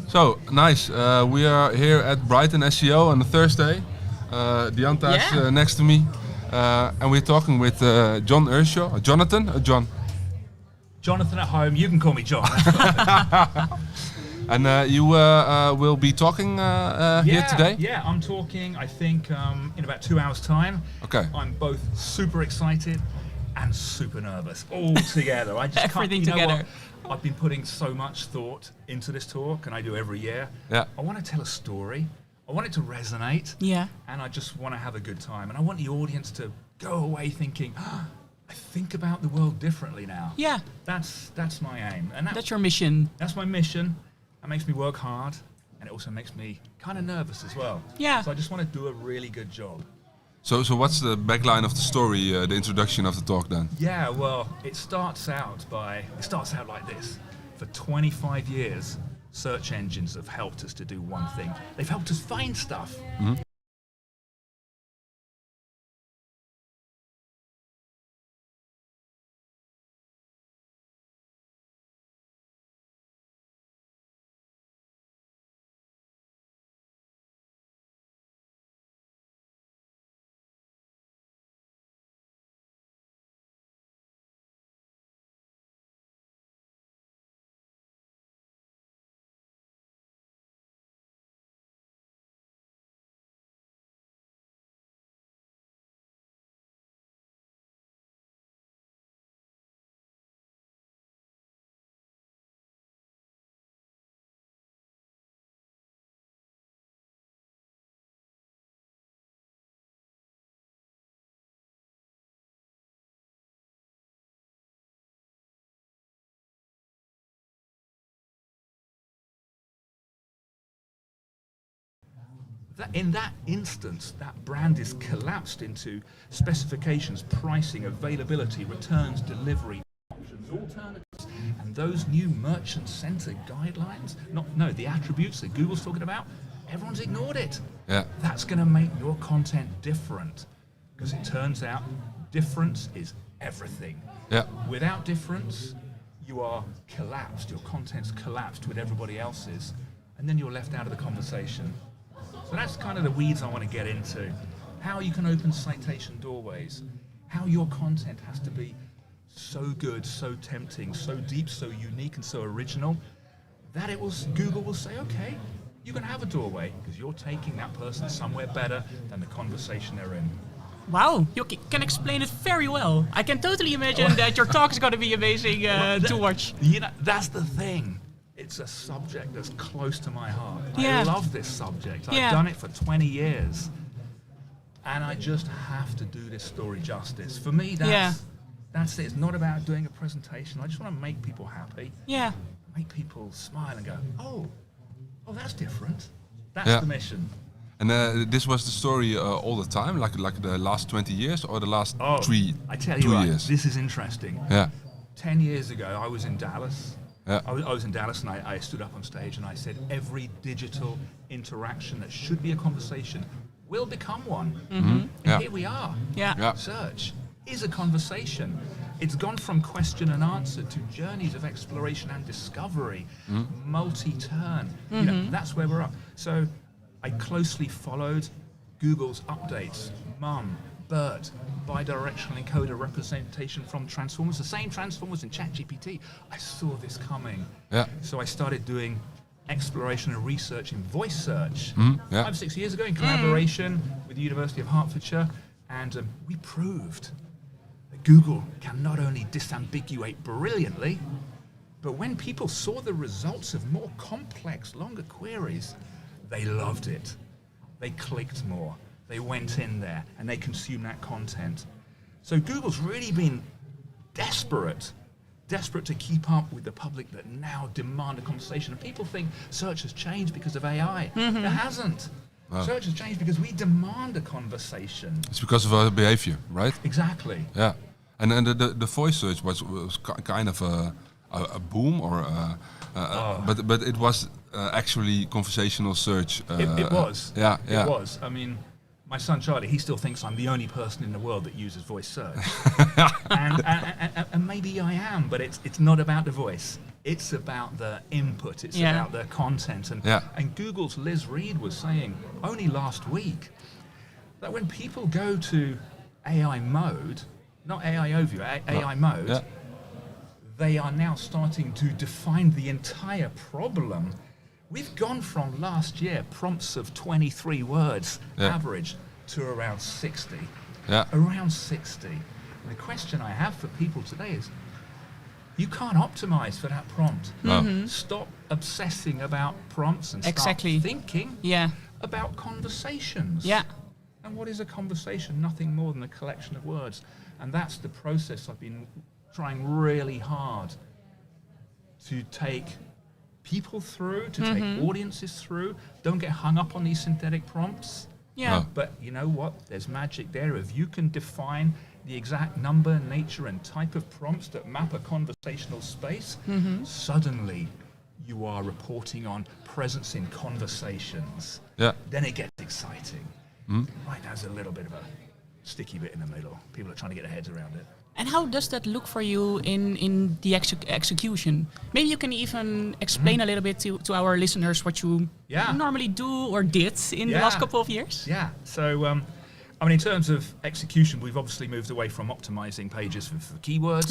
So, nice. We are here at Brighton SEO on a Thursday. Diantha is next to me. And we're talking with John Ershaw. Jonathan? John? Jonathan at home. You can call me John. And you will be talking here today? Yeah, I'm talking, I think, in about 2 hours' time. Okay. I'm both super excited and super nervous all together. I just Everything can't, together. I've been putting so much thought into this talk, and I do every year. Yeah. I want to tell a story. I want it to resonate. Yeah. And I just want to have a good time. And I want the audience to go away thinking, I think about the world differently now. Yeah. That's my aim. And That's your mission. That's my mission. That makes me work hard, and it also makes me kind of nervous as well. Yeah. So I just want to do a really good job. So what's the backline of the story, the introduction of the talk then? Yeah, well, it starts out like this. For 25 years, search engines have helped us to do one thing. They've helped us find stuff. Mm-hmm. In that instance, that brand is collapsed into specifications, pricing, availability, returns, delivery, options, alternatives, and those new merchant-centered guidelines, the attributes that Google's talking about, everyone's ignored it. Yeah. That's going to make your content different, because it turns out difference is everything. Yeah. Without difference, you are collapsed. Your content's collapsed with everybody else's, and then you're left out of the conversation. So that's kind of the weeds I want to get into. How you can open citation doorways. How your content has to be so good, so tempting, so deep, so unique, and so original that Google will say, okay, you can have a doorway because you're taking that person somewhere better than the conversation they're in. Wow, you can explain it very well. I can totally imagine that your talk is going to be amazing to watch. You know, that's the thing. It's a subject that's close to my heart. Yeah. I love this subject. Yeah. I've done it for 20 years. And I just have to do this story justice. For me, that's it. It's not about doing a presentation. I just want to make people happy. Yeah. Make people smile and go, oh, that's different. That's the mission. And this was the story all the time, like the last 20 years or the last I tell you 2 what, years? this is interesting. Yeah. 10 years ago, I was in Dallas. Yeah. I was in Dallas and I stood up on stage and I said, every digital interaction that should be a conversation will become one. Mm-hmm. And here we are. Yeah. Search is a conversation. It's gone from question and answer to journeys of exploration and discovery, multi-turn. Mm-hmm. You know, that's where we're up. So I closely followed Google's updates, mum, BERT, bidirectional encoder representation from transformers, the same transformers in ChatGPT. I saw this coming. Yeah. So I started doing exploration and research in voice search 5-6 years ago in collaboration with the University of Hertfordshire, and we proved that Google can not only disambiguate brilliantly, but when people saw the results of more complex, longer queries, they loved it. They clicked more. They went in there and they consumed that content. So Google's really been desperate to keep up with the public that now demand a conversation. And people think search has changed because of AI. It hasn't. Wow. Search has changed because we demand a conversation. It's because of our behavior, right? Exactly. Yeah. And then the voice search was kind of a boom, or but it was actually conversational search. It was. Yeah. It was. I mean, My son Charlie, he still thinks I'm the only person in the world that uses voice search. and maybe I am, but it's not about the voice. It's about the input. It's about the content. And Google's Liz Reed was saying only last week that when people go to AI mode, not AI overview, AI mode, they are now starting to define the entire problem. We've gone from last year prompts of 23 words average to around 60. Around 60. And the question I have for people today is, you can't optimize for that prompt. Stop obsessing about prompts and start thinking about conversations. And what is a conversation? Nothing more than a collection of words. And that's the process I've been trying really hard to take people through, to take audiences through. Don't get hung up on these synthetic prompts. But you know what? There's magic there. If you can define the exact number, nature, and type of prompts that map a conversational space, suddenly you are reporting on presence in conversations. Then it gets exciting. Right now, there's a little bit of a sticky bit in the middle. People are trying to get their heads around it. And how does that look for you in the execution? Maybe you can even explain a little bit to our listeners what you normally do or did in the last couple of years. So, I mean, in terms of execution, we've obviously moved away from optimizing pages for keywords.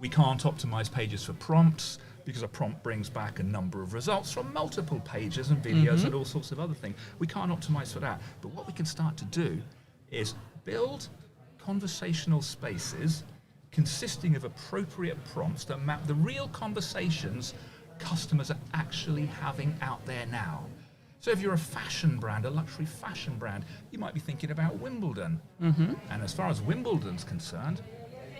We can't optimize pages for prompts because a prompt brings back a number of results from multiple pages and videos and all sorts of other things. We can't optimize for that. But what we can start to do is build conversational spaces consisting of appropriate prompts that map the real conversations customers are actually having out there now. So if you're a fashion brand, a luxury fashion brand, you might be thinking about Wimbledon. And as far as Wimbledon's concerned,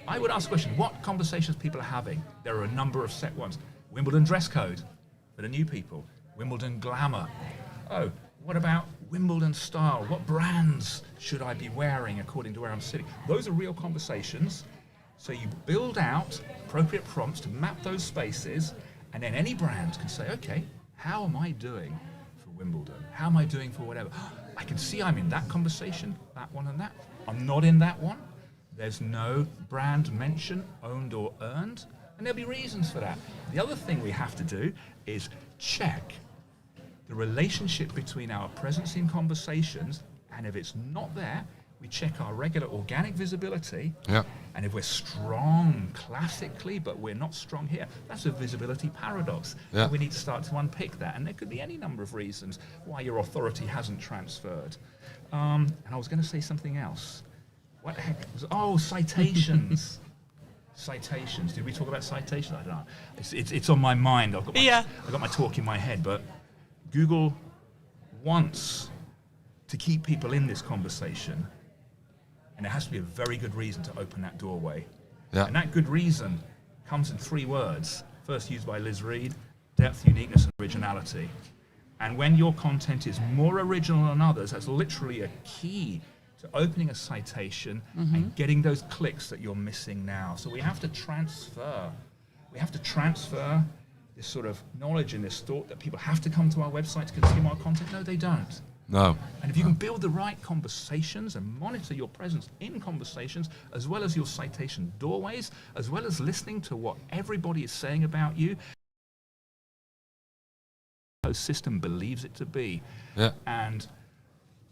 I would ask the question, what conversations people are having? There are a number of set ones. Wimbledon dress code for the new people. Wimbledon glamour. Oh, what about Wimbledon style? What brands should I be wearing according to where I'm sitting? Those are real conversations. So you build out appropriate prompts to map those spaces, and then any brand can say, okay, how am I doing for Wimbledon? How am I doing for whatever? I can see I'm in that conversation, that one and that. I'm not in that one. There's no brand mention, owned or earned, and there'll be reasons for that. The other thing we have to do is check the relationship between our presence in conversations, and if it's not there, we check our regular organic visibility. And if we're strong classically, but we're not strong here, that's a visibility paradox. So we need to start to unpick that. And there could be any number of reasons why your authority hasn't transferred. And I was going to say something else. What the heck? Citations. Citations. Did we talk about citations? I don't know. It's on my mind. I've got my talk in my head, but Google wants to keep people in this conversation, and there has to be a very good reason to open that doorway. And that good reason comes in 3 words, first used by Liz Reed: depth, uniqueness, and originality. And when your content is more original than others, that's literally a key to opening a citation and getting those clicks that you're missing now. So we have to transfer this sort of knowledge and this thought that people have to come to our website to consume our content. No, they don't. And if you can build the right conversations and monitor your presence in conversations, as well as your citation doorways, as well as listening to what everybody is saying about you, the system believes it to be. And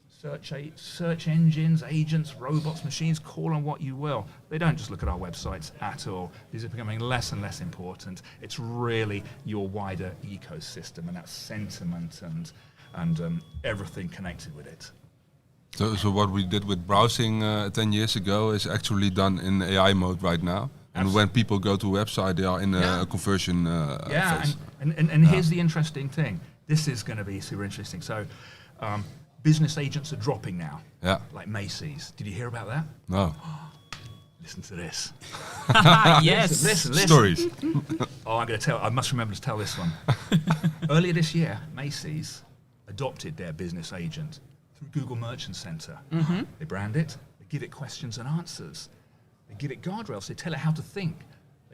search engines, agents, robots, machines, call on what you will. They don't just look at our websites at all. These are becoming less and less important. It's really your wider ecosystem and that sentiment and everything connected with it. So what we did with browsing 10 years ago is actually done in AI mode right now. And when people go to a website, they are in a conversion phase. And here's the interesting thing. This is going to be super interesting. So business agents are dropping now, like Macy's. Did you hear about that? No. Listen to this. Yes. Listen. Stories. I'm going to tell. I must remember to tell this one. Earlier this year, Macy's adopted their business agent through Google Merchant Center. They brand it. They give it questions and answers. They give it guardrails. They tell it how to think.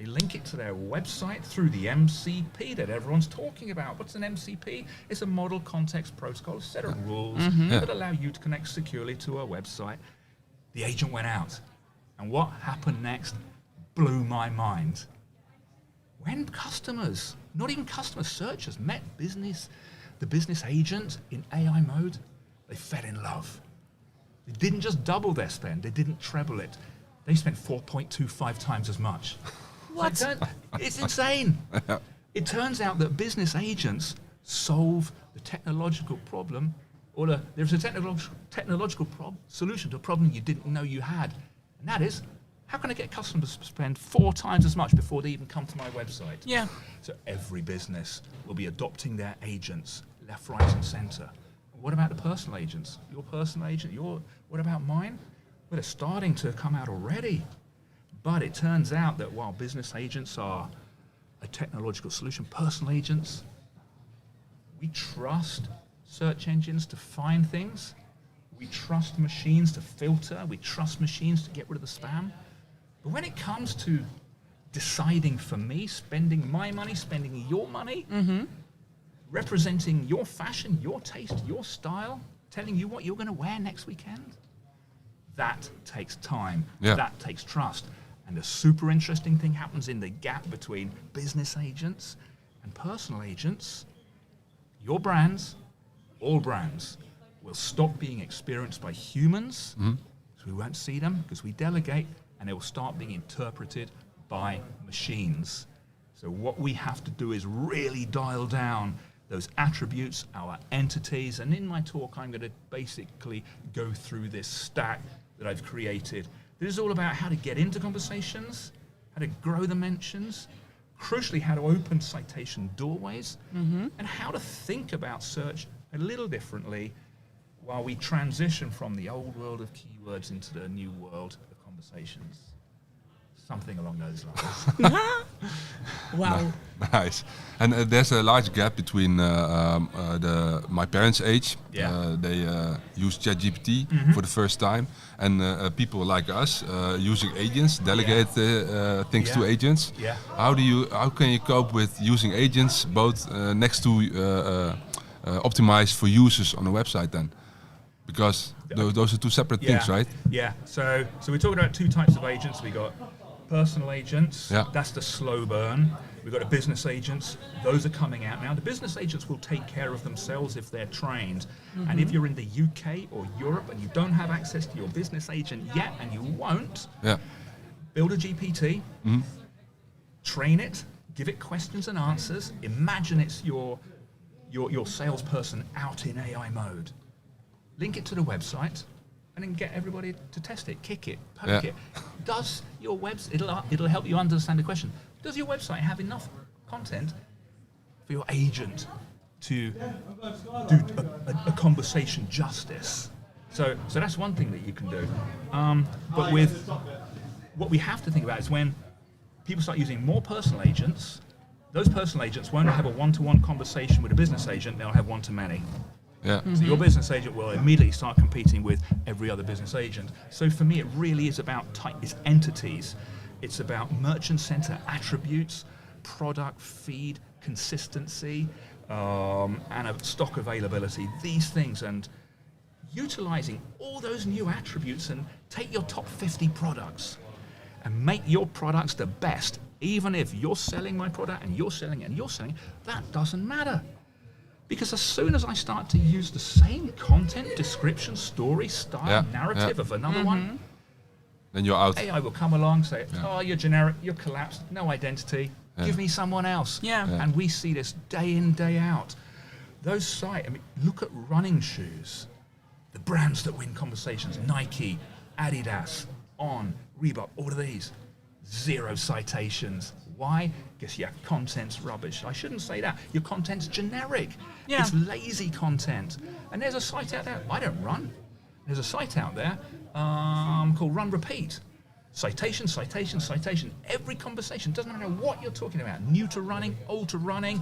They link it to their website through the MCP that everyone's talking about. What's an MCP? It's a model context protocol, a set of rules that allow you to connect securely to a website. The agent went out. And what happened next blew my mind. When customers, not even customers, searchers, met the business agent in AI mode, they fell in love. They didn't just double their spend, they didn't treble it. They spent 4.25 times as much. What? It's insane. It turns out that business agents solve the technological problem, or there's a technological solution to a problem you didn't know you had. And that is, how can I get customers to spend 4 times as much before they even come to my website? Yeah. So every business will be adopting their agents left, right, and center. What about the personal agents? Your personal agent, what about mine? Well, they're starting to come out already. But it turns out that while business agents are a technological solution, personal agents, we trust search engines to find things. We trust machines to filter. We trust machines to get rid of the spam. But when it comes to deciding for me, spending my money, spending your money, representing your fashion, your taste, your style, telling you what you're going to wear next weekend, that takes time. Yeah. That takes trust. And a super interesting thing happens in the gap between business agents and personal agents. Your brands, all brands, will stop being experienced by humans, because we won't see them, because we delegate, and they will start being interpreted by machines. So what we have to do is really dial down those attributes, our entities, and in my talk I'm going to basically go through this stack that I've created. This is all about how to get into conversations, how to grow the mentions, crucially how to open citation doorways, and how to think about search a little differently while we transition from the old world of keywords into the new world of conversations. Something along those lines. Wow. Nice. And there's a large gap between my parents' age. Yeah. They use ChatGPT for the first time, and people like us using agents, delegate things to agents. Yeah. How can you cope with using agents both next to optimized for users on a website then? Because those are two separate things, right? Yeah. So we're talking about 2 types of agents. We got personal agents, that's the slow burn. We've got the business agents, those are coming out now. The business agents will take care of themselves if they're trained. And if you're in the UK or Europe and you don't have access to your business agent yet, and you won't, build a GPT, train it, give it questions and answers, imagine it's your salesperson out in AI mode. Link it to the website, and then get everybody to test it, kick it, poke it. Does your website, it'll help you understand the question, does your website have enough content for your agent to do a conversation justice? So that's one thing that you can do. But with what we have to think about is when people start using more personal agents, those personal agents won't have a one-to-one conversation with a business agent, they'll have one-to-many. Yeah. So your business agent will immediately start competing with every other business agent. So for me, it really is about it's entities. It's about merchant center attributes, product feed, consistency, and a stock availability. These things, and utilizing all those new attributes, and take your top 50 products and make your products the best. Even if you're selling my product and you're selling it and you're selling it, that doesn't matter. Because as soon as I start to use the same content, description, story, style, narrative of another one, then you're out. AI will come along, say, oh, you're generic, you're collapsed, no identity, give me someone else. And we see this day in, day out. Those sites, look at running shoes. The brands that win conversations, Nike, Adidas, On, Reebok, all of these. 0 citations. Why? Because your content's rubbish. I shouldn't say that. Your content's generic. It's lazy content. And there's a site out there I don't run. There's a site out there called Run Repeat. Citation, citation, citation. Every conversation, doesn't matter what you're talking about, new to running, old to running,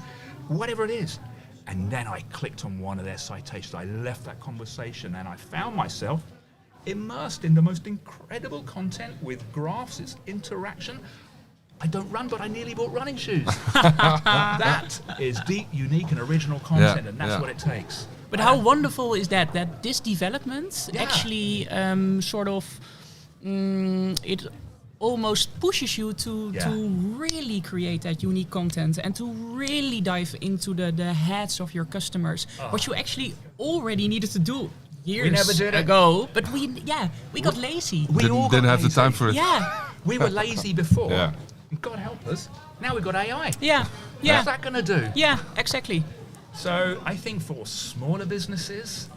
whatever it is. And then I clicked on one of their citations. I left that conversation and I found myself immersed in the most incredible content with graphs, its interaction. I don't run, but I nearly bought running shoes. That is deep, unique, and original content, and that's what it takes. But how wonderful is that this development actually sort of, it almost pushes you to really create that unique content and to really dive into the heads of your customers, what you actually already needed to do years ago. But we got lazy. We didn't have the time for it. Yeah, we were lazy before. Yeah. God help us. Now we've got AI. Yeah. What's that going to do? Yeah, exactly. So I think for smaller businesses,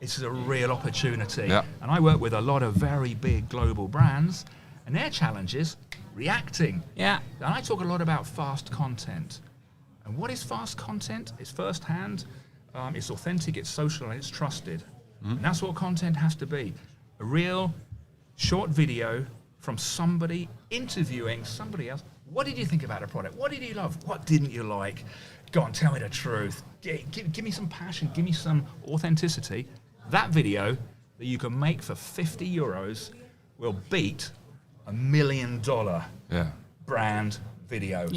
it's a real opportunity. Yeah. And I work with a lot of very big global brands, and their challenge is reacting. Yeah. And I talk a lot about fast content. And what is fast content? It's first-hand, it's authentic, it's social, and it's trusted. And that's what content has to be. A real short video from somebody interviewing somebody else. What did you think about a product? What did you love? What didn't you like? Go on, tell me the truth. Give me some passion. Give me some authenticity. That video that you can make for €50 will beat $1 million brand video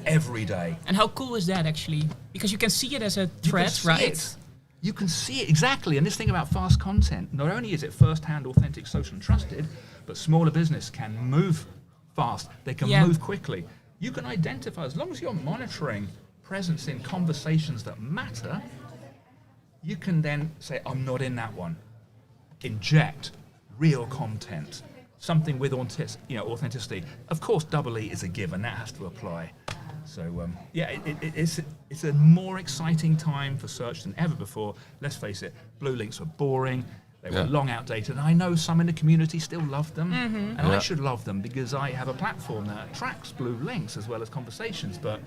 every day. And how cool is that, actually? Because you can see it as a thread, right? You can see it, exactly. And this thing about fast content, not only is it first-hand, authentic, social, and trusted, but smaller business can move fast. They can move quickly. You can identify, as long as you're monitoring presence in conversations that matter, you can then say, I'm not in that one. Inject real content, something with authenticity. Of course, double E is a given. That has to apply. So it's a more exciting time for search than ever before. Let's face it, blue links were boring. They were long outdated. And I know some in the community still love them. And I should love them because I have a platform that tracks blue links as well as conversations. But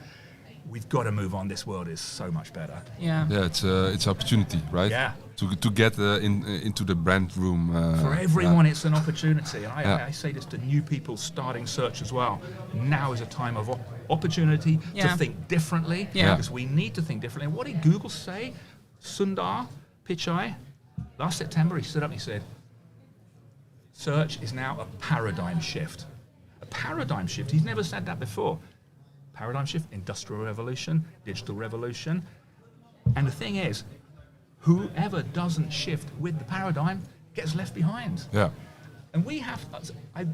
we've got to move on. This world is so much better. Yeah, it's opportunity, right? Yeah. To get into the brand room. For everyone, it's an opportunity. And I say this to new people starting search as well. Now is a time of opportunity to think differently. Because we need to think differently. And what did Google say? Sundar Pichai, last September, he stood up and he said, search is now a paradigm shift. A paradigm shift. He's never said that before. Paradigm shift, industrial revolution, digital revolution. And the thing is, whoever doesn't shift with the paradigm gets left behind. Yeah. And I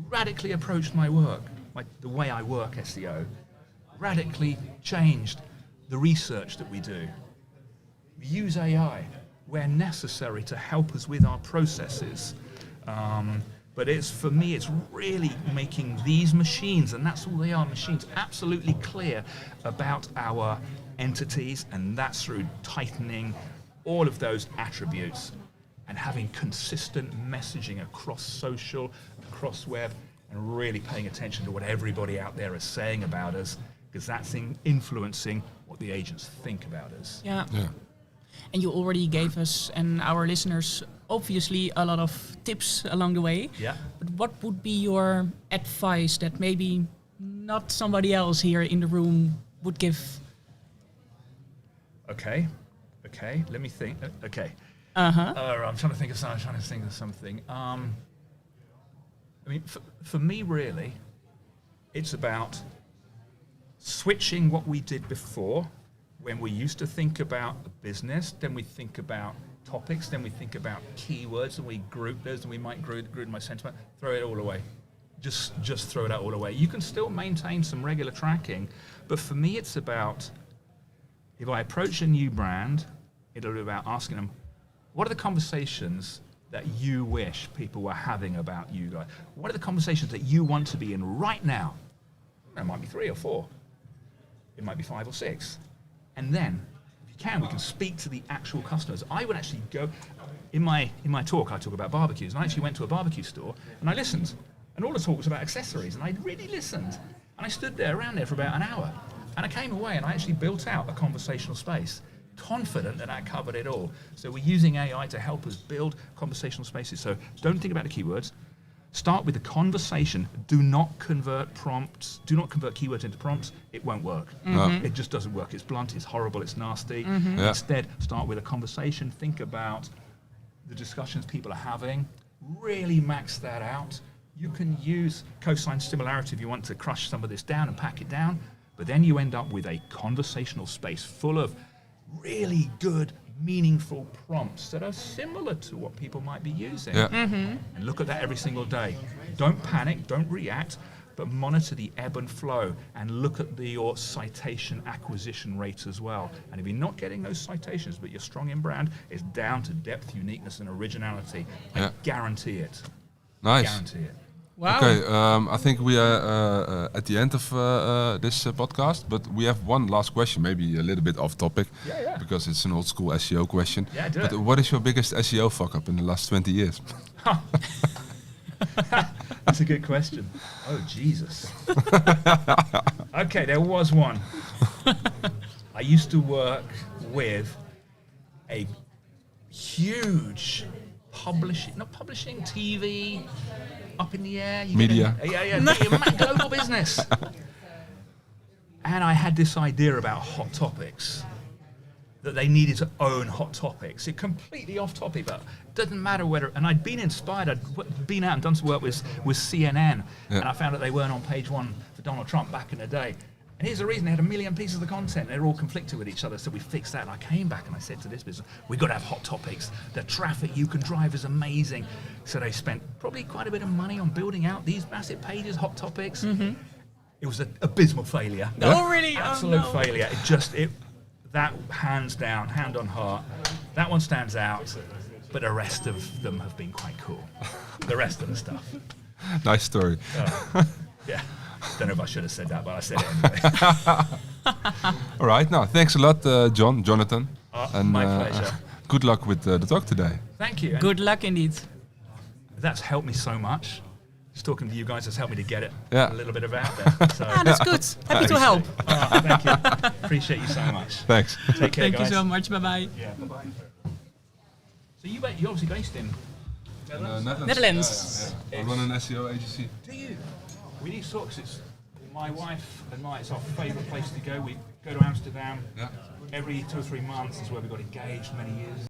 radically approached my work, the way I work SEO, radically changed the research that we do. We use AI where necessary to help us with our processes. But for me, it's really making these machines, and that's all they are, machines, absolutely clear about our entities, and that's through tightening all of those attributes and having consistent messaging across social, across web, and really paying attention to what everybody out there is saying about us, because that's influencing what the agents think about us. Yeah. And you already gave us and our listeners obviously a lot of tips along the way. Yeah. But what would be your advice that maybe not somebody else here in the room would give? Okay. Let me think. Okay. I'm trying to think of something. I mean, for me, really, it's about switching what we did before. When we used to think about a business, then we think about topics, then we think about keywords, and we group those, and we might group my sentiment, throw it all away. Just throw it out all away. You can still maintain some regular tracking, but for me it's about, if I approach a new brand, it'll be about asking them, what are the conversations that you wish people were having about you guys? What are the conversations that you want to be in right now? There might be 3 or 4. It might be 5 or 6. And then, if you can, we can speak to the actual customers. I would actually go, in my talk, I talk about barbecues, and I actually went to a barbecue store, and I listened. And all the talk was about accessories, and I really listened. And I stood around there for about an hour. And I came away, and I actually built out a conversational space, confident that I covered it all. So we're using AI to help us build conversational spaces. So don't think about the keywords. Start with the conversation. Do not convert prompts. Do not convert keywords into prompts. It won't work. It just doesn't work. It's blunt, it's horrible, it's nasty. Instead, start with a conversation. Think about the discussions people are having. Really max that out. You can use cosine similarity if you want to crush some of this down and pack it down, but then you end up with a conversational space full of really good, meaningful prompts that are similar to what people might be using. Yeah. And look at that every single day. Don't panic, don't react, but monitor the ebb and flow and look at your citation acquisition rate as well. And if you're not getting those citations, but you're strong in brand, it's down to depth, uniqueness, and originality. I guarantee it. Nice. Guarantee it. Wow. Okay, I think we are at the end of this podcast, but we have one last question, maybe a little bit off topic, because it's an old school SEO question. Yeah, do but it. what is your biggest SEO fuck up in the last 20 years? That's a good question. Oh, Jesus. Okay, there was one. I used to work with a huge publishing, TV, up in the air. Media. Global business. And I had this idea about hot topics, that they needed to own hot topics. It's completely off topic, but it doesn't matter whether, and I'd been inspired, I'd been out and done some work with CNN, and I found that they weren't on page one for Donald Trump back in the day. And here's the reason: they had 1 million pieces of content. They're all conflicted with each other, so we fixed that. And I came back and I said to this business, we've got to have hot topics. The traffic you can drive is amazing. So they spent probably quite a bit of money on building out these massive pages, hot topics. It was an abysmal failure. Oh, really? Absolute Oh, no. failure. That hands down, hand on heart, that one stands out. But the rest of them have been quite cool. The rest of the stuff. Nice story. Yeah. Don't know if I should have said that, but I said it anyway. All right, now thanks a lot, Jonathan. And my pleasure. Good luck with the talk today. Thank you. And Good luck indeed. that's helped me so much. Just talking to you guys has helped me to get it Yeah. a little bit about there. So, That's good. Happy to help. thank you. Appreciate you so much. Thanks. Take care, Thank guys. you so much. Bye-bye. Yeah, bye-bye. So you're obviously based in Netherlands. I run an SEO agency. Do you? We need to talk 'cause it's my wife and it's our favourite place to go. We go to Amsterdam every 2 or 3 months. That's where we got engaged many years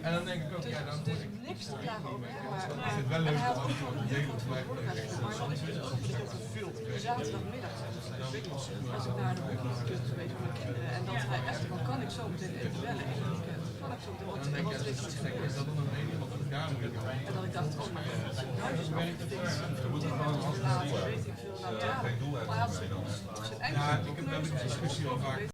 En dan denk ik ook, ja, dan dus niks te klagen over. Maar ik vind het wel leuk om af en toe een deel te maken. Maar dan is het dus ook de zaterdagmiddag, als ik naar de hockeyclub geweest met mijn kinderen en dat hij echt van, kan ik zo meteen even bellen in het weekend? Kan ik zo meteen, want er is iets gebeurd. En dat ik dacht, oh maar nou is het te fixen. Dit later, weet ik veel. Nou ja, maar hij had zijn eigen ik heb daar een discussie al vaak.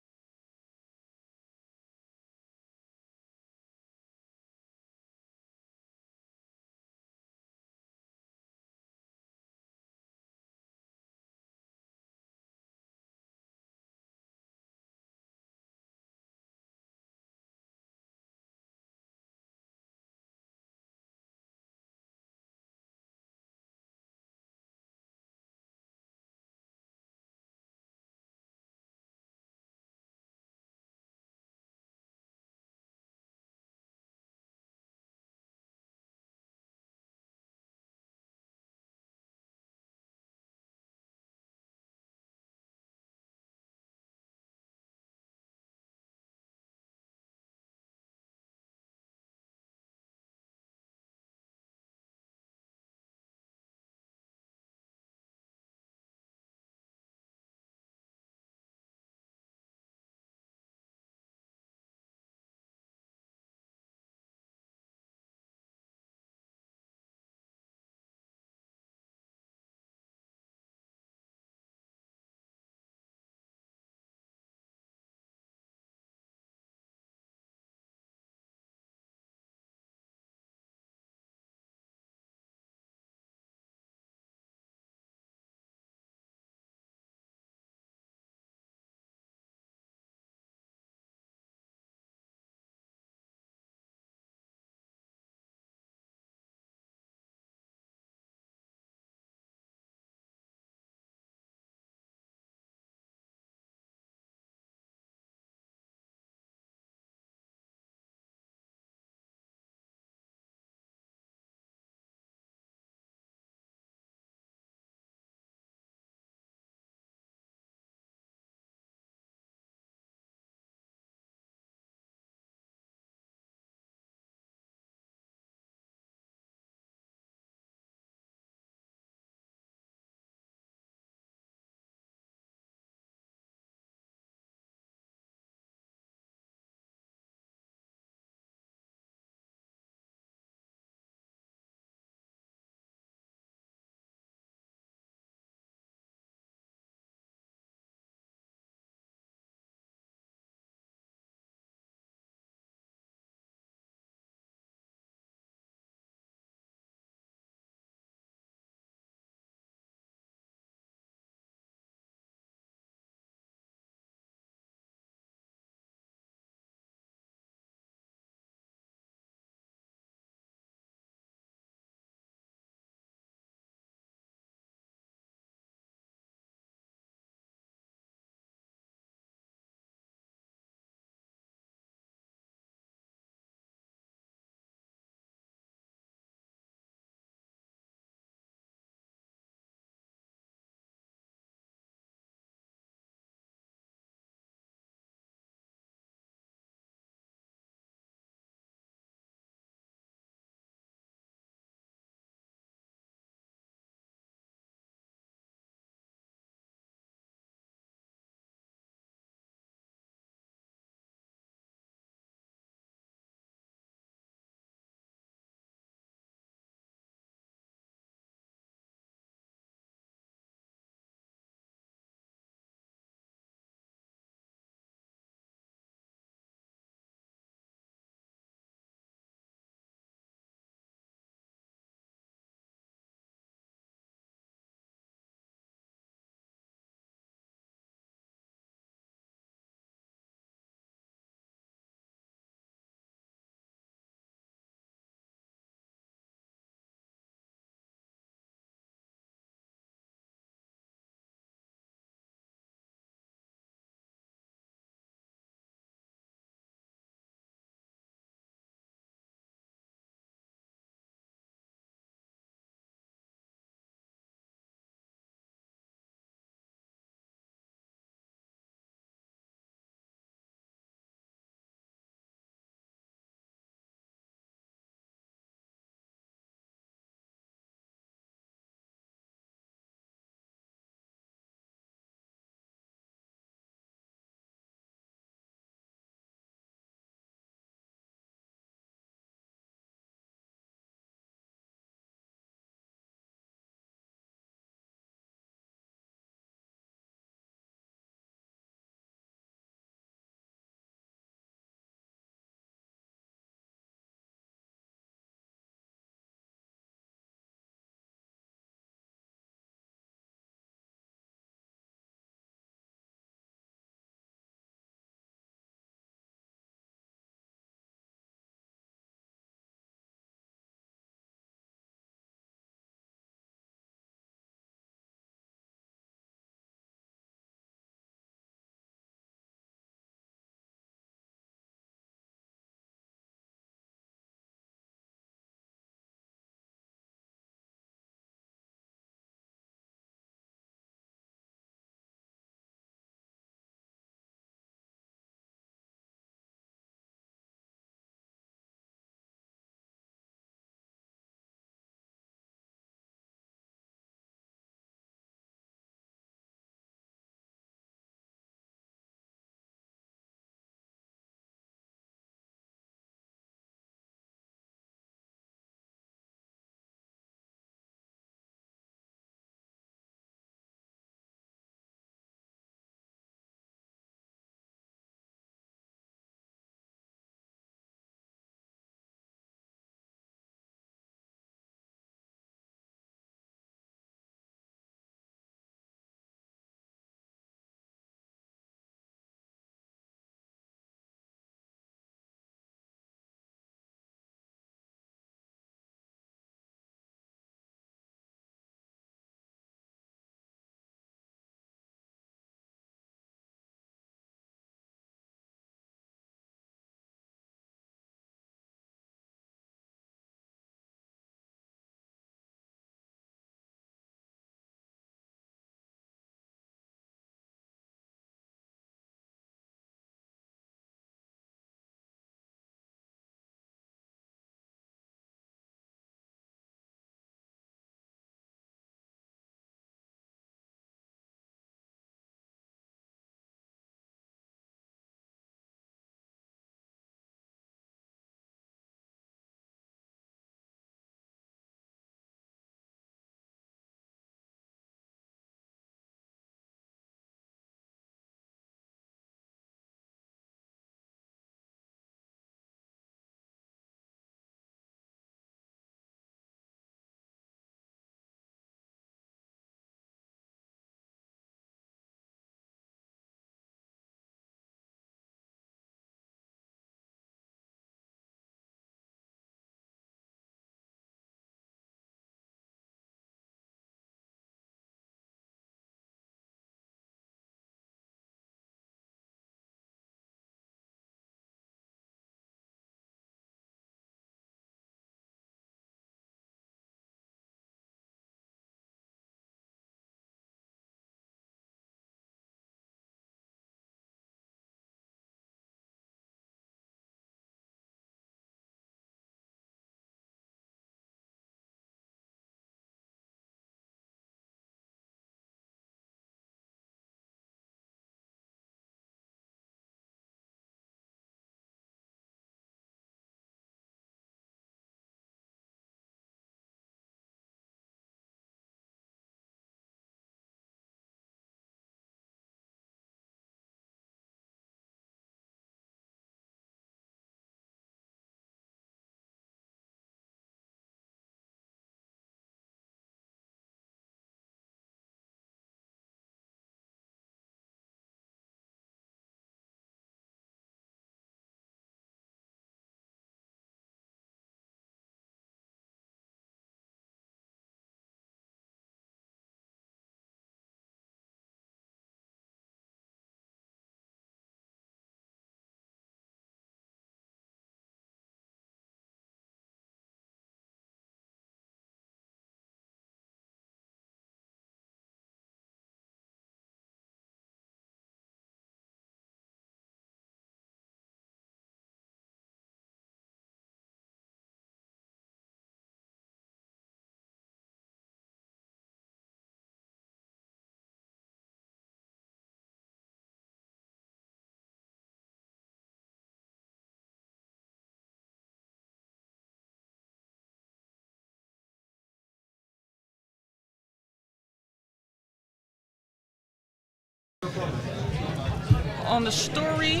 On the story.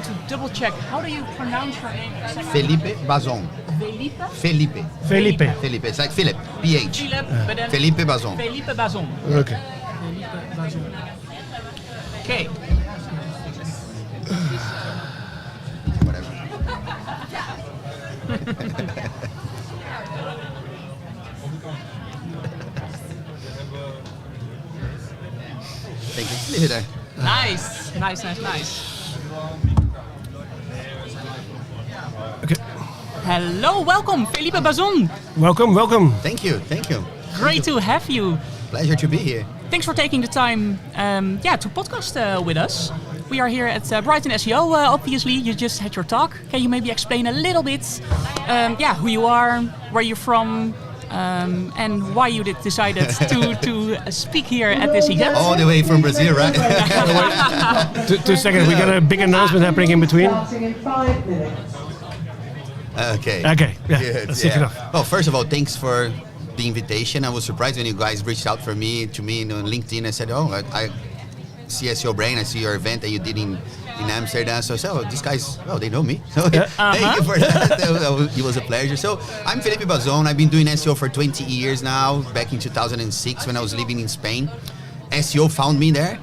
To double check, how do you pronounce your name? Felipe Bazon. Felipe? Felipe. It's like Philip, PH. Philip, but then Felipe Bazon. Felipe Bazon. Okay. Felipe Bazon. Okay. Whatever. Thank you. Leave it there. Nice. Okay. Hello, welcome, Felipe Bazon. Welcome. Thank you. Great to have you. Pleasure to be here. Thanks for taking the time, to podcast with us. We are here at Brighton SEO. Obviously, you just had your talk. Can you maybe explain a little bit, who you are, where you're from, and why you decided to speak here at this event? All the way from Brazil, right? 2 seconds. We got a big announcement happening in between. Starting in 5 minutes. Okay. Yeah. Good, That's safe enough. Well, first of all, thanks for the invitation. I was surprised when you guys reached out to me on LinkedIn. I said, I see SEO Brain. I see your event that you did in Amsterdam. So I said, these guys, they know me. So thank you for that. It was a pleasure. So I'm Felipe Bazon. I've been doing SEO for 20 years now. Back in 2006 when I was living in Spain. SEO found me there.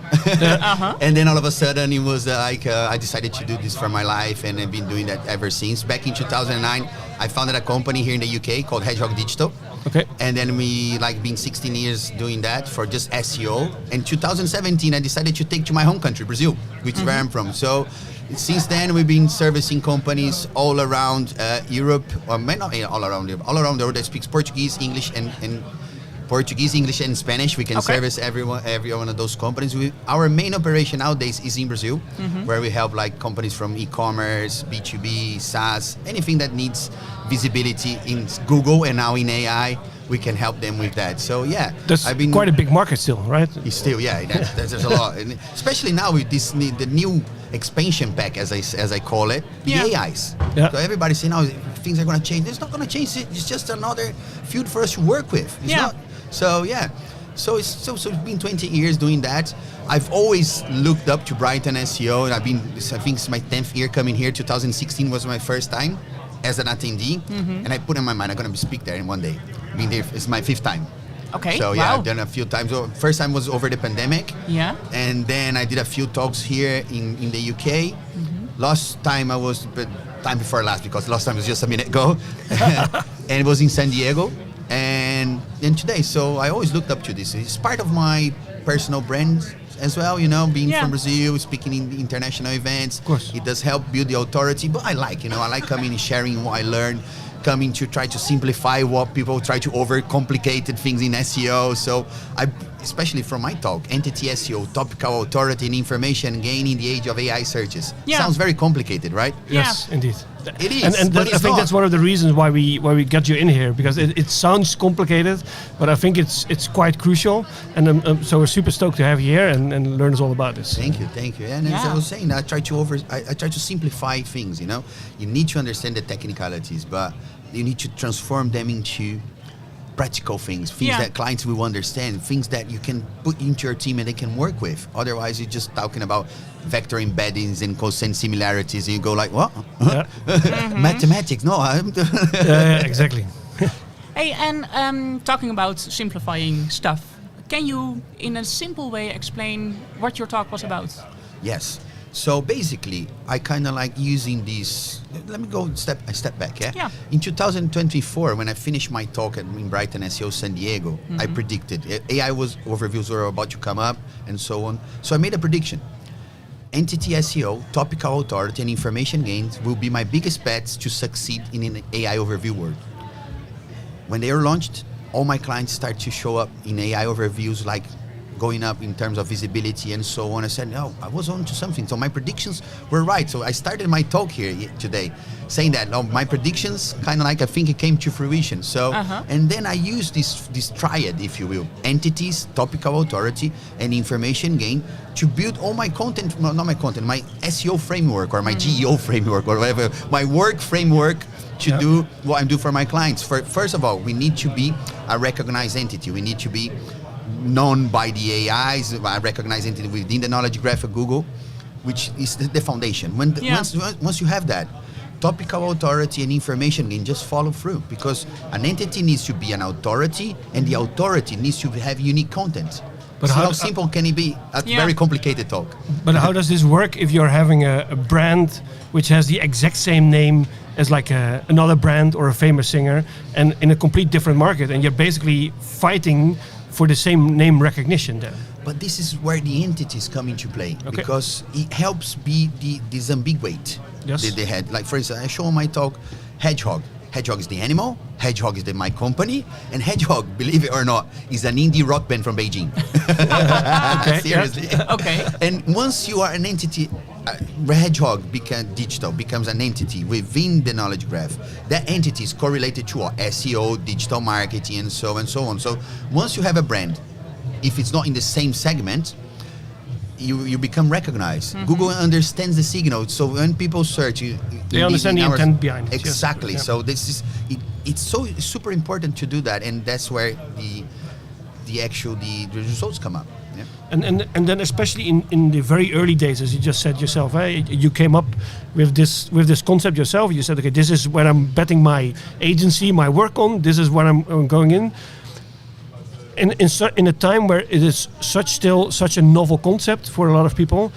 And then all of a sudden it was I decided to do this for my life, and I've been doing that ever since. Back in 2009, I founded a company here in the UK called Hedgehog Digital. Okay. And then we been 16 years doing that for just SEO. In 2017, I decided to take to my home country, Brazil, which is where I'm from. So since then, we've been servicing companies all around Europe, or not all around Europe, all around the world that speaks Portuguese, English, and Portuguese, English, and Spanish. We can service every one of those companies. Our main operation nowadays is in Brazil, where we help companies from e-commerce, B2B, SaaS, anything that needs visibility in Google and now in AI. We can help them with that. So that's quite a big market still, right? It's still, there's a lot, and especially now with the new expansion pack, as I call it, the AIs. Yeah. So everybody's saying now things are going to change. It's not going to change. It's just another field for us to work with. It's not. So it's been 20 years doing that. I've always looked up to Brighton SEO, and I think it's my 10th year coming here. 2016 was my first time as an attendee, and I put in my mind I'm going to speak there in one day. I mean, it's my 5th time. Okay. So I've done a few times. First time was over the pandemic. Yeah. And then I did a few talks here in the UK. Last time time before last, because last time was just a minute ago, and it was in San Diego. And today, so I always looked up to this. It's part of my personal brand as well, being from Brazil, speaking in international events. Of course. It does help build the authority, but I like coming and sharing what I learned, coming to try to simplify what people try to overcomplicate things in SEO. So especially from my talk, entity SEO, topical authority and information gain in the age of AI searches. Sounds very complicated, right? Yes, indeed. It is, and I think that's one of the reasons why we got you in here, because it sounds complicated, but I think it's quite crucial, and so we're super stoked to have you here and learn us all about this. Thank you. And as I was saying, I try to simplify things. You need to understand the technicalities, but you need to transform them into practical things that clients will understand, things that you can put into your team and they can work with. Otherwise, you're just talking about vector embeddings and cosine similarities, and you go like, what? Mathematics? No, exactly. Hey, and talking about simplifying stuff, can you, in a simple way, explain what your talk was about? Yes. So basically, I kind of like using these. Let me go a step back. Yeah. In 2024, when I finished my talk in Brighton SEO San Diego, I predicted AI overviews were about to come up and so on. So I made a prediction. Entity SEO, topical authority, and information gains will be my biggest bets to succeed in an AI overview world. When they are launched, all my clients start to show up in AI overviews like going up in terms of visibility and so on. I said, no, I was on to something. So my predictions were right. So I started my talk here today saying that my predictions kind of like, I think it came to fruition. So, and then I used this triad, if you will, entities, topical authority, and information gain to build all my content, well, not my content, my SEO framework or my GEO framework or whatever, my work framework to do what I'm doing for my clients. First of all, we need to be a recognized entity. We need to be known by the AIs, a recognized entity within the knowledge graph of Google, which is the foundation. Once you have that, topical authority and information can just follow through, because an entity needs to be an authority and the authority needs to have unique content. But so how simple can it be? A very complicated talk. But how does this work if you're having a brand which has the exact same name as like another brand or a famous singer, and in a complete different market, and you're basically fighting for the same name recognition there? But this is where the entities come into play, because it helps be this ambiguity that they had. Like, for instance, I show on my talk hedgehog. Hedgehog is the animal, hedgehog is my company, and hedgehog, believe it or not, is an indie rock band from Beijing. Seriously. Okay. And once you are an entity, hedgehog becomes an entity within the knowledge graph. That entity is correlated to SEO, digital marketing, and so on. So once you have a brand, if it's not in the same segment, you become recognized. Google understands the signal, so when people search, they understand the intent behind it. Exactly. So this is it's so super important to do that, and that's where the results come up. Yeah. And then especially in the very early days, as you just said yourself, you came up with this concept yourself. You said, okay, this is where I'm betting my agency, my work on. This is where I'm going in. In a time where it is such a novel concept for a lot of people,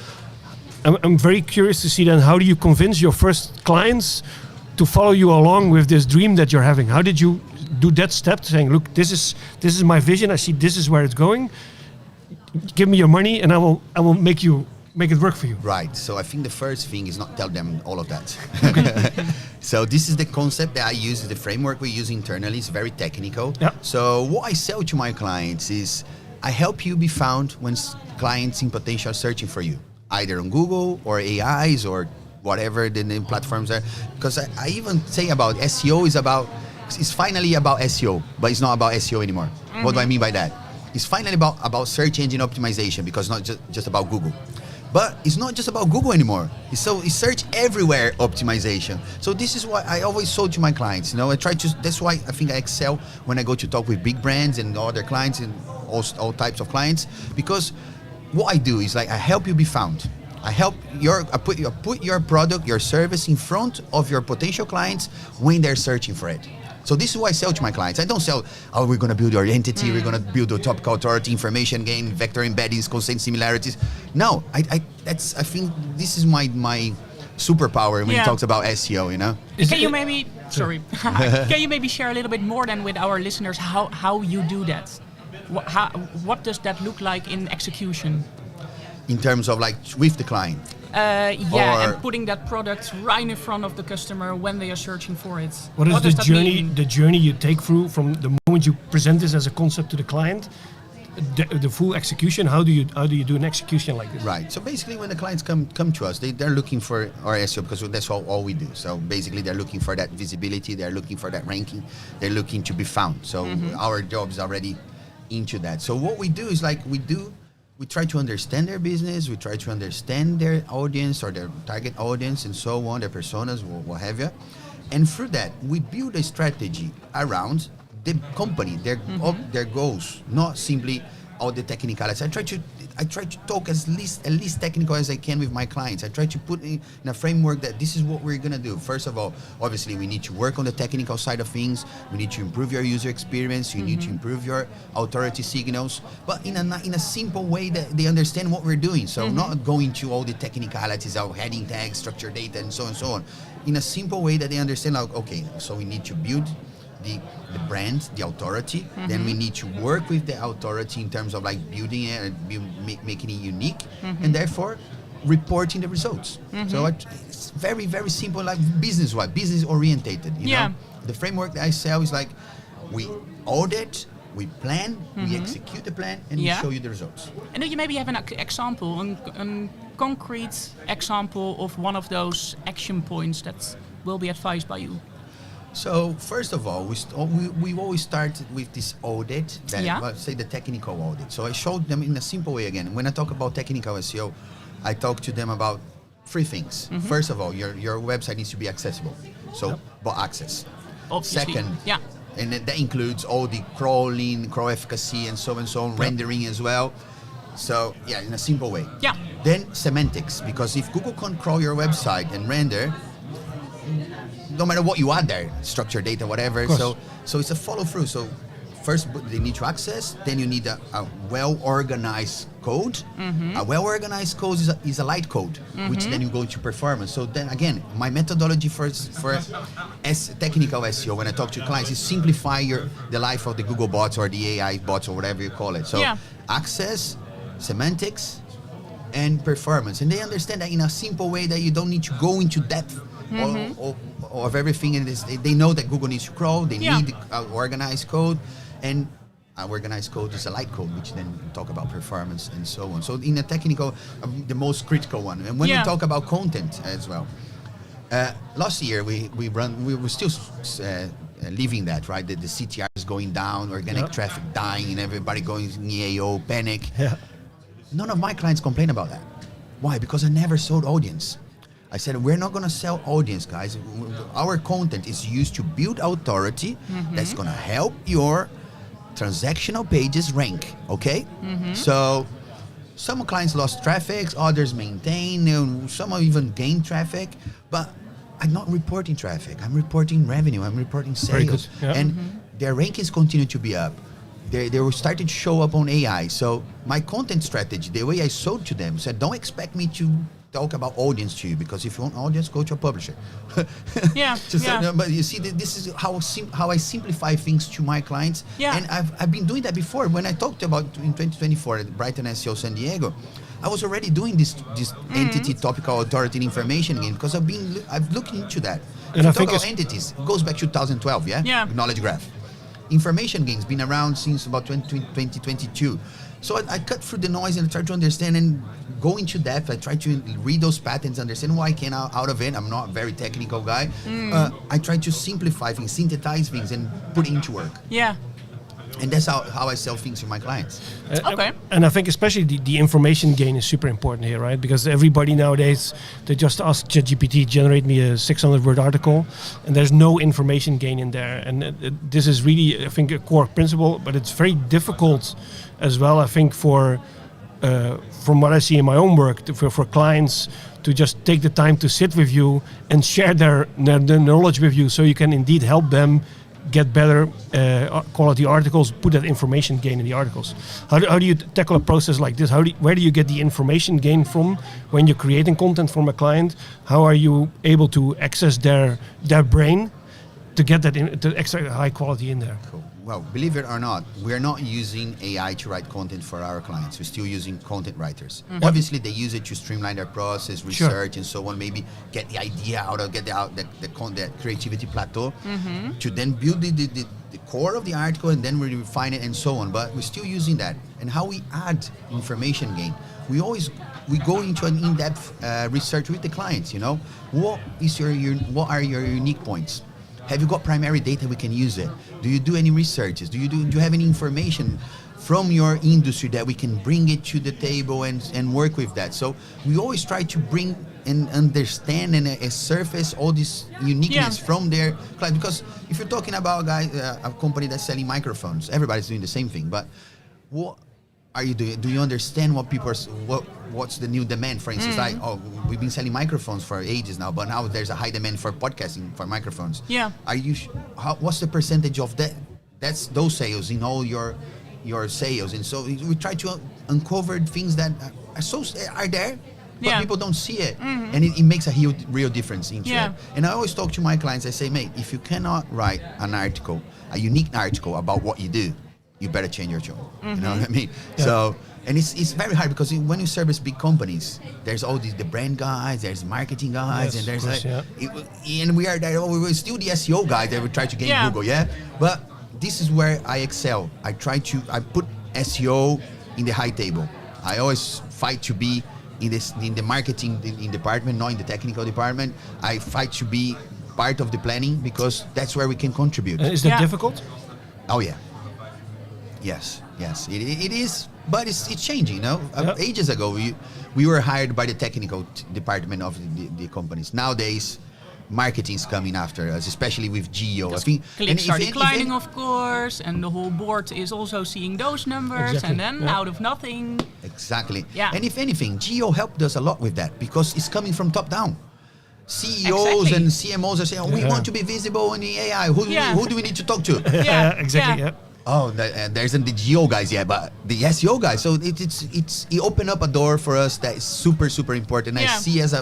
I'm very curious to see then, how do you convince your first clients to follow you along with this dream that you're having? How did you do that step, saying, look, this is my vision, I see this is where it's going, give me your money and I will make it work for you? Right. So I think the first thing is not tell them all of that. So this is the concept that I use, the framework we use internally. It's very technical. Yeah. So what I sell to my clients is I help you be found when clients in potential are searching for you, either on Google or AIs or whatever the name platforms are. Because I even say about SEO it's finally about SEO, but it's not about SEO anymore. What do I mean by that? It's finally about search engine optimization, because it's not just about Google. But it's not just about Google anymore. It's search everywhere optimization. So this is what I always sold to my clients. That's why I think I excel when I go to talk with big brands and other clients and all types of clients, because what I do is, like, I help you be found. I put your product, your service in front of your potential clients when they're searching for it. So this is what I sell to my clients. I don't sell, we're going to build your entity, we're going to build a topical authority, information gain, vector embeddings, consent similarities. No, I think this is my superpower when it talks about SEO, Can you maybe share a little bit more then with our listeners how you do that? What does that look like in execution? In terms of, like, with the client? And putting that product right in front of the customer when they are searching for it. What is the journey you take through from the moment you present this as a concept to the client, the full execution? How do you do an execution like this? Right. So basically, when the clients come to us, they're looking for our SEO, because that's all we do. So basically, they're looking for that visibility, they're looking for that ranking, they're looking to be found. So our job is already into that. So what we do is, like, we try to understand their business, we try to understand their audience or their target audience and so on, their personas, what have you. And through that, we build a strategy around the company, their goals, not simply all the technicalities. I try to talk as least technical as I can with my clients. I try to put in a framework that this is what we're going to do. First of all, obviously, we need to work on the technical side of things. We need to improve your user experience. You need to improve your authority signals, but in a simple way that they understand what we're doing. So not going to all the technicalities of heading tags, structured data, and so on. In a simple way that they understand, like, okay, so we need to build the brand, the authority. Then we need to work with the authority in terms of, like, building it and making it unique, and therefore reporting the results. So it's very, very simple, like business orientated. You know? The framework that I sell is like, we audit, We plan, we execute the plan, and we show you the results. And do you maybe have an example, a concrete example of one of those action points that will be advised by you? So first of all, we always start with this audit, let's say the technical audit. So I showed them in a simple way again. When I talk about technical SEO, I talk to them about 3 things. First of all, your website needs to be accessible. So, about access. Obviously. Second, and that includes all the crawling, crawl efficacy, and so on, rendering as well. So, in a simple way. Yeah. Then semantics, because if Google can't crawl your website and render, no matter what you add there, structured data, whatever. So it's a follow through. So first they need to access, then you need a well-organized code. A well-organized code is a light code, which then you go to performance. So then again, my methodology for technical SEO, when I talk to clients, is simplify the life of the Google bots or the AI bots or whatever you call it. So access, semantics, and performance. And they understand that in a simple way that you don't need to go into depth of everything. And they know that Google needs to crawl, they need organized code. And organized code is a light code, which then we talk about performance and so on. So in a technical, the most critical one. And when we talk about content as well, last year we were still living that, right? The CTR is going down, organic traffic dying, and everybody going in EAO, panic. Yeah. None of my clients complain about that. Why? Because I never sold audience. I said, we're not going to sell audience, guys. Our content is used to build authority that's going to help your transactional pages rank, okay? So some clients lost traffic, others maintain, some even gained traffic, but I'm not reporting traffic. I'm reporting revenue. I'm reporting sales. Very good. Yeah. And their rankings continue to be up. They were starting to show up on AI. So my content strategy, the way I sold to them, said, don't expect me to talk about audience to you, because if you want audience, go to a publisher. But you see, this is how I simplify things to my clients. And I've been doing that before. When I talked about in 2024 at Brighton SEO San Diego, I was already doing this entity, topical, authority, and information game, because I've looked into that. And I think about entities, it goes back to 2012, Knowledge graph. Information gains been around since about 2022. So I cut through the noise and try to understand and go into depth. I try to read those patterns, understand why I came out of it. I'm not a very technical guy. I try to simplify things, synthesize things, and put it into work. Yeah. And that's how I sell things to my clients. Okay. And I think especially the information gain is super important here, right? Because everybody nowadays, they just ask ChatGPT, generate me a 600-word article, and there's no information gain in there. And this is really, I think, a core principle, but it's very difficult as well, I think, for from what I see in my own work, for clients to just take the time to sit with you and share their knowledge with you, so you can indeed help them get better quality articles, put that information gain in the articles. How do you tackle a process like this? Where do you get the information gain from when you're creating content from a client? How are you able to access their brain to get that to extra high quality in there? Cool. Well, believe it or not, we're not using AI to write content for our clients. We're still using content writers. Obviously, they use it to streamline their process, research, and so on. Maybe get the idea out of, get the creativity plateau to then build the core of the article, and then we refine it and so on. But we're still using that. And how we add information gain, we go into an in-depth research with the clients. You know, what are your unique points? Have you got primary data we can use it? Do you do any researches? Do you have any information from your industry that we can bring it to the table and work with that? So we always try to bring and understand and surface all this uniqueness from their client. Because if you're talking about a company that's selling microphones, everybody's doing the same thing. But what are you doing? Do you understand what people what's the new demand? For instance, we've been selling microphones for ages now, but now there's a high demand for podcasting for microphones. Yeah. What's the percentage of that? That's those sales in all your sales, and so we try to uncover things that are there, but people don't see it, and it makes a real difference in it. And I always talk to my clients. I say, mate, if you cannot write an article, a unique article about what you do, you better change your tune. You know what I mean? Yeah. So, and it's very hard, because when you service big companies, there's all the brand guys, there's marketing guys, and there's and we are there. We're still the SEO guys that we try to gain Google, but this is where I excel. I put SEO in the high table. I always fight to be in the marketing department, not in the technical department. I fight to be part of the planning because that's where we can contribute. Is that difficult? Oh yeah. Yes. It is, but it's changing. You know, ages ago we were hired by the technical department of the companies. Nowadays, marketing is coming after us, especially with geo. I think clicks are declining, of course, and the whole board is also seeing those numbers, and then out of nothing. Exactly. Yeah. And if anything, geo helped us a lot with that because it's coming from top down. CEOs and CMOs are saying, we want to be visible in the AI. Who do we need to talk to? Exactly. Yeah. Oh, there isn't the geo guys yet, but the SEO guys. So it opened up a door for us that is super, super important. I see as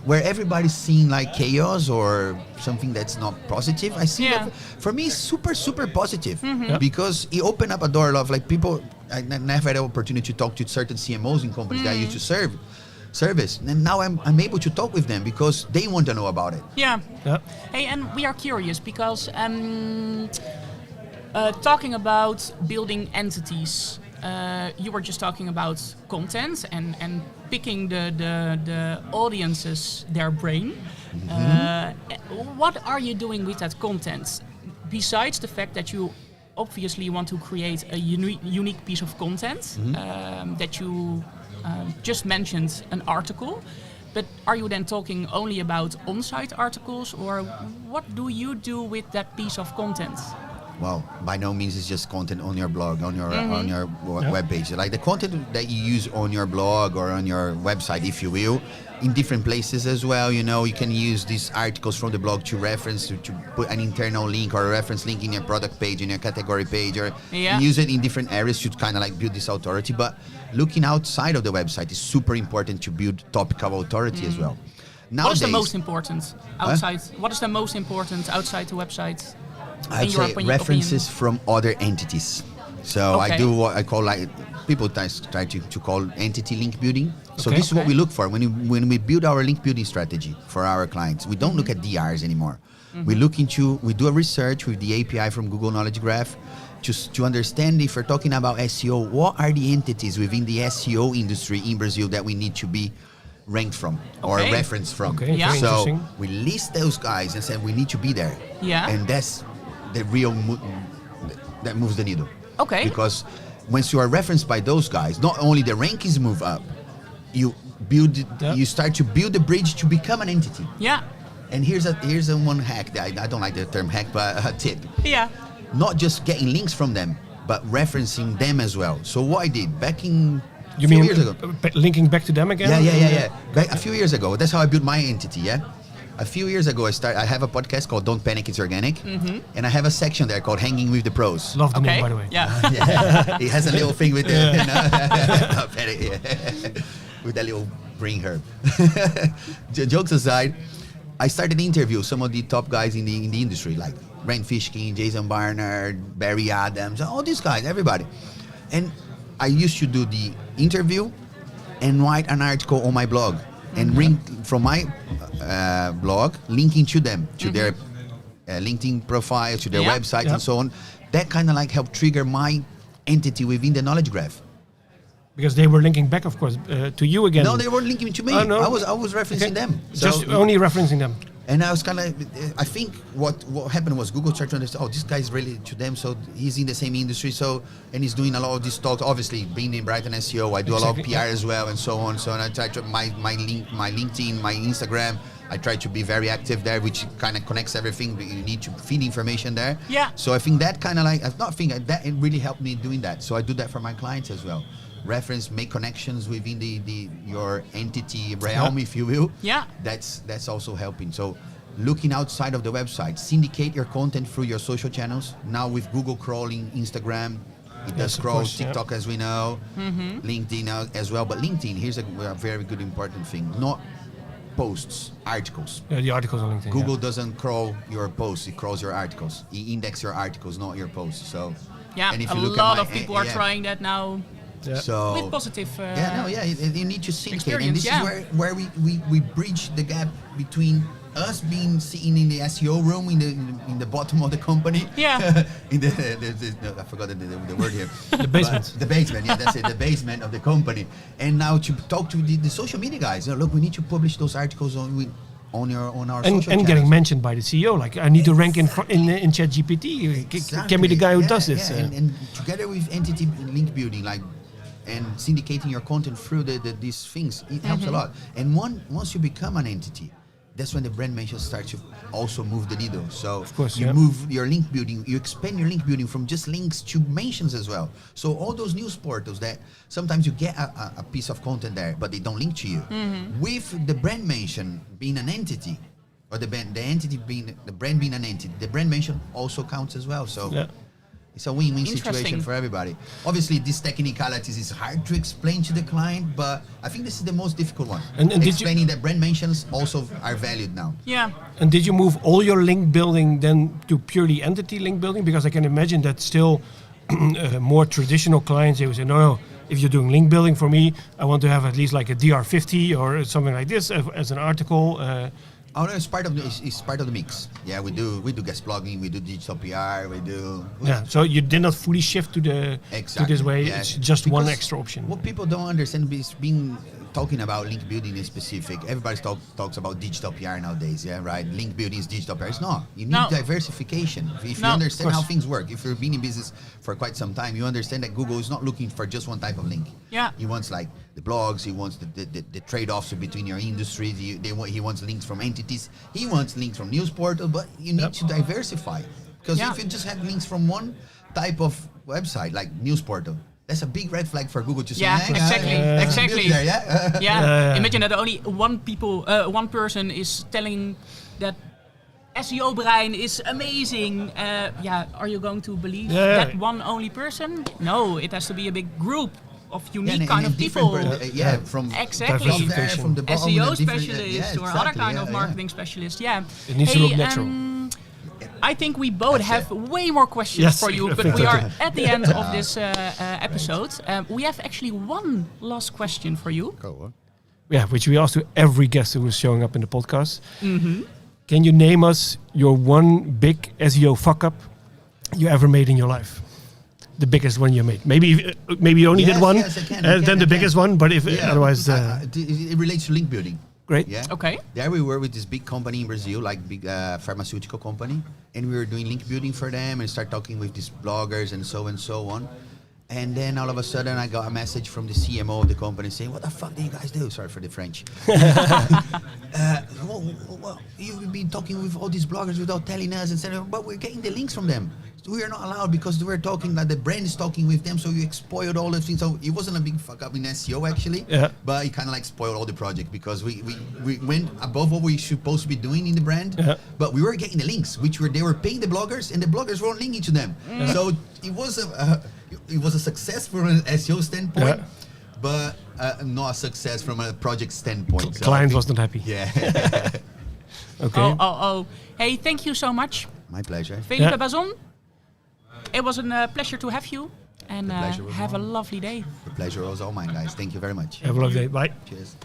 where everybody's seeing like chaos or something that's not positive. I see that for me it's super, super positive because it opened up a door of like people. I never had the opportunity to talk to certain CMOs in companies that I used to service, and now I'm able to talk with them because they want to know about it. Yeah. Hey, and we are curious because talking about building entities, you were just talking about content and picking the audiences, their brain. What are you doing with that content? Besides the fact that you obviously want to create a unique piece of content, that you just mentioned an article, but are you then talking only about on-site articles, or what do you do with that piece of content? Well, by no means it's just content on your blog, on your webpage. Like the content that you use on your blog or on your website, if you will, in different places as well. You know, you can use these articles from the blog to reference, to put an internal link or a reference link in your product page, in your category page, or use it in different areas to kind of like build this authority. But looking outside of the website is super important to build topical authority as well. Nowadays, what is the most important outside? What is the most important outside the website? I'd say references from other entities. So I do what I call, like, people try to call entity link building. So this is what we look for when we build our link building strategy for our clients. We don't look at DRs anymore. We do a research with the API from Google Knowledge Graph just to understand, if we're talking about SEO, what are the entities within the SEO industry in Brazil that we need to be ranked from or referenced from. So we list those guys and say we need to be there. And that's the real that moves the needle. Because once you are referenced by those guys, not only the rankings move up, you start to build a bridge to become an entity. And here's a one hack that I don't like the term hack, but a tip. Not just getting links from them, but referencing them as well. So what I did back in a few years ago, linking back to them again? Back a few years ago, that's how I built my entity. A few years ago, I have a podcast called Don't Panic, It's Organic. And I have a section there called Hanging with the Pros. Love the name, by the way. It has a little thing with the, with that little green herb. Jokes aside, I started to interview some of the top guys in the industry, like Brent Fishkin, Jason Barnard, Barry Adams, all these guys, everybody. And I used to do the interview and write an article on my blog and bring from my blog, linking to them, to their LinkedIn profile, to their website and so on. That kind of like helped trigger my entity within the knowledge graph. Because they were linking back, of course, to you again. No, they weren't linking to me. I was referencing them. So just only referencing them. And I was kind of, I think what happened was Google started to understand, this guy's related to them, so he's in the same industry, and he's doing a lot of these talks. Obviously, being in Brighton SEO, I do a lot of PR as well, and so on. So, and I try to my LinkedIn, my Instagram, I try to be very active there, which kind of connects everything. You need to feed information there. So I think that kind of like, that it really helped me doing that. So I do that for my clients as well. Reference, make connections within your entity realm, if you will. That's also helping. So looking outside of the website, syndicate your content through your social channels. Now with Google crawling, Instagram, it does crawl, TikTok as we know, LinkedIn as well. But LinkedIn, here's a very good important thing. Not posts, articles. The articles on LinkedIn. Google doesn't crawl your posts, it crawls your articles. It indexes your articles, not your posts. So and if a lot of people are trying that now. So with positive you need to syndicate, and this is where we bridge the gap between us being sitting in the SEO room in the bottom of the company. Yeah. in I forgot the word here. The basement. The basement, yeah, that's it. The basement of the company. And now to talk to the social media guys. Look, we need to publish those articles on our social And channels. getting mentioned by the CEO, like I need to rank in ChatGPT. Get me the guy who does this. Yeah. And together with entity link building, like, and syndicating your content through these things, it helps a lot. And once you become an entity, that's when the brand mentions start to also move the needle. So of course, you move your link building, you expand your link building from just links to mentions as well. So all those news portals that sometimes you get a piece of content there, but they don't link to you. With the brand mention being an entity, or the brand being an entity, the brand mention also counts as well. So it's a win-win situation for everybody. Obviously, these technicalities is hard to explain to the client, but I think this is the most difficult one. And explaining that brand mentions also are valued now. Yeah. And did you move all your link building then to purely entity link building? Because I can imagine that still more traditional clients, they would say, no, if you're doing link building for me, I want to have at least like a DR50 or something like this as an article. Oh, no, it's part of the mix. Yeah, we do guest blogging, we do digital PR, we do. Yeah, so you did not fully shift to this way. Yeah. It's just one extra option. What people don't understand is talking about link building in specific. Everybody talks about digital PR nowadays. Yeah, right. Link building is digital PR. It's not. You need diversification. If you understand how things work, if you've been in business for quite some time, you understand that Google is not looking for just one type of link. Yeah. He wants like the blogs. He wants the trade-offs between your industries. He wants links from entities. He wants links from news portal. But you need to diversify, because if you just have links from one type of website like news portal, that's a big red flag for Google to say. Exactly. There, Imagine that only one person is telling that SEO Brian is amazing. Are you going to believe that one only person? No, it has to be a big group of unique kind of people. From exactly. From the bottom, SEO specialists or other kind of marketing specialists. Yeah. It needs to look natural. I think we both have way more questions for you, but we are at the end of this episode. We have actually one last question for you. Yeah, which we ask to every guest who is showing up in the podcast. Can you name us your one big SEO fuck up you ever made in your life? The biggest one you made. Maybe you only did one, then the biggest one. But if otherwise, it relates to link building. Great. Yeah. Okay. There we were with this big company in Brazil, like big pharmaceutical company, and we were doing link building for them and start talking with these bloggers and so on. And then all of a sudden, I got a message from the CMO of the company saying, "What the fuck do you guys do?" Sorry for the French. Well, you've been talking with all these bloggers without telling us, and said, "But we're getting the links from them. We are not allowed because we're talking like the brand is talking with them, so you spoiled all the things." So it wasn't a big fuck up in SEO actually, but it kind of like spoiled all the project because we went above what we supposed to be doing in the brand, but we were getting the links, which they were paying the bloggers, and the bloggers weren't linking to them. So it was a success from an SEO standpoint, but not a success from a project standpoint. Client was not happy. Yeah. Okay. Oh. Hey, thank you so much. My pleasure. Felipe Bazon. It was a pleasure to have you, and have a lovely day. The pleasure was all mine, guys. Thank you very much. Have a lovely day. Bye. Cheers.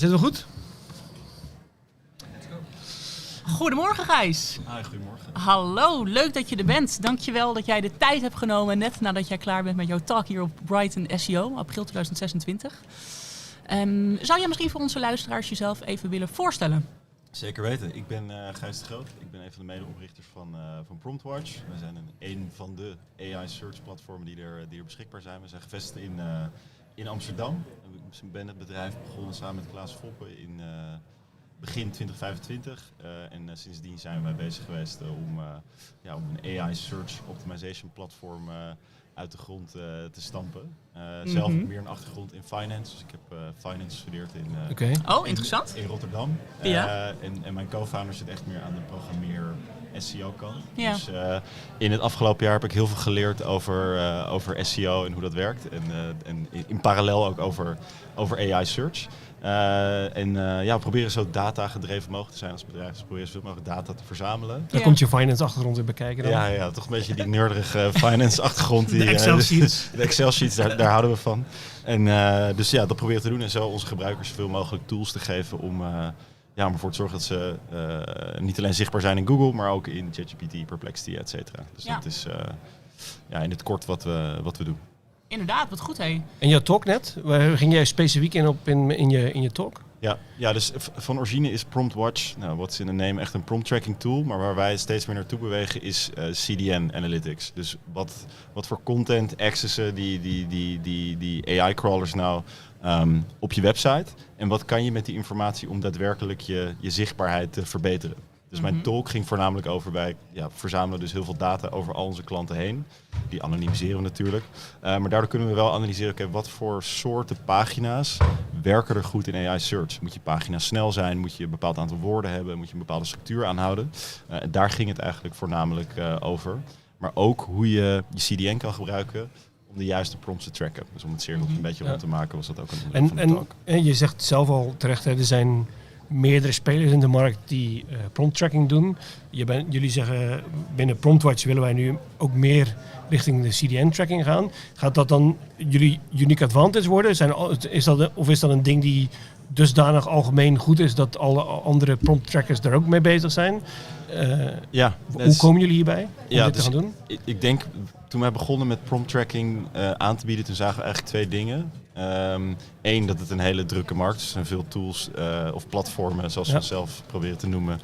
Zitten we goed? Goedemorgen Gijs. Hi, goedemorgen. Hallo, leuk dat je er bent. Dankjewel dat jij de tijd hebt genomen net nadat jij klaar bent met jouw talk hier op Brighton SEO, april 2026. Zou jij misschien voor onze luisteraars jezelf even willen voorstellen? Zeker weten. Ik ben Gijs de Groot. Ik ben een van de medeoprichters van PromptWatch. We zijn een van de AI search platformen die er beschikbaar zijn. We zijn gevestigd in Amsterdam. Ik ben het bedrijf begonnen samen met Klaas Foppen in begin 2025. En sindsdien zijn wij bezig geweest om een AI search optimization platform uit de grond te stampen. Zelf meer een achtergrond in finance. Dus ik heb finance gestudeerd Interessant. in Rotterdam. Ja. En mijn co-founder zit echt meer aan de programmeer SEO kant. Ja. Dus in het afgelopen jaar heb ik heel veel geleerd over SEO en hoe dat werkt. En in parallel ook over AI search. We proberen zo data gedreven mogelijk te zijn als bedrijf. Dus we proberen zoveel mogelijk data te verzamelen. Daar komt je finance achtergrond in bekijken dan. Ja, toch een beetje die nerdige finance achtergrond. De Excel sheets. De Excel sheets, daar houden we van. En dat proberen we te doen en zo onze gebruikers zoveel mogelijk tools te geven om ervoor te zorgen dat ze niet alleen zichtbaar zijn in Google, maar ook in ChatGPT, Perplexity, et cetera. Dus dat is in het kort wat we doen. Inderdaad, wat goed hé. En jouw talk net, waar ging jij specifiek in je talk? Ja, dus van origine is PromptWatch, what's in the name, echt een prompt tracking tool. Maar waar wij steeds meer naartoe bewegen is CDN Analytics. Dus wat voor content accessen die AI-crawlers nou op je website. En wat kan je met die informatie om daadwerkelijk je zichtbaarheid te verbeteren. Dus mijn talk ging voornamelijk over, wij verzamelen dus heel veel data over al onze klanten heen. Die anonimiseren we natuurlijk. Maar daardoor kunnen we wel analyseren, wat voor soorten pagina's werken er goed in AI search. Moet je pagina snel zijn, moet je een bepaald aantal woorden hebben, moet je een bepaalde structuur aanhouden. Daar ging het eigenlijk voornamelijk over. Maar ook hoe je CDN kan gebruiken om de juiste prompts te tracken. Dus om het cirkeltje een beetje rond te maken was dat ook een onderdeel van de talk. En je zegt zelf al terecht, er zijn meerdere spelers in de markt die prompt tracking doen. Jullie zeggen binnen PromptWatch willen wij nu ook meer richting de CDN tracking gaan. Gaat dat dan jullie unique advantage worden? Is dat een ding die dusdanig algemeen goed is dat alle andere prompt trackers daar ook mee bezig zijn? Hoe komen jullie hierbij om dit te gaan doen? Ik denk, toen wij begonnen met prompt tracking aan te bieden, toen zagen we eigenlijk twee dingen. Eén, dat het een hele drukke markt is. Er zijn veel tools of platformen, zoals we het zelf proberen te noemen,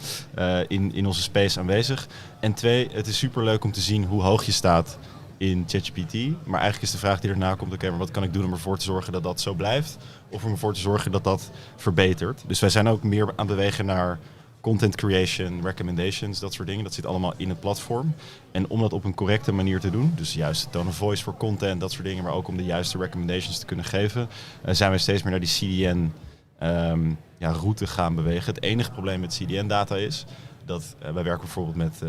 in onze space aanwezig. En twee, het is superleuk om te zien hoe hoog je staat in ChatGPT. Maar eigenlijk is de vraag die erna komt, maar wat kan ik doen om ervoor te zorgen dat dat zo blijft? Of om ervoor te zorgen dat dat verbetert? Dus wij zijn ook meer aan het bewegen naar content creation, recommendations, dat soort dingen. Dat zit allemaal in het platform. En om dat op een correcte manier te doen, dus juist tone of voice voor content, dat soort dingen, maar ook om de juiste recommendations te kunnen geven, zijn we steeds meer naar die CDN route gaan bewegen. Het enige probleem met CDN-data is dat wij werken bijvoorbeeld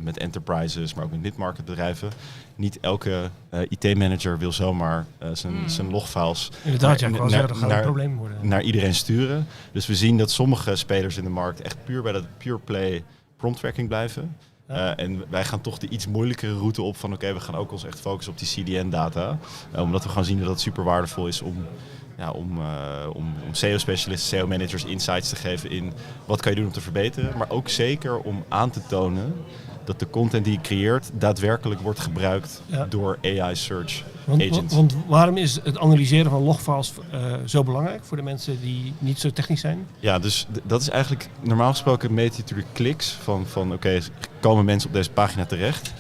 met enterprises, maar ook met mid-market bedrijven. Niet elke IT-manager wil zomaar zijn logfiles dat gaat een probleem worden. Naar iedereen sturen. Dus we zien dat sommige spelers in de markt echt puur bij dat pure play prompt tracking blijven. En wij gaan toch de iets moeilijkere route op van we gaan ook ons echt focussen op die CDN-data. Omdat we gewoon zien dat het super waardevol is om SEO-specialisten, SEO-managers insights te geven in wat kan je doen om te verbeteren. Maar ook zeker om aan te tonen dat de content die je creëert daadwerkelijk wordt gebruikt door AI search agents. Want waarom is het analyseren van logfiles zo belangrijk voor de mensen die niet zo technisch zijn? Ja, dus dat is eigenlijk, normaal gesproken meet je natuurlijk kliks van komen mensen op deze pagina terecht?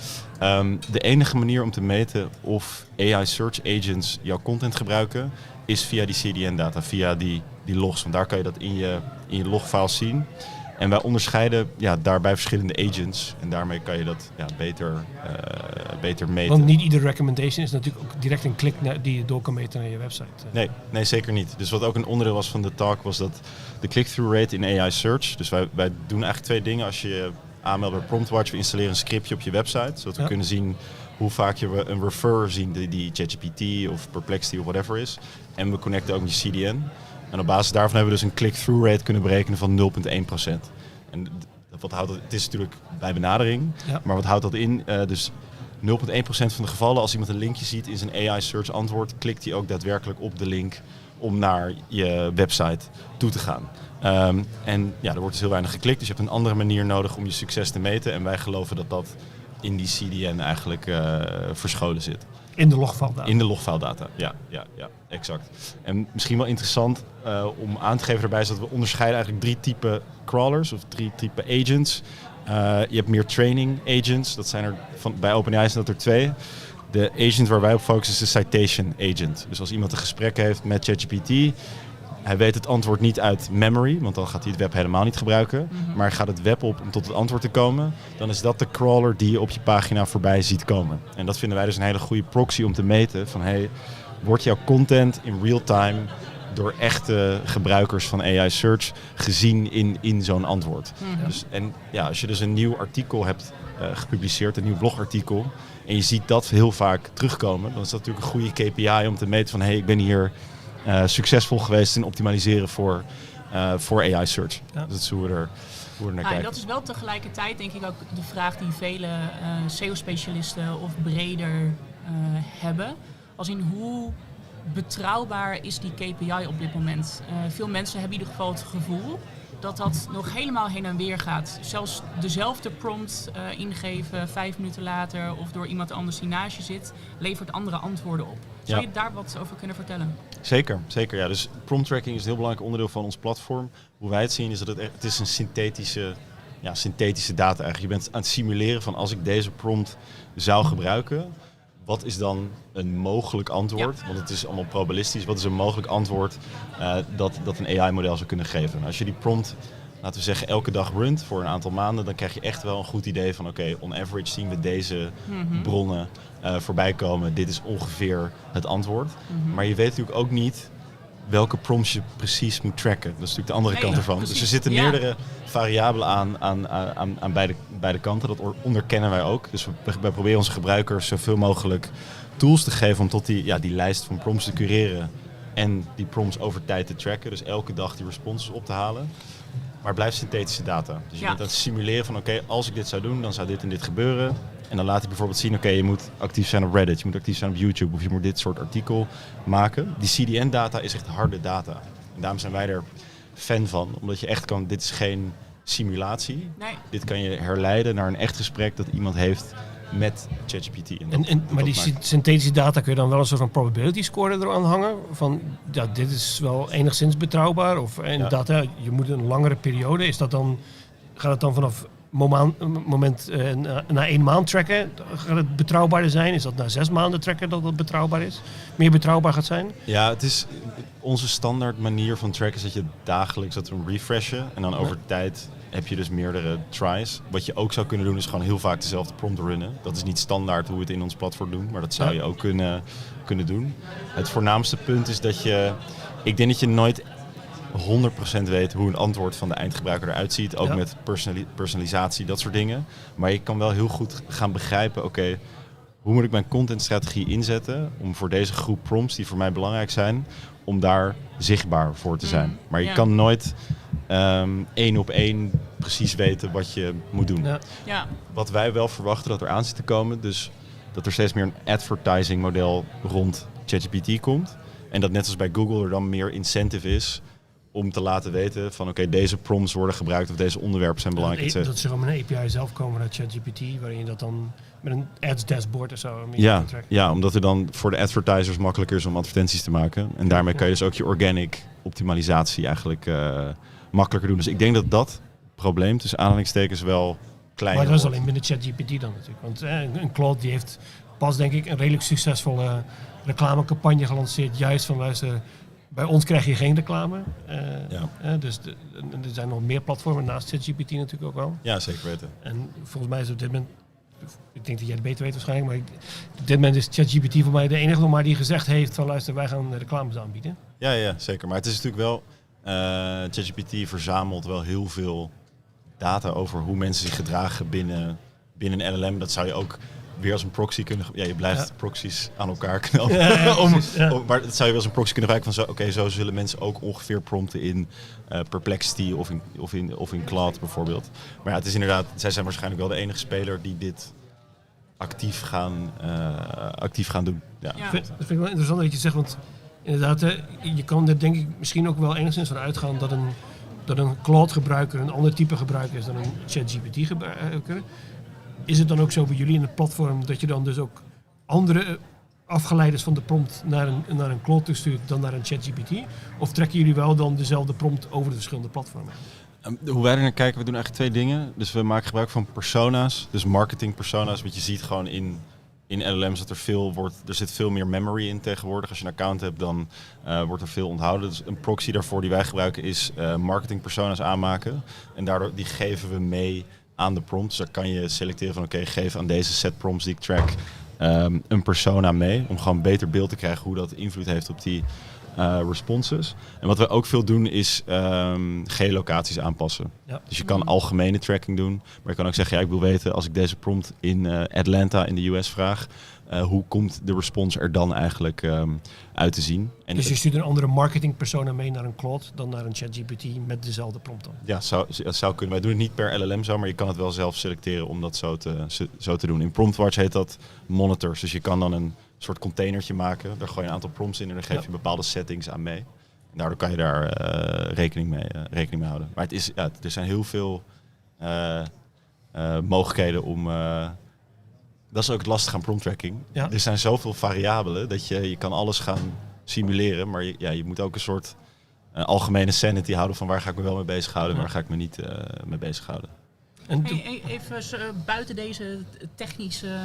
De enige manier om te meten of AI search agents jouw content gebruiken is via die CDN-data, via die logs. Want daar kan je dat in je logfiles zien. En wij onderscheiden daarbij verschillende agents. En daarmee kan je dat beter meten. Want niet iedere recommendation is natuurlijk ook direct een klik die je door kan meten naar je website. Nee, zeker niet. Dus wat ook een onderdeel was van de talk was dat de click-through rate in AI search. Dus wij doen eigenlijk twee dingen. Als je aanmeldt bij PromptWatch, we installeren een scriptje op je website. Zodat we kunnen zien hoe vaak je een refer zien die ChatGPT of Perplexity of whatever is. En we connecten ook je CDN. En op basis daarvan hebben we dus een click-through rate kunnen berekenen van 0,1%. En wat houdt dat? Het is natuurlijk bij benadering, maar wat houdt dat in? Dus 0,1% van de gevallen, als iemand een linkje ziet in zijn AI search antwoord, klikt hij ook daadwerkelijk op de link om naar je website toe te gaan. En ja, er wordt dus heel weinig geklikt. Dus je hebt een andere manier nodig om je succes te meten. En wij geloven dat dat in die CDN eigenlijk verscholen zit. In de logfile-data. In de logfile-data, ja, exact. En misschien wel interessant om aan te geven daarbij is dat we onderscheiden eigenlijk 3 typen crawlers of 3 typen agents. Je hebt meer training agents, dat zijn er bij OpenAI zijn dat er 2. De agent waar wij op focussen is de citation agent. Dus als iemand een gesprek heeft met ChatGPT, hij weet het antwoord niet uit memory, want dan gaat hij het web helemaal niet gebruiken. Maar hij gaat het web op om tot het antwoord te komen. Dan is dat de crawler die je op je pagina voorbij ziet komen. En dat vinden wij dus een hele goede proxy om te meten van wordt jouw content in real time door echte gebruikers van AI Search gezien in zo'n antwoord. Dus, en ja, als je dus een nieuw artikel hebt gepubliceerd, een nieuw blogartikel, en je ziet dat heel vaak terugkomen, dan is dat natuurlijk een goede KPI om te meten van ik ben hier succesvol geweest in optimaliseren voor AI Search. Ja. Dus dat is hoe we er naar kijken. Dat is wel tegelijkertijd denk ik ook de vraag die vele SEO-specialisten of breder hebben. Als in hoe betrouwbaar is die KPI op dit moment? Veel mensen hebben in ieder geval het gevoel dat dat nog helemaal heen en weer gaat. Zelfs dezelfde prompt ingeven 5 minuten later of door iemand anders die naast je zit, levert andere antwoorden op. Zou je daar wat over kunnen vertellen? Zeker. Ja. Dus prompt tracking is een heel belangrijk onderdeel van ons platform. Hoe wij het zien is dat het is een synthetische data eigenlijk. Je bent aan het simuleren van als ik deze prompt zou gebruiken, wat is dan een mogelijk antwoord? Want het is allemaal probabilistisch. Wat is een mogelijk antwoord dat een AI-model zou kunnen geven? Als je die prompt, laten we zeggen, elke dag runt voor een aantal maanden, dan krijg je echt wel een goed idee van on average zien we deze bronnen voorbij komen. Dit is ongeveer het antwoord. Maar je weet natuurlijk ook niet welke prompts je precies moet tracken. Dat is natuurlijk de andere kant ervan. Precies. Dus er zitten meerdere variabelen aan beide kanten. Dat onderkennen wij ook. Dus wij proberen onze gebruikers zoveel mogelijk tools te geven om tot die lijst van prompts te cureren en die prompts over tijd te tracken. Dus elke dag die responses op te halen. Maar het blijft synthetische data. Dus je bent aan het simuleren van als ik dit zou doen, dan zou dit en dit gebeuren. En dan laat hij bijvoorbeeld zien, je moet actief zijn op Reddit, je moet actief zijn op YouTube of je moet dit soort artikel maken. Die CDN-data is echt harde data. En daarom zijn wij er fan van, omdat je echt kan, dit is geen simulatie. Nee. Dit kan je herleiden naar een echt gesprek dat iemand heeft met ChatGPT. Maar die synthetische data kun je dan wel een soort van probability score eraan hangen? Van dit is wel enigszins betrouwbaar of inderdaad, je moet een langere periode. Is dat dan, gaat het dan vanaf moment na 1 maand tracken, gaat het betrouwbaarder zijn? Is dat na 6 maanden tracken dat het betrouwbaar is? Meer betrouwbaar gaat zijn? Ja, het is onze standaard manier van tracken is dat je dagelijks dat we refreshen en dan over tijd heb je dus meerdere tries. Wat je ook zou kunnen doen is gewoon heel vaak dezelfde prompt runnen. Dat is niet standaard hoe we het in ons platform doen, maar dat zou je ook kunnen doen. Het voornaamste punt is dat ik denk dat je nooit 100% weet hoe een antwoord van de eindgebruiker eruit ziet. Ook met personalisatie, dat soort dingen. Maar je kan wel heel goed gaan begrijpen, hoe moet ik mijn contentstrategie inzetten om voor deze groep prompts die voor mij belangrijk zijn, om daar zichtbaar voor te zijn. Maar je kan nooit 1 op 1 precies weten wat je moet doen. Ja. Wat wij wel verwachten dat er aan zit te komen, dus dat er steeds meer een advertising model rond ChatGPT komt. En dat net als bij Google er dan meer incentive is om te laten weten van deze prompts worden gebruikt of deze onderwerpen zijn belangrijk. Dat ze gewoon met een API zelf komen naar ChatGPT, waarin je dat dan met een ads dashboard of zo. Ja, omdat het dan voor de advertisers makkelijker is om advertenties te maken. En daarmee kan je dus ook je organic optimalisatie eigenlijk makkelijker doen. Dus ik denk dat probleem tussen aanhalingstekens wel kleiner Maar dat is alleen binnen ChatGPT dan natuurlijk. Want een Claude die heeft pas denk ik een redelijk succesvolle reclamecampagne gelanceerd. Juist van luister, bij ons krijg je geen reclame. Dus er zijn nog meer platformen naast ChatGPT natuurlijk ook wel. Ja, zeker weten. En volgens mij is op dit moment, ik denk dat jij het beter weet waarschijnlijk, maar op dit moment is ChatGPT voor mij de enige nog maar die gezegd heeft van luister, wij gaan reclames aanbieden. Ja, zeker. Maar het is natuurlijk wel, ChatGPT verzamelt wel heel veel data over hoe mensen zich gedragen binnen een LLM. Dat zou je ook weer als een proxy kunnen... Ja, je blijft proxies aan elkaar knallen. Maar dat zou je wel als een proxy kunnen gebruiken van zo zullen mensen ook ongeveer prompten in Perplexity of in Claude bijvoorbeeld. Maar ja, het is inderdaad, zij zijn waarschijnlijk wel de enige speler die dit actief gaan doen. Ja. Dat vind ik wel interessant dat je zegt, want inderdaad, je kan er denk ik misschien ook wel enigszins van uitgaan dat een Claude-gebruiker een ander type gebruiker is dan een ChatGPT-gebruiker. Is het dan ook zo bij jullie in het platform dat je dan dus ook andere afgeleiders van de prompt naar een Claude toestuurt dan naar een ChatGPT? Of trekken jullie wel dan dezelfde prompt over de verschillende platformen? Hoe wij er naar kijken, we doen eigenlijk 2 dingen. Dus we maken gebruik van persona's, dus marketing persona's. Want je ziet gewoon in LLM's dat er zit veel meer memory in tegenwoordig. Als je een account hebt, dan wordt er veel onthouden. Dus een proxy daarvoor die wij gebruiken is marketing persona's aanmaken. En daardoor die geven we mee aan de prompts. Dus daar kan je selecteren van geef aan deze set prompts die ik track een persona mee. Om gewoon beter beeld te krijgen hoe dat invloed heeft op die responses. En wat we ook veel doen is geolocaties aanpassen. Ja. Dus je kan algemene tracking doen. Maar je kan ook zeggen, ik wil weten als ik deze prompt in Atlanta in de US vraag. Hoe komt de respons er dan eigenlijk uit te zien? En dus je stuurt een andere marketing persona mee naar een Claude dan naar een ChatGPT met dezelfde prompt dan? Ja, dat zou kunnen. Wij doen het niet per LLM zo, maar je kan het wel zelf selecteren om dat zo te doen. In PromptWatch heet dat monitors. Dus je kan dan een soort containertje maken. Daar gooi je een aantal prompts in en dan geef je bepaalde settings aan mee. En daardoor kan je daar rekening mee houden. Maar er zijn heel veel mogelijkheden om... dat is ook het lastige aan prompt tracking. Ja. Er zijn zoveel variabelen dat je kan alles gaan simuleren. Maar je moet ook een soort algemene sanity houden van waar ga ik me wel mee bezighouden en waar ga ik me niet mee bezighouden. Even buiten deze technische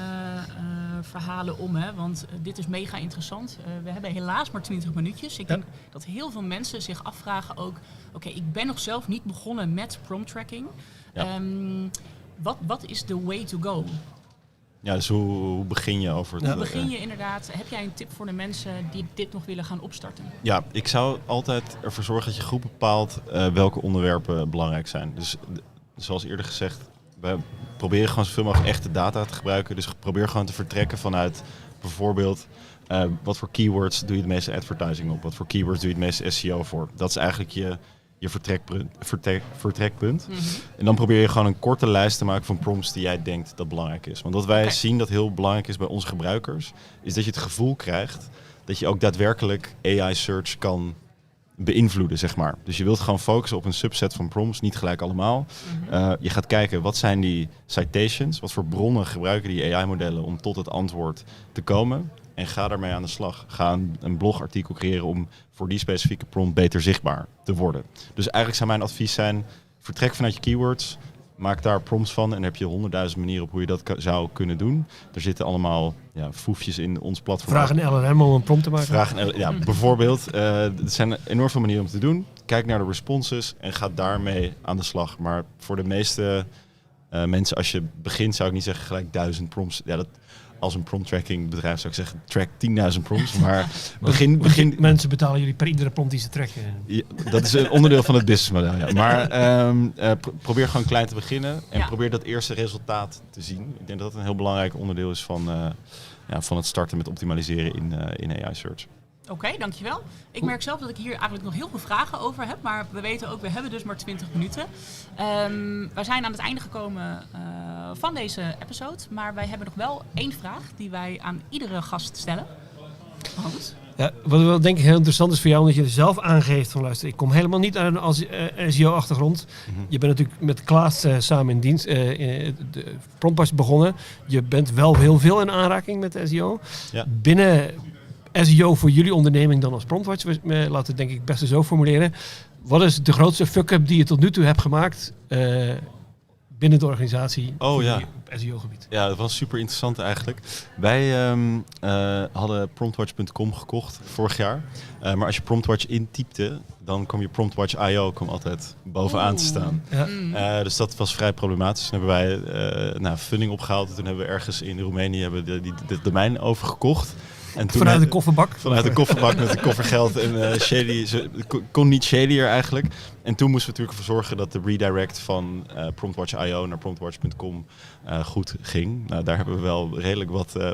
verhalen om, hè, want dit is mega interessant. We hebben helaas maar 20 minuutjes. Ik denk dat heel veel mensen zich afvragen ook... Oké, ik ben nog zelf niet begonnen met prompt tracking. Ja. Wat is de way to go? Ja, dus hoe begin je over het... Hoe begin je inderdaad? Heb jij een tip voor de mensen die dit nog willen gaan opstarten? Ja, ik zou altijd ervoor zorgen dat je groep bepaalt welke onderwerpen belangrijk zijn. Dus zoals eerder gezegd, we proberen gewoon zoveel mogelijk echte data te gebruiken. Dus probeer gewoon te vertrekken vanuit bijvoorbeeld wat voor keywords doe je de meeste advertising op? Wat voor keywords doe je het meeste SEO voor? Dat is eigenlijk je vertrekpunt. Mm-hmm. En dan probeer je gewoon een korte lijst te maken van prompts die jij denkt dat belangrijk is. Want wat wij zien dat heel belangrijk is bij onze gebruikers, is dat je het gevoel krijgt dat je ook daadwerkelijk AI-search kan beïnvloeden, zeg maar. Dus je wilt gewoon focussen op een subset van prompts, niet gelijk allemaal. Mm-hmm. Je gaat kijken, wat zijn die citations? Wat voor bronnen gebruiken die AI-modellen om tot het antwoord te komen? En ga daarmee aan de slag. Ga een blogartikel creëren om voor die specifieke prompt beter zichtbaar te worden. Dus eigenlijk zou mijn advies zijn, vertrek vanuit je keywords, maak daar prompts van en dan heb je 100.000 manieren op hoe je dat zou kunnen doen. Er zitten allemaal foefjes in ons platform. Vraag een LLM om een prompt te maken. Bijvoorbeeld. Er zijn enorm veel manieren om te doen. Kijk naar de responses en ga daarmee aan de slag. Maar voor de meeste mensen, als je begint, zou ik niet zeggen gelijk 1000 prompts. Ja, als een prompt tracking bedrijf zou ik zeggen, track 10.000 prompts. Maar begin... Mensen betalen jullie per iedere prompt die ze trekken. Ja, dat is een onderdeel van het businessmodel. Ja. Maar probeer gewoon klein te beginnen. En probeer dat eerste resultaat te zien. Ik denk dat dat een heel belangrijk onderdeel is van het starten met optimaliseren in AI search. Oké, dankjewel. Ik merk zelf dat ik hier eigenlijk nog heel veel vragen over heb. Maar we weten ook, we hebben dus maar 20 minuten. We zijn aan het einde gekomen van deze episode. Maar wij hebben nog wel 1 vraag die wij aan iedere gast stellen. Hans? Ja, wat wel denk ik heel interessant is voor jou, omdat je er zelf aangeeft van luister, ik kom helemaal niet uit een SEO-achtergrond. Mm-hmm. Je bent natuurlijk met Klaas samen in dienst, de PromptWatch begonnen. Je bent wel heel veel in aanraking met SEO. Ja. Binnen SEO voor jullie onderneming dan als PromptWatch, laten we het denk ik best zo formuleren. Wat is de grootste fuck-up die je tot nu toe hebt gemaakt binnen de organisatie op SEO-gebied? Ja, dat was super interessant eigenlijk. Wij hadden promptwatch.com gekocht vorig jaar. Maar als je PromptWatch intypte, dan kwam je PromptWatch.io altijd bovenaan te staan. Ja. Dus dat was vrij problematisch. Toen hebben wij funding opgehaald. En toen hebben we ergens in Roemenië de domein overgekocht. En toen vanuit de kofferbak? Vanuit de kofferbak met een koffer geld. En shady, kon niet shadier eigenlijk. En toen moesten we natuurlijk ervoor zorgen dat de redirect van PromptWatch.io naar PromptWatch.com goed ging. Nou, daar hebben we wel redelijk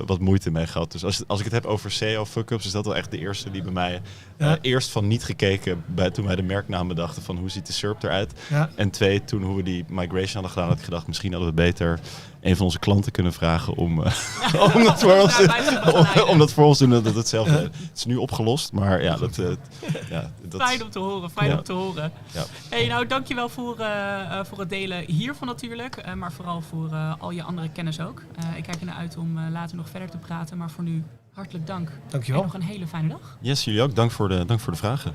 wat moeite mee gehad. Dus als ik het heb over SEO fuck-ups, is dat wel echt de eerste die bij mij eerst van niet gekeken toen wij de merknaam bedachten van hoe ziet de SERP eruit. Ja. En 2, toen hoe we die migration hadden gedaan, had ik gedacht misschien hadden we beter een van onze klanten kunnen vragen om dat voor scrolls doen dat hetzelfde. Het is nu opgelost, maar ja, dat Fijn om te horen, fijn om te horen. Ja. Hey, nou, dankjewel voor het delen hiervan natuurlijk, maar vooral voor al je andere kennis ook. Ik kijk ernaar uit om later nog verder te praten, maar voor nu hartelijk dank. Dankjewel. En nog een hele fijne dag. Yes, jullie ook. Dank voor de vragen.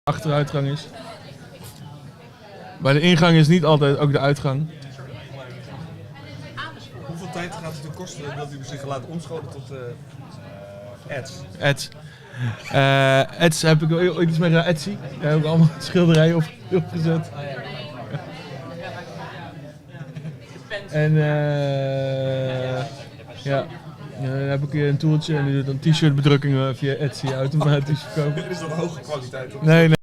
achteruitgang is. Maar de ingang is niet altijd ook de uitgang. Hoeveel tijd gaat het u kosten dat u zich laat omscholen tot ads? Ads. Ads heb ik ooit iets mee gedaan. Etsy. Daar heb ik allemaal schilderijen opgezet. En ja, dan heb ik een toeltje en die doet dan t-shirt bedrukkingen via Etsy automatisch verkopen. Is dat hoge kwaliteit? Nee.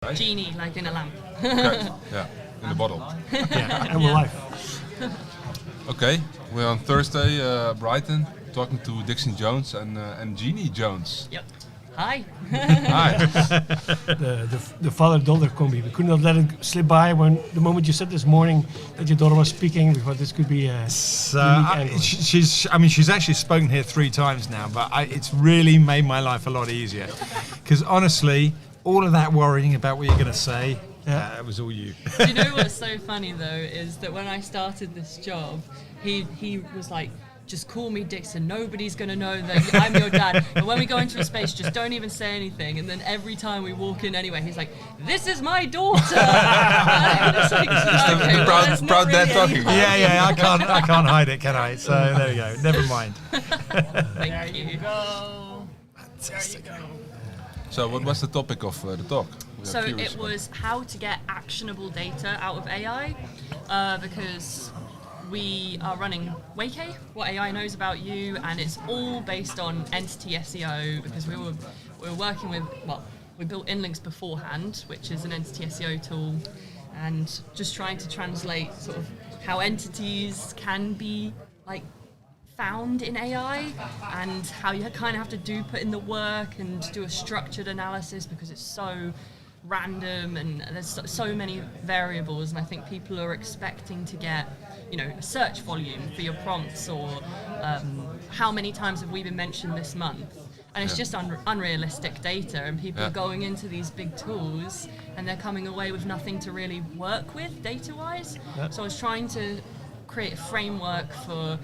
Right? Genie, like in a lamp. Okay. Yeah, in the bottle. And we're live. Okay, we're on Thursday, Brighton, talking to Dixon Jones and Jeannie Jones. Yep. Hi. Hi. The father-daughter combi. We could not let it slip by when the moment you said this morning that your daughter was speaking. We thought this could be a unique angle. She's actually spoken here 3 times now, but it's really made my life a lot easier. Because honestly, all of that worrying about what you're going to say, it was all you. Do you know what's so funny though is that when I started this job, he was like, just call me Dixon, nobody's going to know that I'm your dad. And when we go into a space, just don't even say anything. And then every time we walk in anyway, he's like, this is my daughter. And it's like, okay, proud dad talking. Yeah, I can't hide it, can I? So there we go, never mind. Thank you. Fantastic. So what was the topic of the talk? So it was how to get actionable data out of AI, because we are running Wake, what AI knows about you, and it's all based on entity SEO because we were working with, we built Inlinks beforehand, which is an entity SEO tool, and just trying to translate sort of how entities can be like found in AI and how you kind of have to put in the work and do a structured analysis because it's so random and there's so many variables, and I think people are expecting to get, a search volume for your prompts or how many times have we been mentioned this month, and it's just unrealistic data, and people are going into these big tools and they're coming away with nothing to really work with data-wise. So I was trying to create a framework for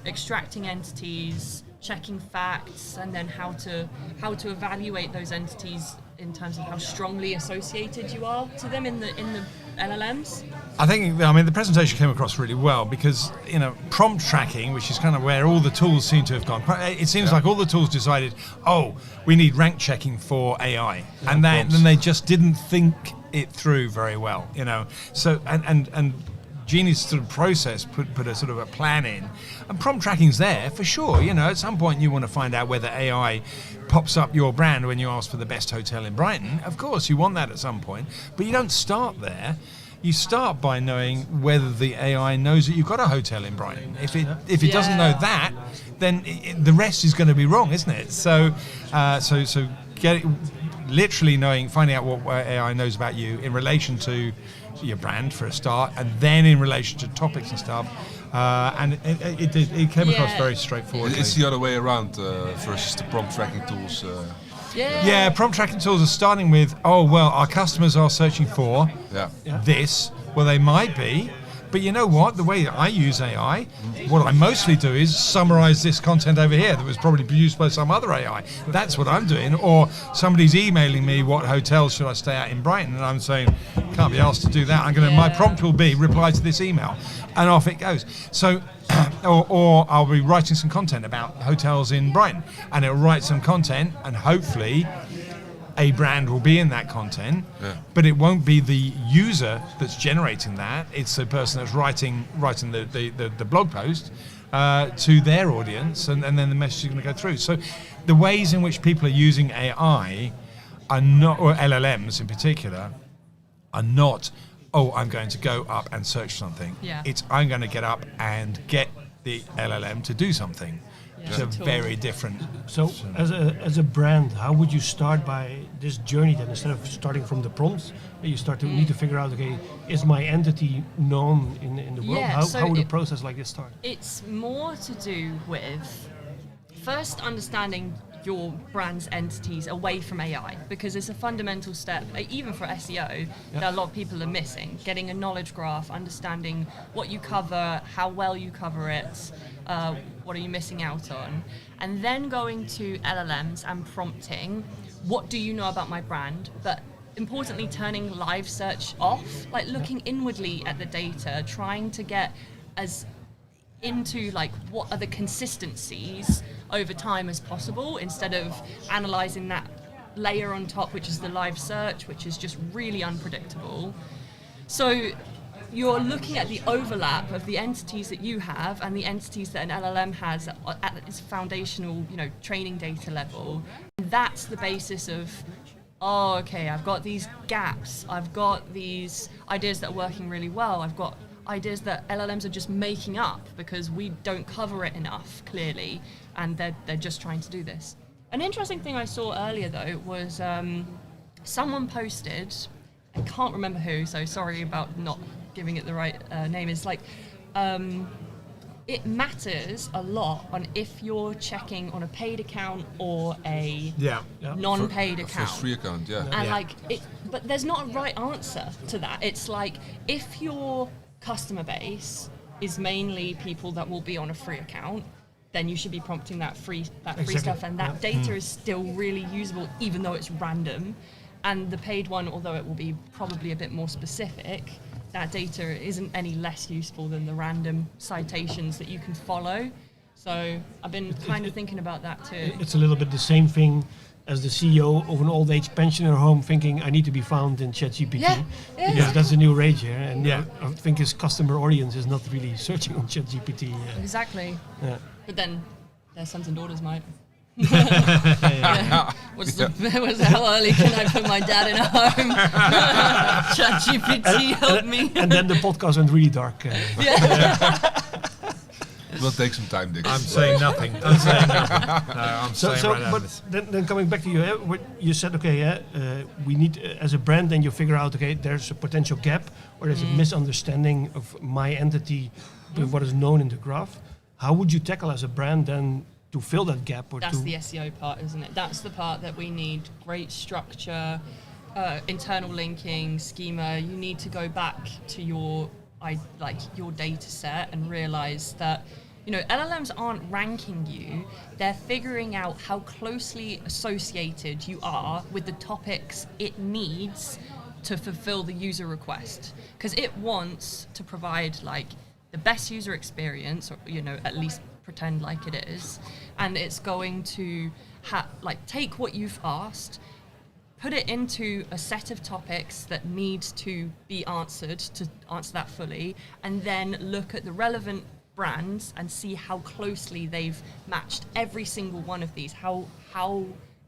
extracting entities, checking facts, and then how to evaluate those entities in terms of how strongly associated you are to them in the LLMs. I think the presentation came across really well because prompt tracking, which is kind of where all the tools seem to have gone. It seems like all the tools decided, we need rank checking for AI, and then they just didn't think it through very well. So and Jeannie's sort of process put a sort of a plan in, and prompt tracking's there for sure. At some point you want to find out whether AI pops up your brand when you ask for the best hotel in Brighton. Of course, you want that at some point, but you don't start there. You start by knowing whether the AI knows that you've got a hotel in Brighton. If it doesn't know that, then the rest is going to be wrong, isn't it? So literally finding out what AI knows about you in relation to your brand for a start, and then in relation to topics and stuff, and it came across very straightforward. It's the other way around versus the prompt tracking tools. Yeah, prompt tracking tools are starting with, our customers are searching for this. Well, they might be, but you know what? The way that I use AI, what I mostly do is summarize this content over here that was probably produced by some other AI. That's what I'm doing. Or somebody's emailing me, what hotels should I stay at in Brighton? And I'm saying, can't be asked to do that. My prompt will be, reply to this email. And off it goes. So, or I'll be writing some content about hotels in Brighton, and it'll write some content, and hopefully a brand will be in that content, but it won't be the user that's generating that. It's the person that's writing the blog post to their audience, and then the message is going to go through. So the ways in which people are using AI are not, or LLMs in particular, are not, I'm going to go up and search something. It's I'm going to get up and get the LLM to do something. It's a very different. So, as a brand, how would you start by this journey then? Instead of starting from the prompts, you start to need to figure out, is my entity known in the world? How would a process like this start? It's more to do with first understanding your brand's entities away from AI, because it's a fundamental step, even for SEO, that a lot of people are missing. Getting a knowledge graph, understanding what you cover, how well you cover it, what are you missing out on, and then going to LLMs and prompting, what do you know about my brand? But importantly, turning live search off, like looking inwardly at the data, trying to get as into what are the consistencies over time as possible, instead of analysing that layer on top, which is the live search, which is just really unpredictable. So you're looking at the overlap of the entities that you have and the entities that an LLM has at its foundational, training data level. That's the basis of oh, okay, I've got these gaps. I've got these ideas that are working really well. I've got ideas that LLMs are just making up because we don't cover it enough, clearly, and they're just trying to do this. An interesting thing I saw earlier, though, was someone posted, I can't remember who, so sorry about not giving it the right name. It's like, it matters a lot on if you're checking on a paid account or a non-paid account. Free account, yeah. And but there's not a right answer to that. It's like, if your customer base is mainly people that will be on a free account, then you should be prompting that free stuff, and that data is still really usable, even though it's random. And the paid one, although it will be probably a bit more specific, that data isn't any less useful than the random citations that you can follow. So I've been kind of thinking about that too. It's a little bit the same thing as the CEO of an old age pensioner home thinking, I need to be found in ChatGPT. Because that's the new rage here. And I think his customer audience is not really searching on ChatGPT. Exactly. Yeah. But then their sons and daughters might. How early can I put my dad in a home? ChatGPT help me. And then the podcast went really dark. We'll take some time, Dick. I'm saying nothing. I'm saying nothing. No, I'm saying right now. But then coming back to you, what you said, okay, we need, as a brand, then you figure out, okay, there's a potential gap or there's a misunderstanding of my entity with what is known in the graph. How would you tackle as a brand then to fill that gap? That's the SEO part, isn't it? That's the part that we need great structure, internal linking, schema. You need to go back to your data set and realize that, LLMs aren't ranking you. They're figuring out how closely associated you are with the topics it needs to fulfill the user request. Because it wants to provide the best user experience, or at least pretend like it is, and it's going to take what you've asked, put it into a set of topics that need to be answered to answer that fully, and then look at the relevant brands and see how closely they've matched every single one of these, how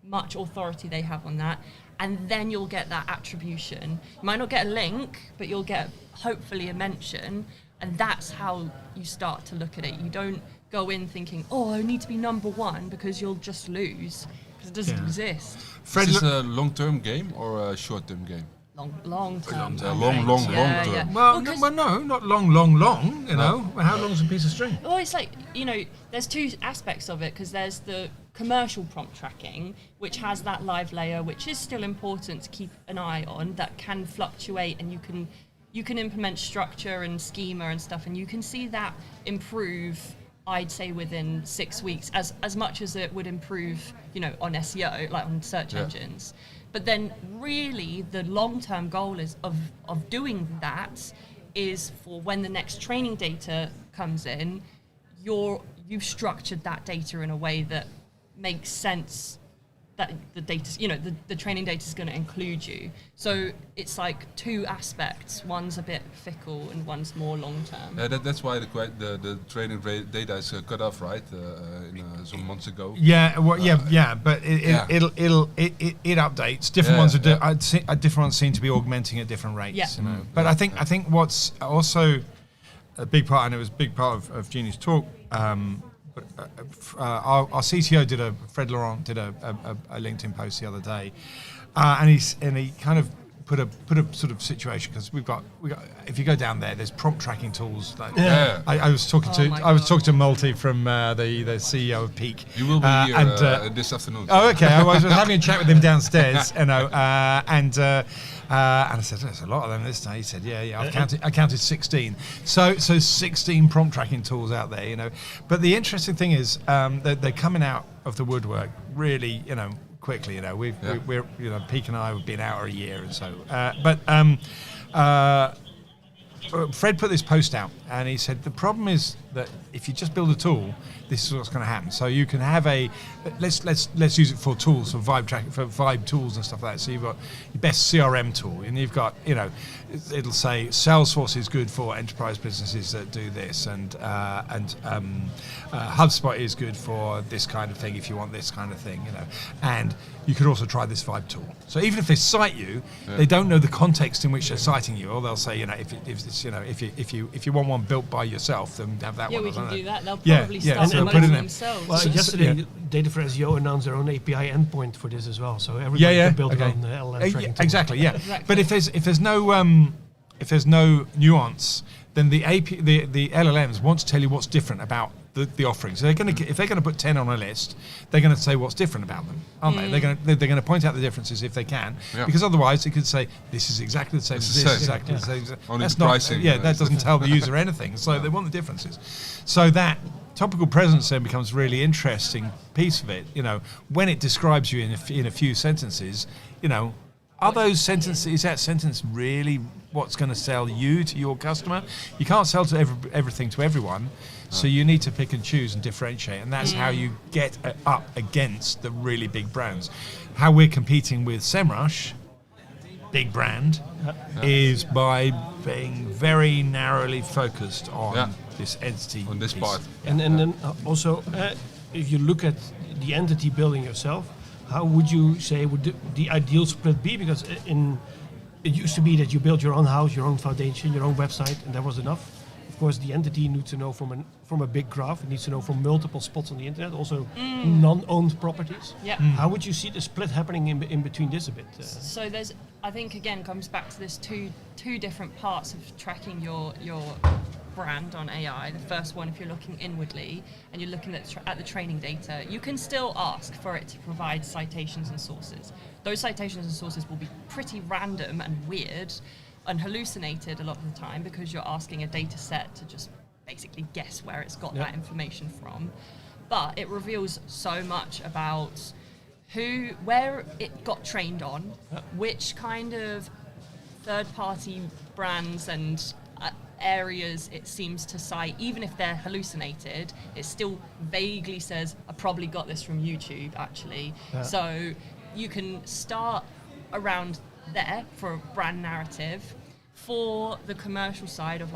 much authority they have on that, and then you'll get that attribution. You might not get a link, but you'll get hopefully a mention, and that's how you start to look at it. You don't go in thinking, I need to be number one, because you'll just lose, because it doesn't exist. Is this a long-term game or a short-term game? Long term. Long term. Yeah. Well, no, not long. How long's a piece of string? Well, it's there's two aspects of it, because there's the commercial prompt tracking, which has that live layer, which is still important to keep an eye on, that can fluctuate, and you can implement structure and schema and stuff, and you can see that improve, I'd say, within 6 weeks, as much as it would improve, on SEO, on search engines. But then really the long-term goal is of doing that is for when the next training data comes in, you've structured that data in a way that makes sense, that the data, the training data is going to include you. So it's two aspects. One's a bit fickle and one's more long term. That's why the training data is cut off, right? Some months ago. Yeah, well, but it updates. Different ones are different ones seem to be augmenting at different rates. Yeah. But I think what's also a big part, and it was a big part of Jeannie's talk. Our CTO Fred Laurent did a LinkedIn post the other day, and he kind of put a sort of situation, because we've got if you go down there's prompt tracking tools. I was talking to Multi from the CEO of Peak. You will be here this afternoon. Oh, okay. I was having a chat with him downstairs, and I said, there's a lot of them this day. He said, I counted 16. So 16 prompt tracking tools out there, But the interesting thing is they're coming out of the woodwork really, quickly. We're Peak and I have been out a year and so. Fred put this post out, and he said the problem is that if you just build a tool, this is what's going to happen. So you can have let's use it for tools, for vibe tracking, for vibe tools and stuff like that. So you've got your best CRM tool, and you've got, it'll say Salesforce is good for enterprise businesses that do this, and HubSpot is good for this kind of thing if you want this kind of thing, and you could also try this vibe tool. So even if they cite you, they don't know the context in which they're citing you, or they'll say, if you want one built by yourself, then have that one. Yeah, we can do that. They'll probably so start put it promoting in. themselves. Well, yesterday, Data for SEO announced their own API endpoint for this as well, so everybody can build their own LLM tracking tool. Exactly, yeah. But if there's no nuance, then the LLMs want to tell you what's different about the offerings. So if they're going to put 10 on a list, they're going to say what's different about them, aren't they? They're going to point out the differences if they can, because otherwise it could say this is exactly the same as this, exactly the same. Only That's the pricing. that doesn't tell the user anything. So they want the differences. So that topical presence then becomes a really interesting piece of it. When it describes you in a few sentences, are those sentences? Is that sentence really what's going to sell you to your customer? You can't sell to everything to everyone, so you need to pick and choose and differentiate, and that's how you get up against the really big brands. How we're competing with SEMrush, big brand, is by being very narrowly focused on this entity, on this part, and then also if you look at the entity building yourself. How would you say would the ideal split be? Because it used to be that you built your own house, your own foundation, your own website, and that was enough. Of course, the entity needs to know from a big graph. It needs to know from multiple spots on the internet, also non-owned properties. Yeah. How would you see the split happening in between this a bit? So there's, I think, again, comes back to this two different parts of tracking your brand on AI. The first one, if you're looking inwardly and you're looking at the training data, you can still ask for it to provide citations and sources. Those citations and sources will be pretty random and weird and hallucinated a lot of the time, because you're asking a data set to just basically guess where it's got that information from. But it reveals so much about where it got trained on, which kind of third-party brands and areas it seems to cite. Even if they're hallucinated, it still vaguely says, I probably got this from YouTube, actually. So you can start around there for a brand narrative. For the commercial side of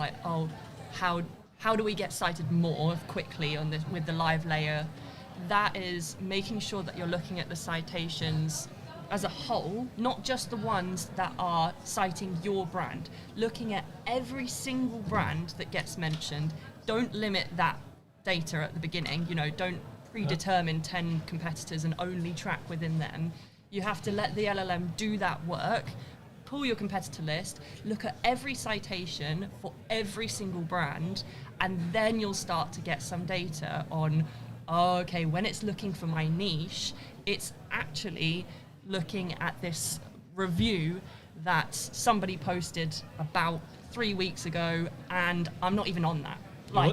how do we get cited more quickly on this with the live layer, that is making sure that you're looking at the citations as a whole, not just the ones that are citing your brand. Looking at every single brand that gets mentioned. Don't limit that data at the beginning. Don't predetermine 10 competitors and only track within them. You have to let the LLM do that work. Pull your competitor list, look at every citation for every single brand, and then you'll start to get some data on, when it's looking for my niche, it's actually looking at this review that somebody posted about 3 weeks ago, and I'm not even on that.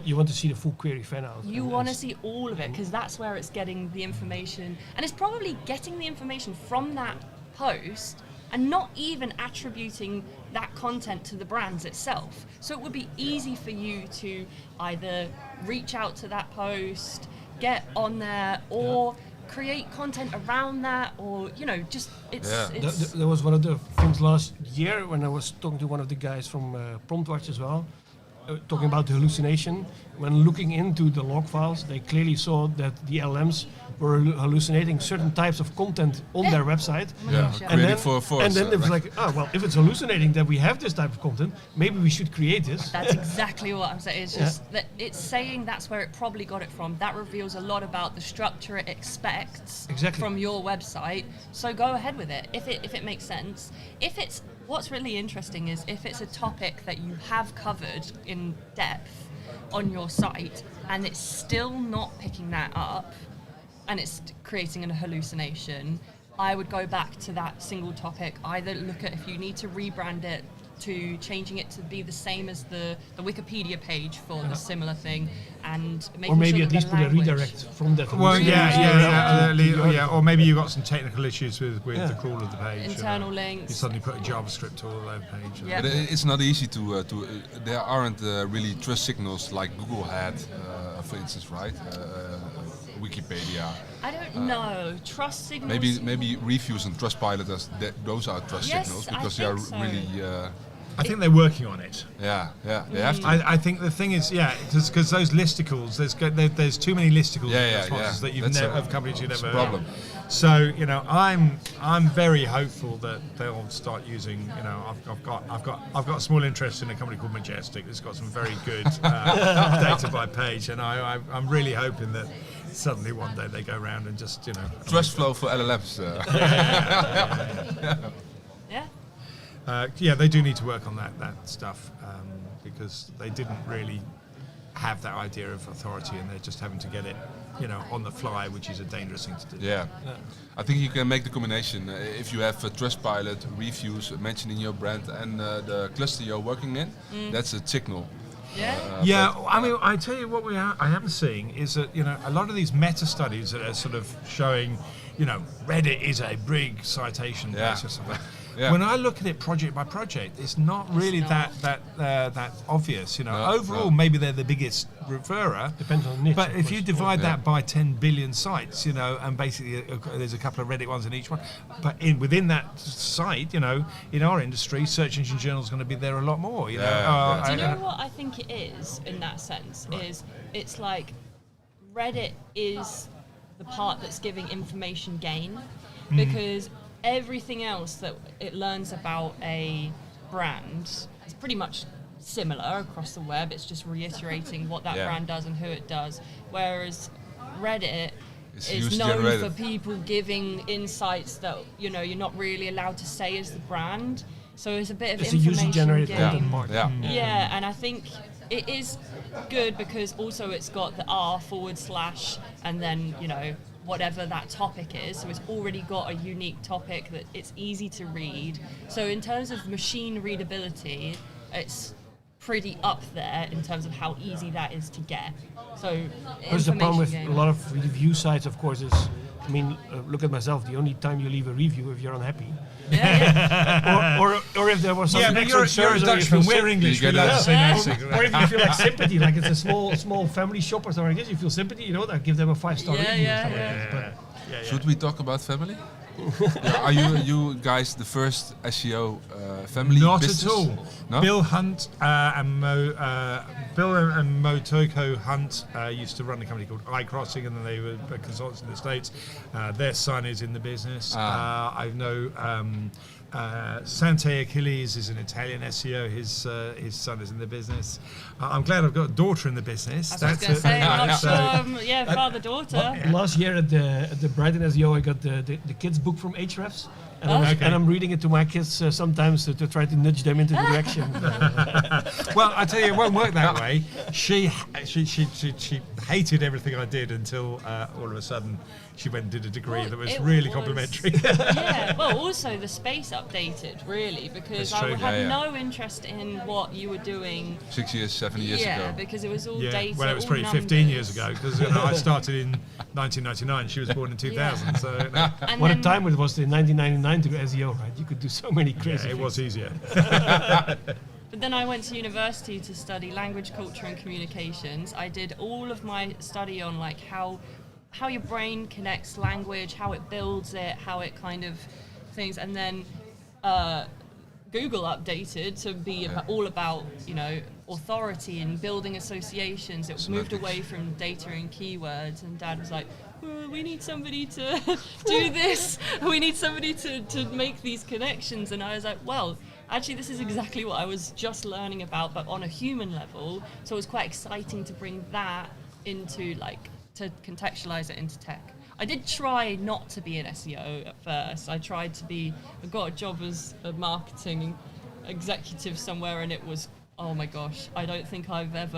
You want to see the full query fan out. You want to see all of it, because that's where it's getting the information, and it's probably getting the information from that post and not even attributing that content to the brands itself. So it would be easy for you to either reach out to that post, get on there, or create content around that, or There was one of the things last year when I was talking to one of the guys from PromptWatch as well, talking about the hallucination. When looking into the log files, they clearly saw that the LLMs were hallucinating certain types of content on their website. And then it was like, if it's hallucinating that we have this type of content, maybe we should create this. That's exactly what I'm saying. It's just that it's saying that's where it probably got it from. That reveals a lot about the structure it expects from your website. So go ahead with it if it makes sense. What's really interesting is if it's a topic that you have covered in depth on your site and it's still not picking that up and it's creating a hallucination, I would go back to that single topic. Either look at if you need to rebrand it, to changing it to be the same as the Wikipedia page for the similar thing, and making or maybe sure at that least the put a language- redirect from that. Well, yeah, or maybe you got some technical issues with the crawl of the page. Internal You links. suddenly put a JavaScript to all the page. Yeah. But it's not easy to there aren't really trust signals like Google had, for instance, right? Wikipedia. I don't know. Trust signals. Maybe reviews and Trustpilot, those are trust Yes, signals I because they are think so. really. I think they're working on it. Yeah, they have to. I think the thing is, because those listicles, there's too many listicles responses that you've never of companies you never heard. Problem. So I'm very hopeful that they'll start using. I've got a small interest in a company called Majestic that's got some very good data by page, and I'm really hoping that suddenly one day they go around and just Trust flow for LLMs. Yeah. They do need to work on that stuff because they didn't really have that idea of authority, and they're just having to get it, on the fly, which is a dangerous thing to do. Yeah. I think you can make the combination if you have Trustpilot reviews mentioning your brand and the cluster you're working in. That's a signal. Yeah. I mean, I tell you what I am seeing is that a lot of these meta studies that are sort of showing, Reddit is a big citation base or something. Yeah. When I look at it project by project, it's not really that obvious. Overall, maybe they're the biggest referrer. Depends on niche. But if you divide that by 10 billion sites, and basically there's a couple of Reddit ones in each one. But within that site, in our industry, search engine journal is going to be there a lot more. Do you know what I think it is in that sense? Is it's like Reddit is the part that's giving information gain, because everything else that it learns about a brand is pretty much similar across the web. It's just reiterating what that brand does and who it does. Whereas Reddit is known for people giving insights that you're not really allowed to say as the brand. So it's a bit of information user-generated gain. content market. Yeah, and I think it is good because also it's got the R / and then whatever that topic is, so it's already got a unique topic that it's easy to read. So in terms of machine readability, it's pretty up there in terms of how easy that is to get. So There's the problem with gain. a lot of review sites, of course, is, look at myself, the only time you leave a review if you're unhappy. or if there was some but you're a Dutchman, we're English, we like to say nice things. or if you feel like sympathy, like it's a small family shop or something like this, you feel sympathy, that give them a 5-star review. Should we talk about family? Are you guys the first SEO family Not business? at all. No? Bill Hunt and Motoko Hunt used to run a company called iCrossing, and then they were consultants in the States. Their son is in the business. I know Sante Achilles is an Italian SEO. His son is in the business. I'm glad I've got a daughter in the business. I was going to say, I'm not sure, father-daughter. Last year at the Brighton SEO, I got the kids' book from Ahrefs. And I'm reading it to my kids sometimes to try to nudge them into the direction. Well, I tell you, it won't work that way. She hated everything I did until all of a sudden she went and did a degree that was really complimentary. Yeah, well, also the space updated, really, because That's I true. had no interest in what you were doing. 6 years, 7 years ago. Yeah, because it was all data. Well, it was all probably numbers. 15 years ago, because I started in 1999. She was born in 2000. So And What a then- time it was in 1999 to SEO, right? You could do so many crazy it things. was easier. But then I went to university to study language, culture, and communications. I did all of my study on like how your brain connects language, how it builds it, how it kind of things, and then Google updated to be all about authority and building associations. It moved away from data and keywords, and Dad was like, we need somebody to do this. We need somebody to make these connections. And I was like, well, actually, this is exactly what I was just learning about, but on a human level. So it was quite exciting to bring that into, to contextualize it into tech. I did try not to be an SEO at first. I got a job as a marketing executive somewhere, and it was, oh my gosh, I don't think I have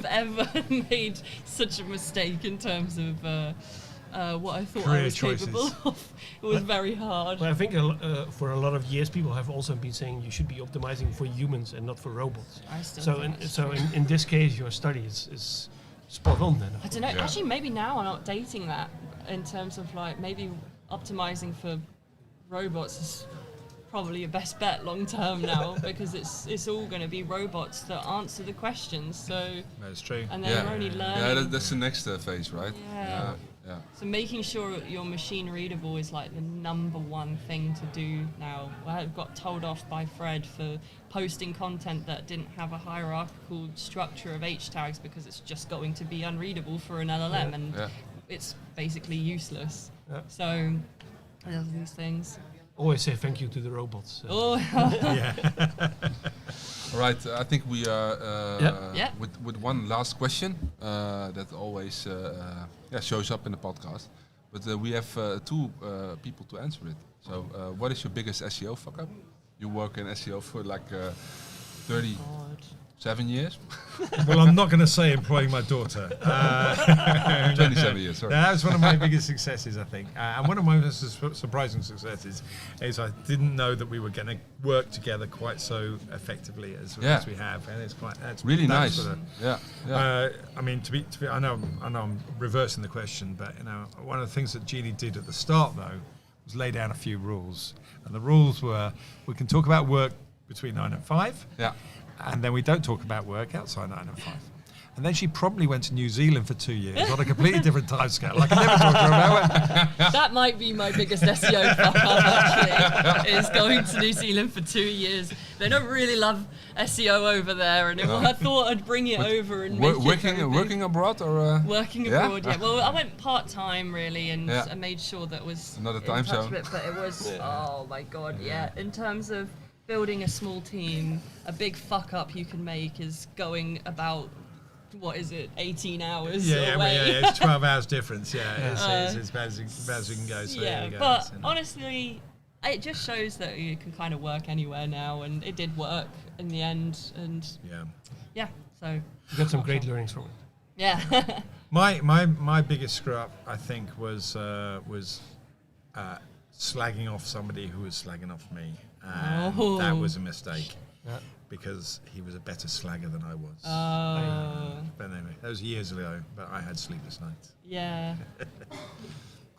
ever made such a mistake in terms of what I thought I Career was choices. capable of. It was very hard. Well, I think for a lot of years, people have also been saying you should be optimizing for humans and not for robots. I still think that's true. In this case, your study is spot on then. I don't know. Actually, maybe now I'm updating that in terms of like maybe optimizing for robots is probably your best bet long term now because it's all going to be robots that answer the questions. So That's true. and they're only learning. Yeah, that's the next phase, right? Yeah. Yeah. So making sure your machine readable is like the number one thing to do now. I got told off by Fred for posting content that didn't have a hierarchical structure of H tags because it's just going to be unreadable for an LLM and it's basically useless. Yeah. So there's these things. Always say thank you to the robots. Oh. All right, I think we are Yeah. with one last question that always shows up in the podcast. But we have two people to answer it. So what is your biggest SEO fuck up? You work in SEO for like 37 years? Well, I'm not going to say employing my daughter. 27 years, sorry. That was one of my biggest successes, I think. And one of my most surprising successes is I didn't know that we were going to work together quite so effectively as we have. And it's really nice. Sort of, I mean, to be, I know I'm reversing the question, but one of the things that Jeannie did at the start, though, was lay down a few rules. And the rules were, we can talk about work between 9 and 5. Yeah. And then we don't talk about work outside 9 and 5. And then she probably went to New Zealand for 2 years on a completely different time scale. I can never talk to her about it. That might be my biggest SEO fuck up actually, is going to New Zealand for 2 years. They don't really love SEO over there, and I thought I'd bring it over and make it working abroad or working abroad. Yeah. Well, I went part time really, and I made sure that was another in time touch zone. with it, but it was oh my god, yeah. In terms of building a small team, a big fuck up you can make is going about. What is it? 18 hours away. It's 12 hours difference. It's as bad as we can go. So yeah, there you go. but So, honestly, it just shows that you can kind of work anywhere now, and it did work in the end. And so You got some great learnings from it. yeah. my biggest screw up, I think, was slagging off somebody who was slagging off me. And that was a mistake. Yeah. Because he was a better slagger than I was. But anyway, that was years ago, but I had sleepless nights. Yeah.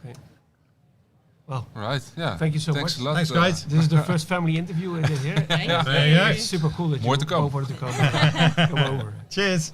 Great. Well, right, yeah. Thank you so Thanks much. a lot. Thanks, guys. This is the first family interview we did here. Thank you. There you go. It's super cool that More you to come. offered to come over. Cheers.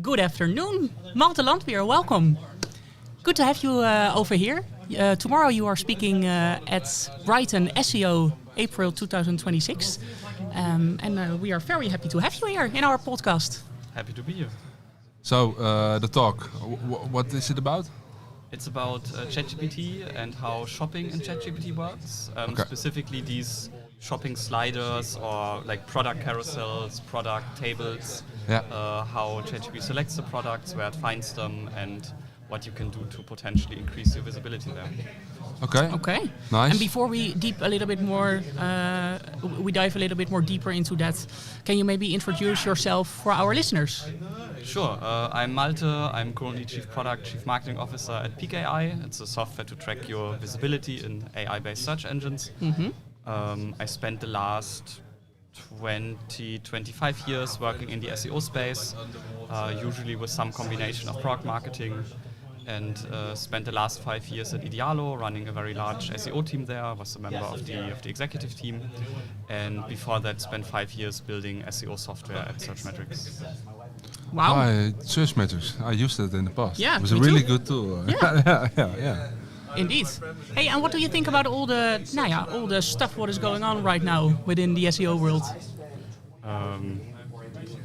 Good afternoon, Malte Landweer, welcome. Good to have you over here. Tomorrow you are speaking at Brighton SEO April 2026. And we are very happy to have you here in our podcast. Happy to be here. So, the talk, what is it about? It's about ChatGPT and how shopping in ChatGPT works. Specifically these shopping sliders or like product carousels, product tables, how ChatGPT selects the products, where it finds them, and what you can do to potentially increase your visibility there. Okay. Nice. And before we dive a little bit more deeper into that, can you maybe introduce yourself for our listeners? Sure. I'm Malte. I'm currently Chief Marketing Officer at Peak AI. It's a software to track your visibility in AI-based search engines. I spent the last 25 years working in the SEO space, usually with some combination of product marketing, and spent the last 5 years at Idealo, running a very large SEO team there. Was a member of the executive team, and before that spent 5 years building SEO software at Searchmetrics. Wow. Searchmetrics, I used it in the past. Yeah, it was a really good tool. Yeah. Indeed. Hey, and what do you think about all the stuff what is going on right now within the SEO world?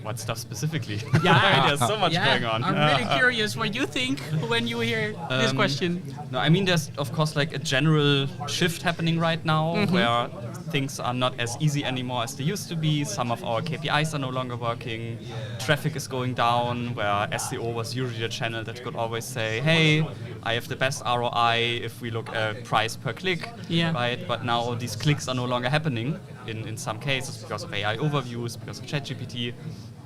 What stuff specifically? Yeah, there's so much going on. I'm really curious what you think when you hear this question. No, I mean there's of course like a general shift happening right now where things are not as easy anymore as they used to be. Some of our KPIs are no longer working. Traffic is going down, where SEO was usually a channel that could always say, hey, I have the best ROI if we look at price per click, right? But now these clicks are no longer happening in some cases because of AI overviews, because of ChatGPT,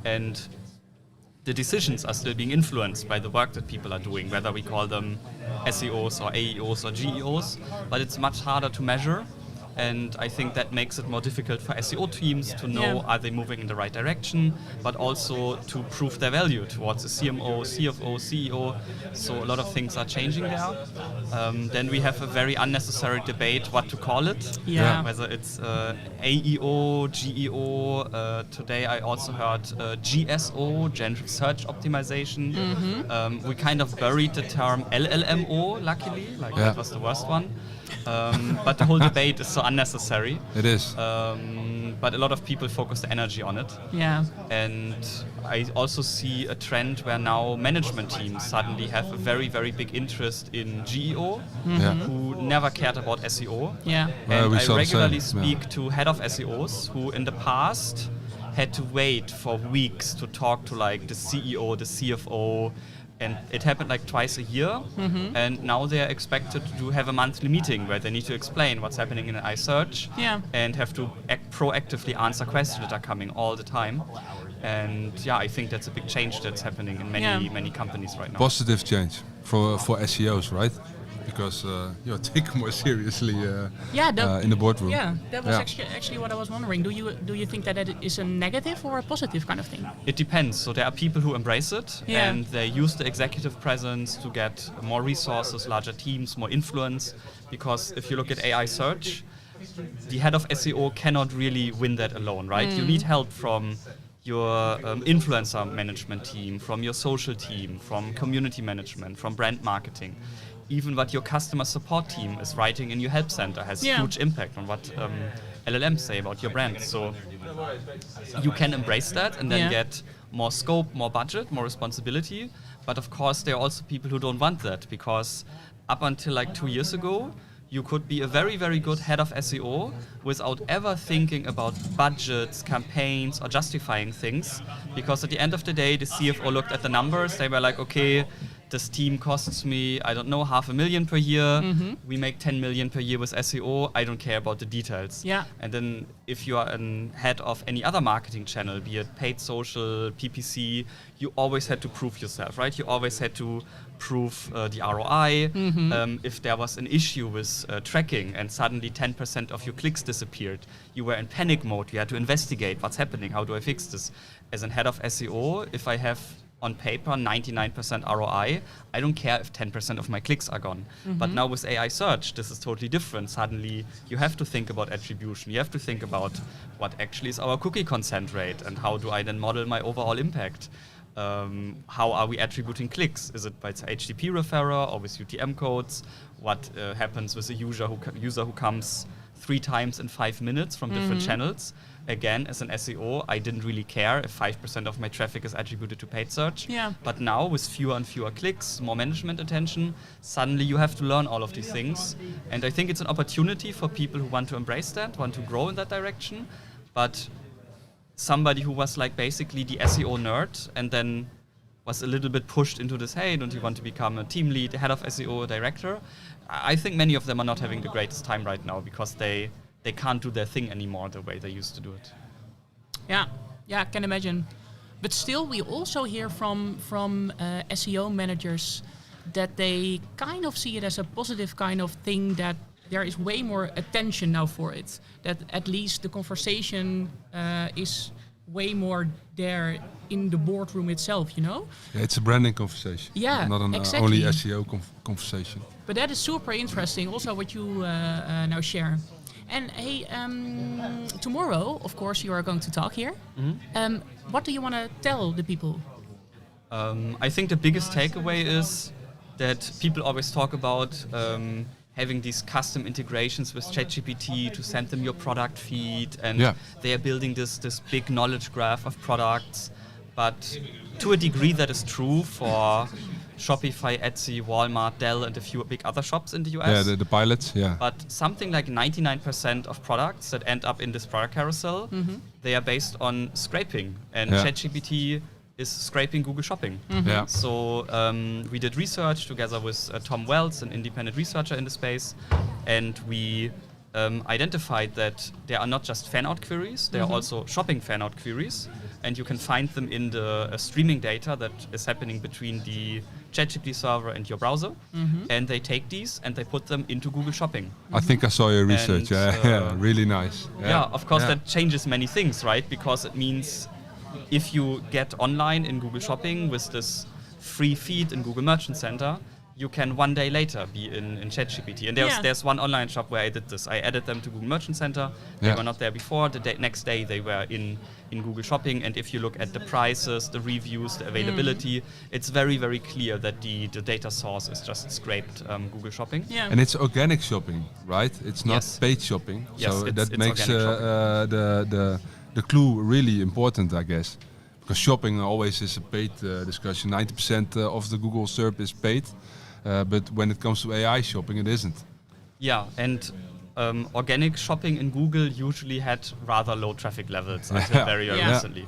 and the decisions are still being influenced by the work that people are doing, whether we call them SEOs or AEOs or GEOs, but it's much harder to measure. And I think that makes it more difficult for SEO teams to know are they moving in the right direction, but also to prove their value towards a CMO, CFO, CEO. So a lot of things are changing there. Then we have a very unnecessary debate what to call it, whether it's AEO, GEO. Today I also heard GSO, Generative Search Optimization. We kind of buried the term LLMO, luckily, that was the worst one. But the whole debate is so unnecessary. It is. But a lot of people focus the energy on it. Yeah. And I also see a trend where now management teams suddenly have a very, very big interest in GEO, who never cared about SEO. Yeah. And I regularly speak to head of SEOs who in the past had to wait for weeks to talk to like the CEO, the CFO, and it happened like twice a year, and now they are expected to have a monthly meeting where they need to explain what's happening in an AI search and have to proactively answer questions that are coming all the time. And I think that's a big change that's happening in many companies right now. Positive change for SEOs, right? Because you're taken more seriously in the boardroom. Yeah, that was actually what I was wondering. Do you think that is a negative or a positive kind of thing? It depends. So there are people who embrace it and they use the executive presence to get more resources, larger teams, more influence. Because if you look at AI search, the head of SEO cannot really win that alone, right? You need help from your influencer management team, from your social team, from community management, from brand marketing. Even what your customer support team is writing in your help center has huge impact on what LLMs say about your brand. So you can embrace that and then get more scope, more budget, more responsibility. But of course, there are also people who don't want that, because up until like 2 years ago, you could be a very, very good head of SEO without ever thinking about budgets, campaigns, or justifying things. Because at the end of the day, the CFO looked at the numbers. They were like, okay, this team costs me, I don't know, $500,000 per year. We make 10 million per year with SEO. I don't care about the details. And then if you are a head of any other marketing channel, be it paid social, PPC, you always had to prove yourself, right? You always had to prove the ROI. If there was an issue with tracking and suddenly 10% of your clicks disappeared, you were in panic mode. You had to investigate what's happening. How do I fix this? As a head of SEO, if I have on paper 99% ROI, I don't care if 10% of my clicks are gone. But now with AI search, this is totally different. Suddenly you have to think about attribution. You have to think about what actually is our cookie consent rate and how do I then model my overall impact. How are we attributing clicks? Is it by its HTTP referrer or with UTM codes? What happens with a user who comes 3 times in 5 minutes from different channels? Again, as an SEO, I didn't really care if 5% of my traffic is attributed to paid search. Yeah. But now, with fewer and fewer clicks, more management attention, suddenly you have to learn all of these things. And I think it's an opportunity for people who want to embrace that, want to grow in that direction. But somebody who was like basically the SEO nerd and then was a little bit pushed into this, hey, don't you want to become a team lead, head of SEO, director? I think many of them are not having the greatest time right now because they can't do their thing anymore the way they used to do it. Yeah, I can imagine. But still, we also hear from SEO managers that they kind of see it as a positive kind of thing, that there is way more attention now for it. That at least the conversation is way more there in the boardroom itself, you know? Yeah, it's a branding conversation. Yeah, not an exactly. only SEO conversation. But that is super interesting, also what you now share. And hey, tomorrow, of course, you are going to talk here. What do you want to tell the people? I think the biggest takeaway is that people always talk about having these custom integrations with ChatGPT to send them your product feed, and they are building this big knowledge graph of products. But to a degree that is true for Shopify, Etsy, Walmart, Dell, and a few big other shops in the US. Yeah, the pilots, yeah. But something like 99% of products that end up in this product carousel, they are based on scraping. And ChatGPT is scraping Google Shopping. Yeah. So we did research together with Tom Wells, an independent researcher in the space, and we identified that there are not just fan-out queries, there are also shopping fan-out queries, and you can find them in the streaming data that is happening between the ChatGPT server and your browser, and they take these and they put them into Google Shopping. I think I saw your research, And, really nice. Yeah, of course that changes many things, right? Because it means if you get online in Google Shopping with this free feed in Google Merchant Center, you can 1 day later be in ChatGPT. And there's one online shop where I did this. I added them to Google Merchant Center. They were not there before. The next day they were in Google Shopping. And if you look at the prices, the reviews, the availability, it's very, very clear that the data source is just scraped Google Shopping. Yeah. And it's organic shopping, right? It's not paid shopping. Yes, so it's that makes the clue really important, I guess. Because shopping always is a paid discussion. 90% of the Google SERP is paid. But when it comes to AI shopping, it isn't. Yeah, and organic shopping in Google usually had rather low traffic levels until very recently.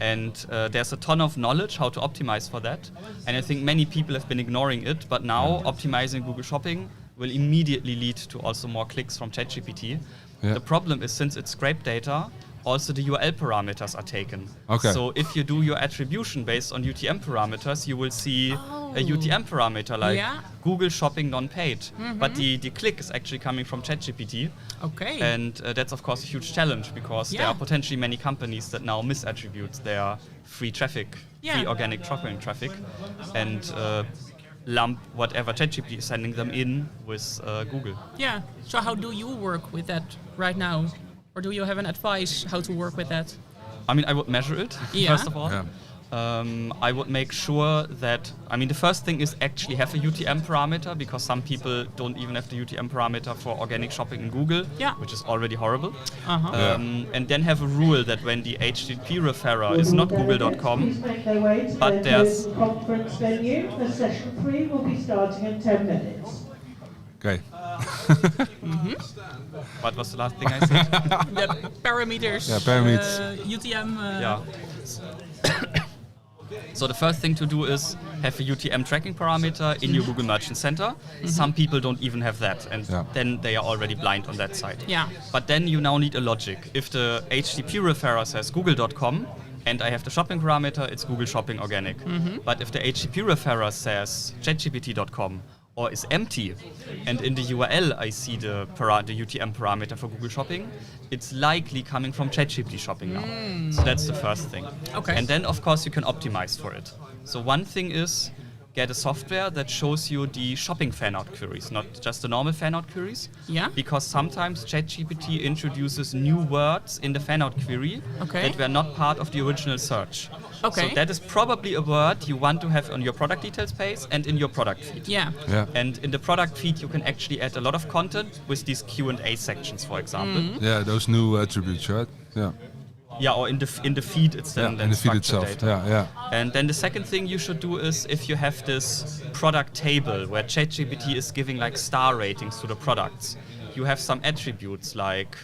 And there's a ton of knowledge how to optimize for that. And I think many people have been ignoring it, but now optimizing Google Shopping will immediately lead to also more clicks from ChatGPT. The problem is, since it's scraped data, also the URL parameters are taken. Okay. So if you do your attribution based on UTM parameters, you will see a UTM parameter like Google Shopping non-paid. But the click is actually coming from ChatGPT. Okay. And that's of course a huge challenge, because there are potentially many companies that now misattribute their free traffic, free organic shopping traffic, and lump whatever ChatGPT is sending them in with Google. Yeah. So how do you work with that right now? Or do you have an advice how to work with that? I mean, I would measure it, first of all. I would make sure that, the first thing is actually have a UTM parameter, because some people don't even have the UTM parameter for organic shopping in Google, which is already horrible. And then have a rule that when the HTTP referrer is not google.com, but there's... Conference venue, the session 3 will be starting in 10 minutes. Okay. What was the last thing I said? The parameters. Yeah, parameters. UTM. So the first thing to do is have a UTM tracking parameter in your Google Merchant Center. Some people don't even have that, and then they are already blind on that side. But then you now need a logic. If the HTTP referrer says google.com, and I have the shopping parameter, it's Google Shopping Organic. But if the HTTP referrer says chatgpt.com, or is empty, and in the URL I see the UTM parameter for Google Shopping, it's likely coming from ChatGPT Shopping now. So that's the first thing. Okay. And then of course you can optimize for it. So one thing is get a software that shows you the shopping fan-out queries, not just the normal fan-out queries. Because sometimes ChatGPT introduces new words in the fan-out query that were not part of the original search. Okay. So that is probably a word you want to have on your product details page and in your product feed. Yeah. And in the product feed, you can actually add a lot of content with these Q&A sections, for example. Yeah, those new attributes, right? Yeah. Yeah, or in the feed it's then in the feed structured itself. data. Yeah. And then the second thing you should do is if you have this product table where ChatGPT is giving like star ratings to the products, you have some attributes like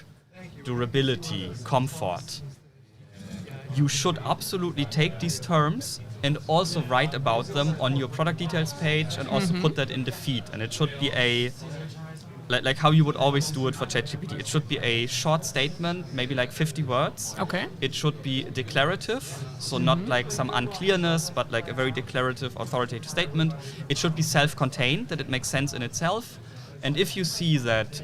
durability, comfort. You should absolutely take these terms and also write about them on your product details page and also put that in the feed. And it should be like how you would always do it for ChatGPT. It should be a short statement, maybe like 50 words. Okay. It should be declarative, so not like some unclearness, but like a very declarative, authoritative statement. It should be self-contained, that it makes sense in itself. And if you see that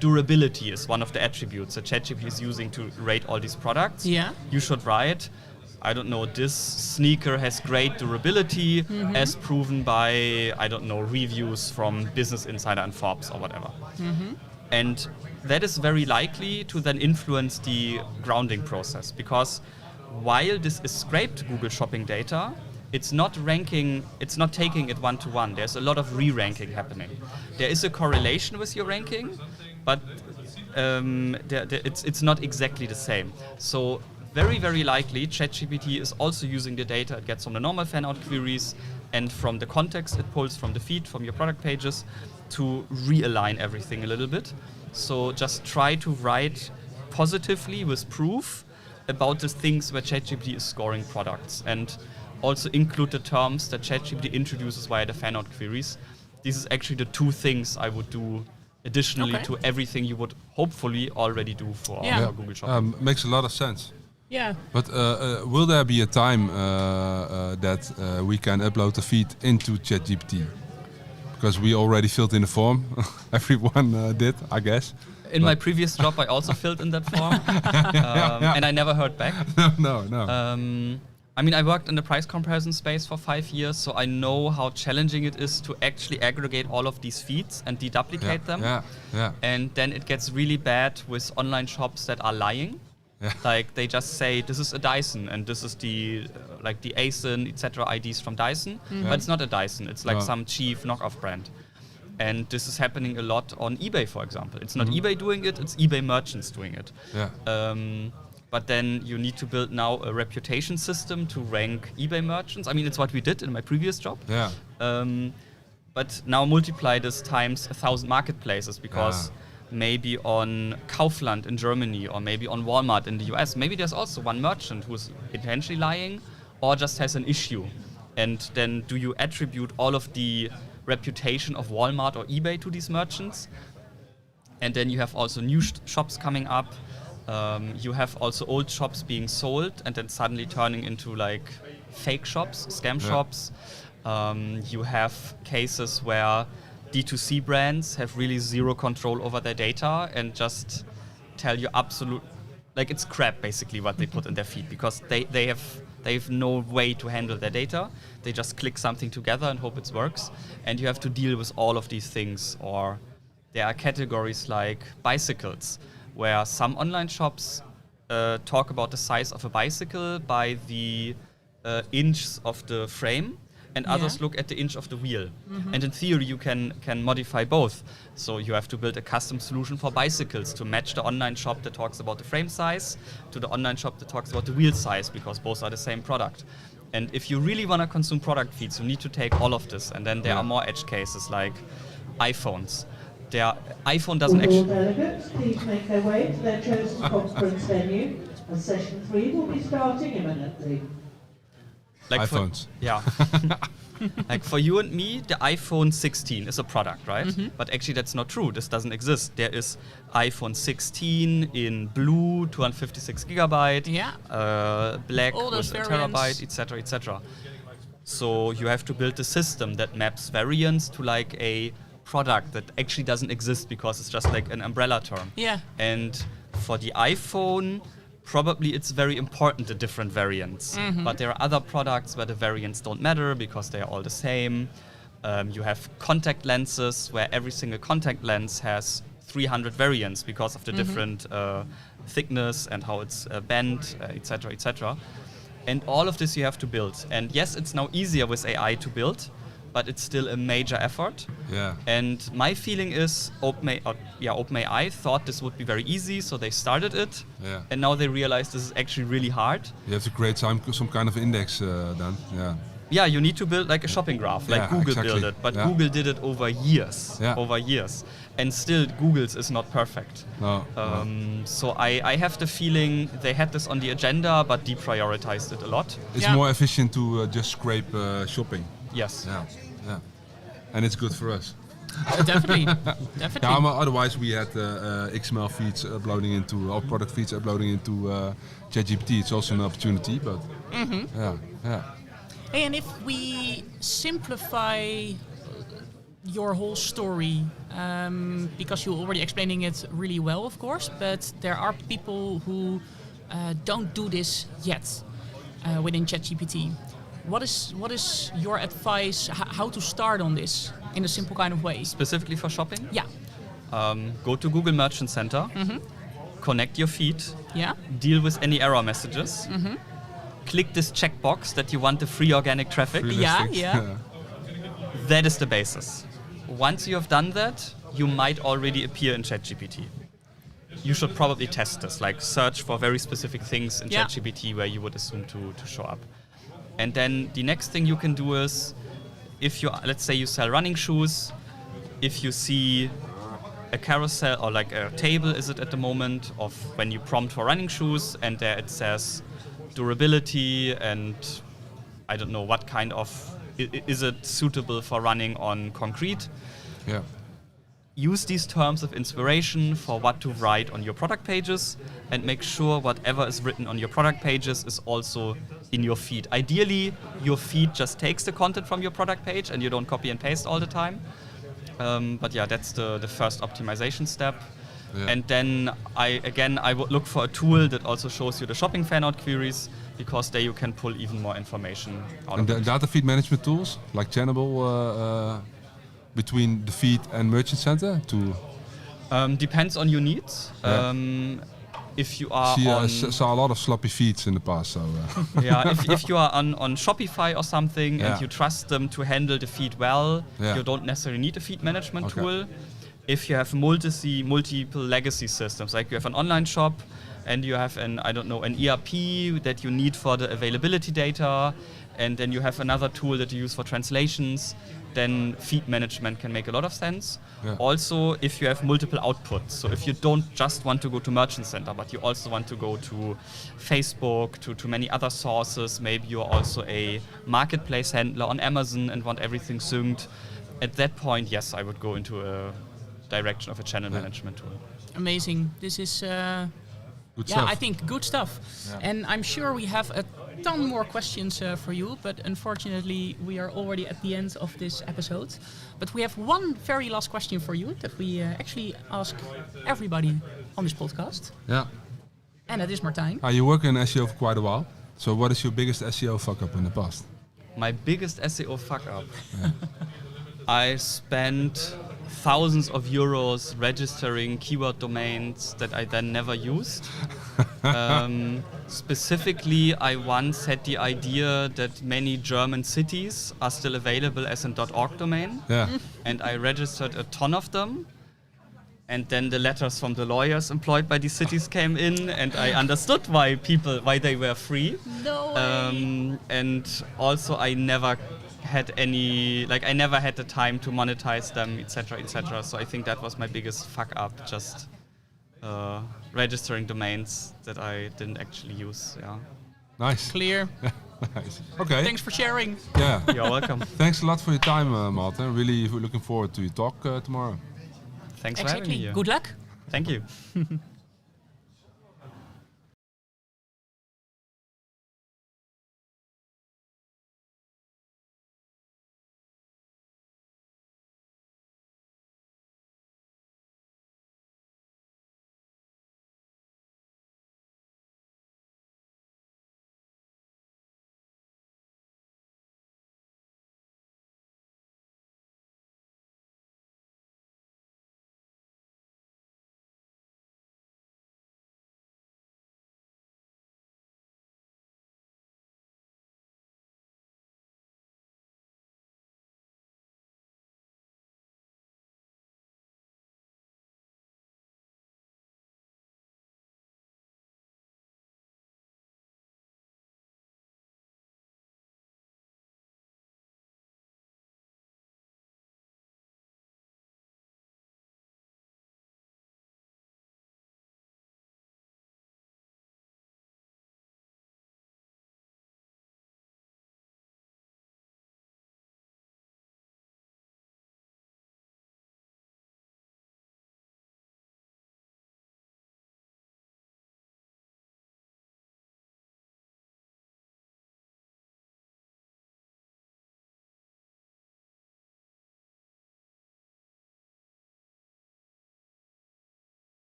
durability is one of the attributes that ChatGPT is using to rate all these products, you should write, I don't know, this sneaker has great durability as proven by, I don't know, reviews from Business Insider and Forbes or whatever. And that is very likely to then influence the grounding process, because while this is scraped Google Shopping data, it's not ranking, it's not taking it one-to-one. There's a lot of re-ranking happening. There is a correlation with your ranking, but it's not exactly the same. So very, very likely, ChatGPT is also using the data it gets from the normal fan-out queries and from the context it pulls from the feed, from your product pages, to realign everything a little bit. So just try to write positively with proof about the things where ChatGPT is scoring products, and also include the terms that ChatGPT introduces via the fan-out queries. This is actually the two things I would do additionally to everything you would hopefully already do for Google Shopping. Makes a lot of sense. Yeah. But will there be a time that we can upload the feed into ChatGPT? Because we already filled in the form. Everyone did, I guess. In my previous job, I also filled in that form. And I never heard back. No. I mean, I worked in the price comparison space for 5 years, so I know how challenging it is to actually aggregate all of these feeds and deduplicate them. And then it gets really bad with online shops that are lying. Like they just say this is a Dyson and this is the like the ASIN etc. IDs from Dyson, but it's not a Dyson. It's like some cheap knockoff brand, and this is happening a lot on eBay, for example. It's not eBay doing it; it's eBay merchants doing it. But then you need to build now a reputation system to rank eBay merchants. I mean, it's what we did in my previous job. But now multiply this times 1,000 marketplaces, because maybe on Kaufland in Germany or maybe on Walmart in the US, maybe there's also one merchant who's intentionally lying or just has an issue. And then do you attribute all of the reputation of Walmart or eBay to these merchants? And then you have also new shops coming up. You have also old shops being sold and then suddenly turning into like fake shops, scam shops. You have cases where D2C brands have really zero control over their data and just tell you like it's crap basically what they put in their feed, because they have no way to handle their data. They just click something together and hope it works. And you have to deal with all of these things. Or there are categories like bicycles, where some online shops talk about the size of a bicycle by the inches of the frame, and others look at the inch of the wheel. And in theory, you can modify both. So you have to build a custom solution for bicycles to match the online shop that talks about the frame size to the online shop that talks about the wheel size, because both are the same product. And if you really want to consume product feeds, you need to take all of this. And then there are more edge cases like iPhones. iPhone doesn't All actually... delegates, please make their way to their chosen conference venue, as session 3 will be starting imminently. Like iPhones. Like for you and me, the iPhone 16 is a product, right? But actually that's not true. This doesn't exist. There is iPhone 16 in blue, 256 gigabyte, black with a terabyte, etc., etc. So you have to build a system that maps variants to like a product that actually doesn't exist, because it's just like an umbrella term. And for the iPhone, probably it's very important, the different variants. But there are other products where the variants don't matter because they are all the same. You have contact lenses where every single contact lens has 300 variants because of the different thickness and how it's bent, etc., etc. And all of this you have to build. And yes, it's now easier with AI to build, but it's still a major effort. Yeah. And my feeling is OpenAI thought this would be very easy, so they started it. Yeah. And now they realize this is actually really hard. You have to create some kind of index then. Yeah. Yeah, you need to build like a shopping graph, like Google built it. But Google did it over years. And still, Google's is not perfect. No. So I have the feeling they had this on the agenda, but deprioritized it a lot. It's more efficient to just scrape shopping. Yes. Yeah. And it's good for us. Definitely. Otherwise, we had XML feeds uploading into, or product feeds uploading into ChatGPT. It's also an opportunity, but yeah. Hey, and if we simplify your whole story, because you're already explaining it really well, of course, but there are people who don't do this yet within ChatGPT. What is your advice how to start on this in a simple kind of way? Specifically for shopping? Yeah. Go to Google Merchant Center, connect your feed, deal with any error messages, click this checkbox that you want the free organic traffic. That is the basis. Once you have done that, you might already appear in ChatGPT. You should probably test this, like search for very specific things in ChatGPT where you would assume to show up. And then the next thing you can do is, if you, let's say you sell running shoes, if you see a carousel or like a table is it at the moment of when you prompt for running shoes and there it says durability and I don't know what kind of, is it suitable for running on concrete? Yeah. Use these terms of inspiration for what to write on your product pages and make sure whatever is written on your product pages is also in your feed. Ideally, your feed just takes the content from your product page and you don't copy and paste all the time. But yeah, that's the first optimization step. Yeah. And then I would look for a tool that also shows you the shopping fanout queries because there you can pull even more information out of it. Data feed management tools like Channable between the feed and Merchant Center depends on your needs. If you are saw a lot of sloppy feeds in the past, so if you are on Shopify or something and you trust them to handle the feed well, you don't necessarily need a feed management tool. If you have multiple legacy systems, like you have an online shop and you have an ERP that you need for the availability data, and then you have another tool that you use for translations, then feed management can make a lot of sense. Yeah. Also, if you have multiple outputs, so if you don't just want to go to Merchant Center, but you also want to go to Facebook, to many other sources, maybe you're also a marketplace handler on Amazon and want everything synced, at that point, yes, I would go into a direction of a channel management tool. Amazing. This is good stuff. I think good stuff. Yeah. And I'm sure we have a ton more questions for you, but unfortunately we are already at the end of this episode. But we have one very last question for you that we actually ask everybody on this podcast. Yeah. And that is Martijn. You work in SEO for quite a while. So what is your biggest SEO fuck up in the past? My biggest SEO fuck up? Yeah. I spent thousands of euros registering keyword domains that I then never used. Specifically, I once had the idea that many German cities are still available as an .org domain. Yeah. And I registered a ton of them. And then the letters from the lawyers employed by these cities came in, and I understood why they were free. No way. And also I never had I never had the time to monetize them, etc., etc. So I think that was my biggest fuck up, just registering domains that I didn't actually use. Yeah. Nice. Clear. Nice. Okay. Thanks for sharing. Yeah. You're welcome. Thanks a lot for your time, Martijn. Really looking forward to your talk tomorrow. Thanks for having me here. Good luck. Thank you.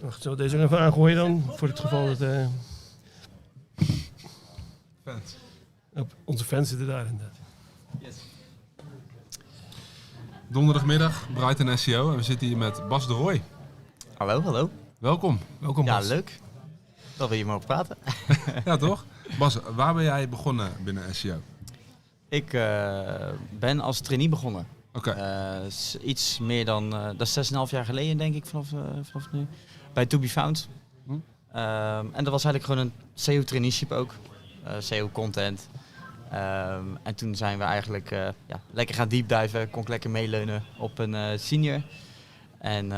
Wacht, zullen we deze even aangooien dan? Voor het geval dat... Fans. Onze fans zitten daar inderdaad. Yes. Donderdagmiddag, Brighton SEO. En we zitten hier met Bas de Rooij. Hallo. Welkom. Welkom Ja, Bas. Leuk. Dat wil je maar over praten. Ja, toch? Bas, waar ben jij begonnen binnen SEO? Ik ben als trainee begonnen. Oké. Iets meer dan, dat is 6,5 jaar geleden denk ik vanaf nu. Bij To Be Found. En dat was eigenlijk gewoon een SEO traineeship ook. SEO content. En toen zijn we eigenlijk lekker gaan deepdiven. Kon ik lekker meeleunen op een senior. En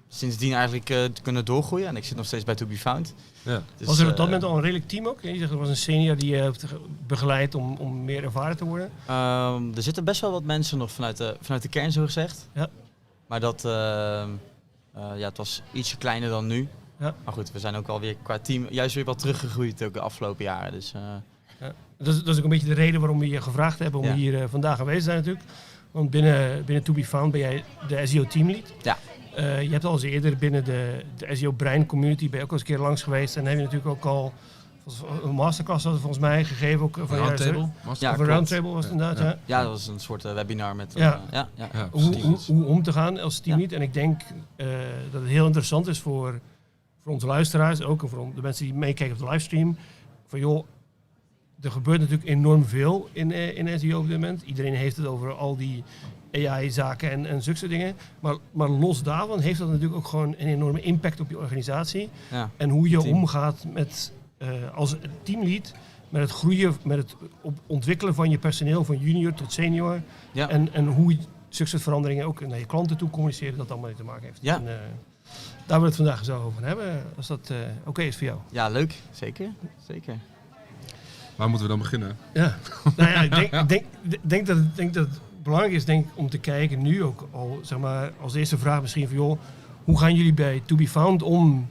sindsdien eigenlijk kunnen doorgroeien. En ik zit nog steeds bij To Be Found. Ja. Dus, was er op dat moment al een redelijk team ook? Je zegt er was een senior die je hebt begeleid om meer ervaren te worden. Er zitten best wel wat mensen nog vanuit de kern, zo gezegd. Ja. Maar dat, het was ietsje kleiner dan nu. Ja. Maar goed, we zijn ook alweer qua team juist weer wat teruggegroeid ook de afgelopen jaren. Dus, Ja. Dat is ook een beetje de reden waarom we je gevraagd hebben om hier vandaag aanwezig te zijn natuurlijk. Want binnen To Be Found ben jij de SEO teamlead. Ja. Je hebt al eens eerder binnen de SEO Brein community ben je ook al eens een keer langs geweest. En dan heb je natuurlijk ook al een masterclass had volgens mij gegeven. Ook van roundtable. Of een roundtable was het inderdaad. Ja. Ja, dat was een soort webinar met hoe om te gaan als teamlead. En ik denk dat het heel interessant is voor onze luisteraars, ook en voor de mensen die meekijken op de livestream. Van joh, er gebeurt natuurlijk enorm veel in SEO op dit moment. Iedereen heeft het over al die AI-zaken en zulke dingen. Maar los daarvan heeft dat natuurlijk ook gewoon een enorme impact op je organisatie. Ja. En hoe je omgaat met, als teamlead met het groeien, met het ontwikkelen van je personeel van junior tot senior. Ja. En hoe je succesveranderingen ook naar je klanten toe communiceren, dat allemaal mee te maken heeft. Ja. En, daar willen we het vandaag zo over hebben, als dat oké is voor jou. Ja, leuk. Zeker. Waar moeten we dan beginnen? Ja, nou ja, ik denk dat het belangrijk is om te kijken, nu ook al, zeg maar, als eerste vraag misschien van, joh, hoe gaan jullie bij To Be Found om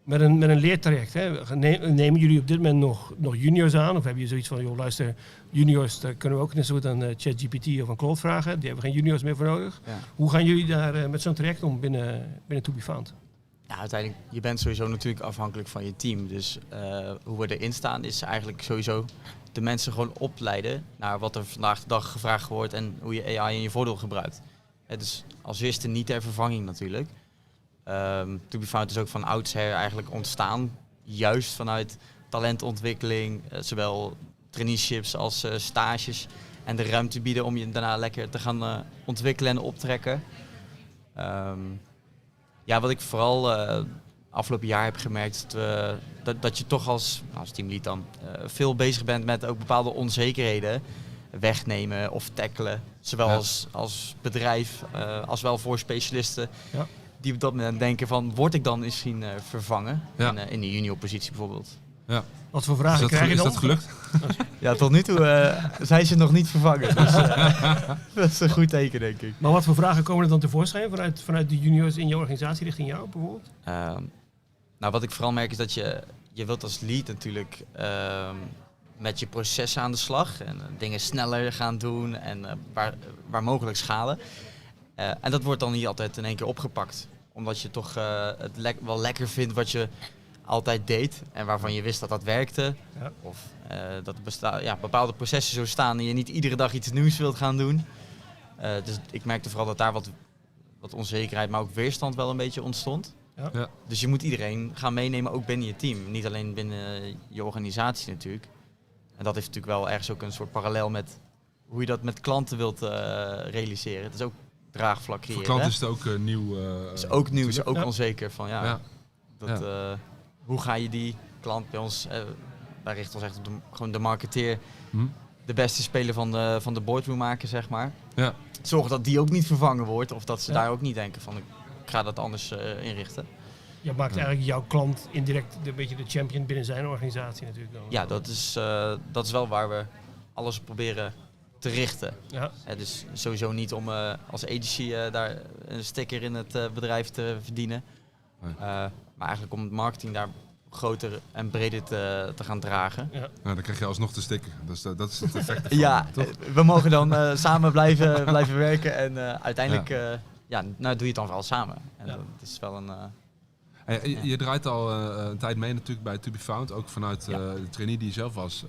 met een leertraject? Hè? Nemen jullie op dit moment nog juniors aan? Of hebben je zoiets van, joh, luister, juniors, daar kunnen we ook net zo goed aan ChatGPT of aan Claude vragen. Die hebben geen juniors meer voor nodig. Ja. Hoe gaan jullie daar met zo'n traject om binnen To Be Found? Ja, uiteindelijk, je bent sowieso natuurlijk afhankelijk van je team. Dus hoe we erin staan is eigenlijk sowieso de mensen gewoon opleiden naar wat er vandaag de dag gevraagd wordt en hoe je AI in je voordeel gebruikt. Dus als eerste niet ter vervanging natuurlijk. To Be Found is ook van oudsher eigenlijk ontstaan, juist vanuit talentontwikkeling, zowel traineeships als stages en de ruimte bieden om je daarna lekker te gaan ontwikkelen en optrekken. Wat ik vooral afgelopen jaar heb gemerkt, dat je toch als teamlead dan veel bezig bent met ook bepaalde onzekerheden wegnemen of tackelen. Zowel als bedrijf als wel voor specialisten die op dat moment denken van, word ik dan misschien vervangen in de junior positie bijvoorbeeld. Ja. Wat voor vragen krijg je dan? Is dat gelukt? Ja, tot nu toe zijn ze nog niet vervangen. Dus, dat is een goed teken, denk ik. Maar wat voor vragen komen er dan tevoorschijn vanuit de juniors in je organisatie richting jou bijvoorbeeld? Wat ik vooral merk is dat je wilt als lead natuurlijk met je processen aan de slag. En dingen sneller gaan doen en waar mogelijk schalen. En dat wordt dan niet altijd in één keer opgepakt. Omdat je toch het wel lekker vindt wat je altijd deed en waarvan je wist dat dat werkte. Ja. Of dat bepaalde processen zo staan en je niet iedere dag iets nieuws wilt gaan doen. Dus ik merkte vooral dat daar wat onzekerheid, maar ook weerstand wel een beetje ontstond. Ja. Ja. Dus je moet iedereen gaan meenemen, ook binnen je team. Niet alleen binnen je organisatie natuurlijk. En dat heeft natuurlijk wel ergens ook een soort parallel met hoe je dat met klanten wilt realiseren. Het is ook draagvlak creëren. Voor klanten is het ook nieuw. Is ook nieuw, is ook onzeker van hoe ga je die klant bij ons, wij richten ons echt op gewoon de marketeer, de beste speler van de boardroom maken, zeg maar. Ja. Zorgen dat die ook niet vervangen wordt of dat ze daar ook niet denken van, ik ga dat anders inrichten. Je maakt eigenlijk jouw klant indirect een beetje de champion binnen zijn organisatie natuurlijk. Ja, dat is wel waar we alles op proberen te richten. Ja. Dus sowieso niet om als agency daar een sticker in het bedrijf te verdienen. Maar eigenlijk om het marketing daar groter en breder te gaan dragen. Ja. Nou, dan krijg je alsnog de sticker. Dat is het effect ervan, ja, toch? We mogen dan samen blijven werken en uiteindelijk doe je het dan vooral samen. En dat is wel Je draait al een tijd mee natuurlijk bij To Be Found, ook vanuit de trainee die je zelf was.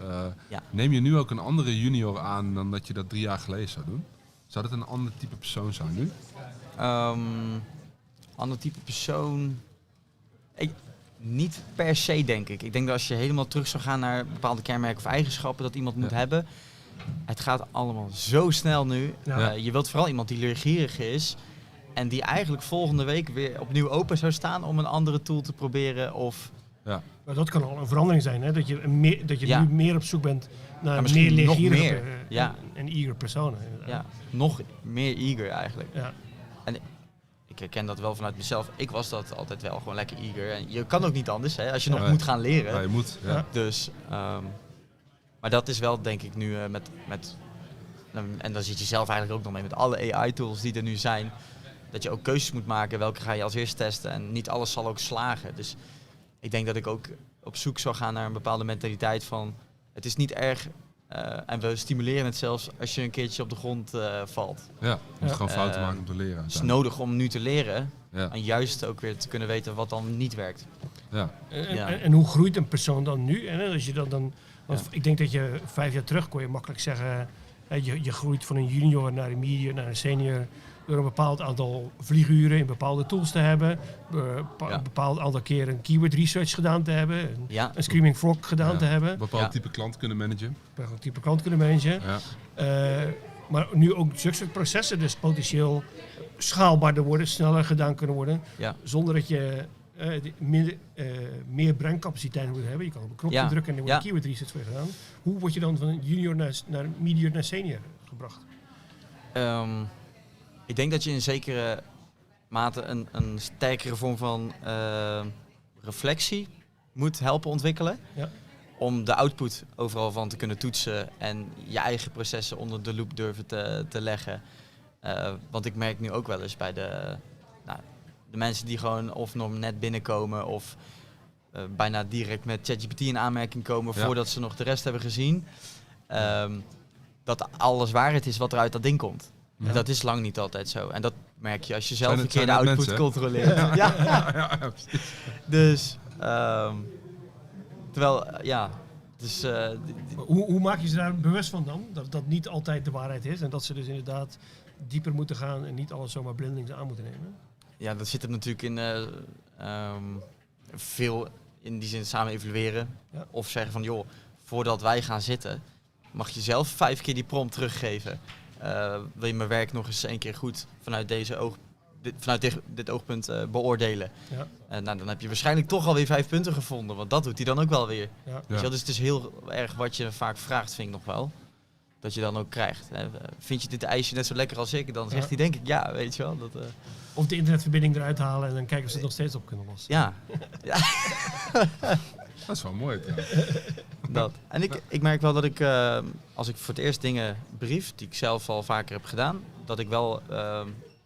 Neem je nu ook een andere junior aan dan dat je dat 3 jaar geleden zou doen? Zou dat een ander type persoon zijn nu? Ander type persoon... Niet per se, denk ik. Ik denk dat als je helemaal terug zou gaan naar bepaalde kenmerken of eigenschappen dat iemand moet hebben. Het gaat allemaal zo snel nu. Ja. Je wilt vooral iemand die leergierig is en die eigenlijk volgende week weer opnieuw open zou staan om een andere tool te proberen. Maar dat kan al een verandering zijn, hè? Dat je nu meer op zoek bent naar meer nog leergierige meer. en eager personen. Ja, nog meer eager eigenlijk. Ja. En ik herken dat wel vanuit mezelf. Ik was dat altijd wel gewoon lekker eager. En je kan ook niet anders, hè, als je nog moet gaan leren. Ja, je moet. Ja. Dus, maar dat is wel denk ik nu met en dan zit je zelf eigenlijk ook nog mee met alle AI-tools die er nu zijn. Dat je ook keuzes moet maken. Welke ga je als eerst testen? En niet alles zal ook slagen. Dus ik denk dat ik ook op zoek zou gaan naar een bepaalde mentaliteit van... Het is niet erg en we stimuleren het zelfs als je een keertje op de grond valt. Ja, je moet gewoon fouten maken om te leren. Het is nodig om nu te leren en juist ook weer te kunnen weten wat dan niet werkt. Ja. En hoe groeit een persoon dan nu? En als je dan ik denk dat je 5 jaar terug kon je makkelijk zeggen... Je groeit van een junior naar een medior naar een senior... door een bepaald aantal vlieguren in bepaalde tools te hebben. Een bepaald aantal keer een keyword research gedaan te hebben. Een screaming frog gedaan te hebben. Een bepaald type klant kunnen managen. Maar nu ook zulke soort processen dus potentieel schaalbaarder worden, sneller gedaan kunnen worden. Ja. Zonder dat je meer breincapaciteit moet hebben. Je kan op een knopje drukken en er wordt een keyword research voor gedaan. Hoe word je dan van junior naar medior naar senior gebracht? Ik denk dat je in zekere mate een sterkere vorm van reflectie moet helpen ontwikkelen. Ja. Om de output overal van te kunnen toetsen en je eigen processen onder de loep durven te leggen. Want ik merk nu ook wel eens bij de mensen die gewoon of nog net binnenkomen of bijna direct met ChatGPT in aanmerking komen voordat ze nog de rest hebben gezien. Dat alles waarheid is wat er uit dat ding komt. Ja. En dat is lang niet altijd zo. En dat merk je als je zelf een keer de output mensen, controleert. Ja. Dus, Dus, hoe maak je ze daar bewust van dan? Dat dat niet altijd de waarheid is en dat ze dus inderdaad dieper moeten gaan en niet alles zomaar blindelings aan moeten nemen? Ja, dat zit er natuurlijk in veel in die zin samen evalueren. Ja. Of zeggen van joh, voordat wij gaan zitten, mag je zelf 5 keer die prompt teruggeven. Wil je mijn werk nog eens 1 keer goed vanuit dit oogpunt beoordelen? Ja. Dan heb je waarschijnlijk toch alweer 5 punten gevonden, want dat doet hij dan ook wel weer. Ja. Ja. Dus het is heel erg wat je vaak vraagt, vind ik nog wel. Dat je dan ook krijgt. Vind je dit ijsje net zo lekker als ik? Dan zegt hij denk ik ja, weet je wel. Dat, Of de internetverbinding eruit halen en dan kijken of ze het nog steeds op kunnen lossen. Ja. Dat is wel mooi. Dat. En ik merk wel dat ik, als ik voor het eerst dingen brief, die ik zelf al vaker heb gedaan, dat ik wel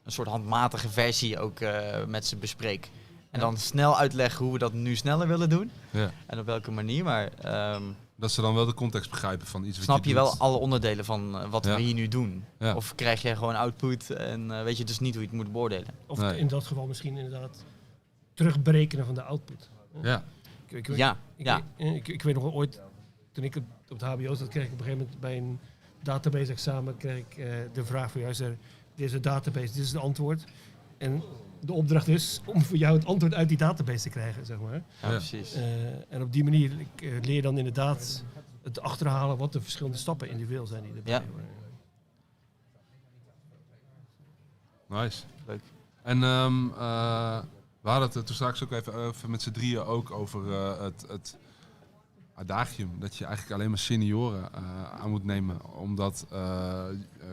een soort handmatige versie ook met ze bespreek. En dan snel uitleg hoe we dat nu sneller willen doen. Ja. En op welke manier. Maar, dat ze dan wel de context begrijpen van iets wat snap je wel alle onderdelen van wat we hier nu doen? Ja. Of krijg je gewoon output en weet je dus niet hoe je het moet beoordelen? Of in dat geval misschien inderdaad terugberekenen van de output. Ja. Ik weet nog wel ooit, toen ik op de HBO zat, kreeg ik op een gegeven moment bij een database-examen de vraag voor jou, dit is een database, dit is het antwoord. En de opdracht is om voor jou het antwoord uit die database te krijgen, zeg maar. Ja, precies. En op die manier leer je dan inderdaad het achterhalen wat de verschillende stappen individueel zijn die erbij worden. Nice. Leuk. En we hadden het toen straks ook even met z'n drieën ook over het adagium. Dat je eigenlijk alleen maar senioren aan moet nemen. Omdat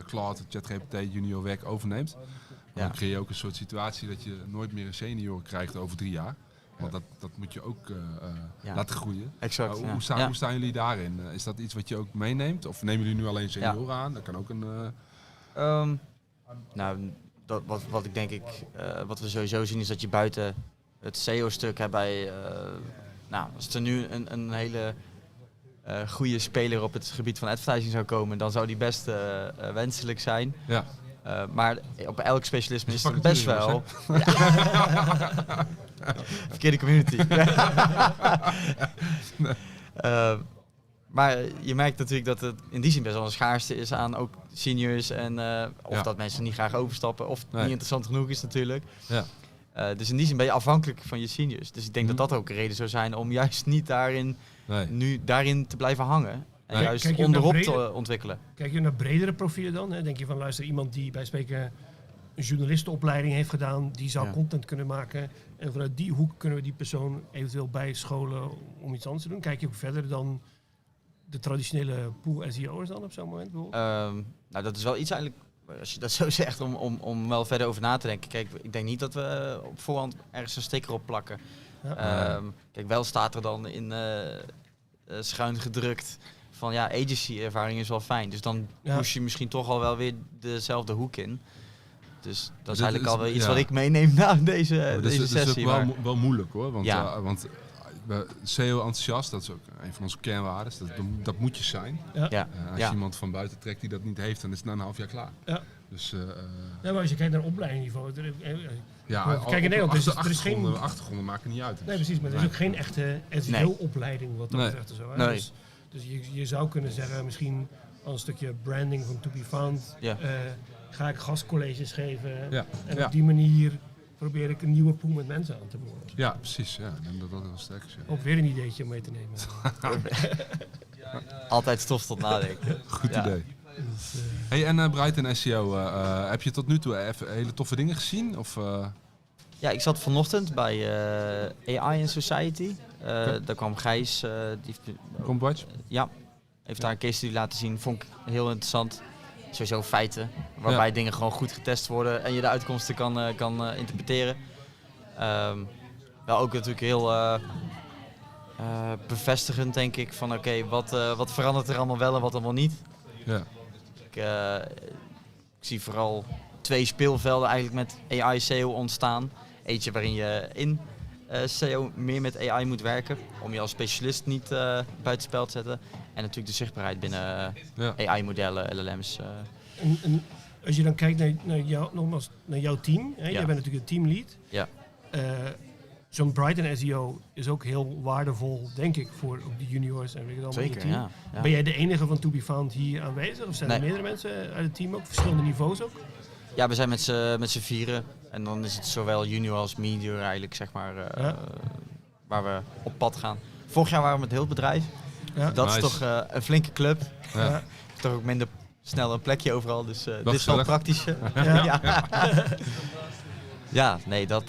Claude, ChatGPT, junior werk overneemt. Dan creëer je ook een soort situatie dat je nooit meer een senior krijgt over 3 jaar. Want dat moet je ook laten groeien. Exact. Hoe staan jullie daarin? Is dat iets wat je ook meeneemt? Of nemen jullie nu alleen senioren aan? Dat kan ook een... Wat ik denk wat we sowieso zien is dat je buiten het SEO-stuk hebt bij... als er nu een hele goede speler op het gebied van advertising zou komen, dan zou die best wenselijk zijn. Ja. Maar op elk specialisme is het best wel. Verkeerde community. Maar je merkt natuurlijk dat het in die zin best wel een schaarste is aan ook seniors. En of dat mensen niet graag overstappen of niet interessant genoeg is natuurlijk. Ja. Dus in die zin ben je afhankelijk van je seniors. Dus ik denk dat dat ook een reden zou zijn om juist niet daarin te blijven hangen. En juist onderop te ontwikkelen. Kijk je naar bredere profielen dan? Hè? Denk je van luister, iemand die bij spreken een journalistenopleiding heeft gedaan, die zou content kunnen maken. En vanuit die hoek kunnen we die persoon eventueel bijscholen om iets anders te doen. Kijk je ook verder dan de traditionele pool SEO'ers dan op zo'n moment bijvoorbeeld? Nou, dat is wel iets eigenlijk, als je dat zo zegt, om wel verder over na te denken. Kijk, ik denk niet dat we op voorhand ergens een sticker op plakken. Ja. Kijk, wel staat er dan in schuin gedrukt van agency-ervaring is wel fijn. Dus dan push je misschien toch al wel weer dezelfde hoek in. Dus dat is eigenlijk al wel iets wat ik meeneem na deze sessie. Dat is ook wel moeilijk hoor, want SEO-enthousiast, dat is ook een van onze kernwaarden. Dat moet je zijn. Ja. Als je iemand van buiten trekt die dat niet heeft, dan is het na een half jaar klaar. Ja. Dus, maar als je kijkt naar opleidingniveau... kijk in Nederland, er is geen... achtergronden maken niet uit. Nee, precies, maar er is ook geen echte SEO-opleiding wat dat betreft. Zo, hè? Nee. Dus je zou kunnen zeggen, misschien als een stukje branding van To Be Found... ga ik gastcolleges geven. Ja. En op die manier probeer ik een nieuwe pool met mensen aan te boren. Ja, precies. Ja. Ik denk dat dat heel sterk is. Ook weer een ideetje om mee te nemen. Altijd stof tot nadenken. Goed idee. Dus, hey, en Brighton SEO, heb je tot nu toe even hele toffe dingen gezien? Of, Ja, ik zat vanochtend bij AI in Society. Daar kwam Gijs. Ja, heeft daar een case study laten zien. Vond ik heel interessant. Sowieso feiten, waarbij dingen gewoon goed getest worden en je de uitkomsten kan interpreteren. Wel ook natuurlijk heel bevestigend, denk ik, van oké, wat verandert er allemaal wel en wat allemaal niet. Ja. Ik zie vooral 2 speelvelden eigenlijk met AI SEO ontstaan. Eentje waarin je in SEO meer met AI moet werken, om je als specialist niet buitenspel te zetten. En natuurlijk de zichtbaarheid binnen AI-modellen, LLM's. En als je dan kijkt naar jouw team, hè? Jij bent natuurlijk een teamlead. Ja. Zo'n Brighton SEO is ook heel waardevol, denk ik, voor ook de juniors en weet ik het allemaal. Zeker, ja. Ben jij de enige van To Be Found hier aanwezig? Of zijn er meerdere mensen uit het team ook? Verschillende niveaus ook? Ja, we zijn met z'n vieren. En dan is het zowel junior als medior eigenlijk, zeg maar, waar we op pad gaan. Vorig jaar waren we met heel het bedrijf. Ja. Dat is toch een flinke club. Ja. Toch ook minder snel een plekje overal, dus dit is wel praktisch. Ja, nee, dat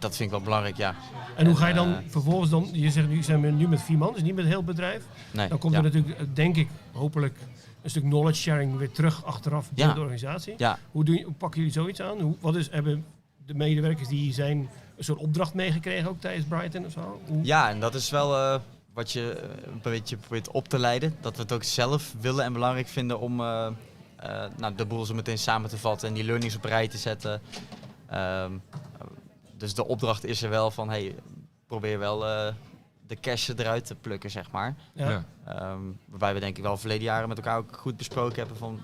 vind ik wel belangrijk, ja. En hoe ga je dan vervolgens dan, je zegt nu zijn we nu met 4 man, dus niet met het hele bedrijf. Nee, dan komt er natuurlijk, denk ik, hopelijk een stuk knowledge sharing weer terug achteraf binnen de organisatie. Ja. Hoe pakken jullie zoiets aan? Hebben de medewerkers die zijn een soort opdracht meegekregen ook tijdens Brighton of zo? Ja, en dat is wel wat je een beetje probeert op te leiden. Dat we het ook zelf willen en belangrijk vinden om de boel zo meteen samen te vatten en die learnings op rij te zetten. Dus de opdracht is er wel van, probeer wel de cash eruit te plukken, zeg maar. Ja. Waarbij we denk ik wel verleden jaren met elkaar ook goed besproken hebben van,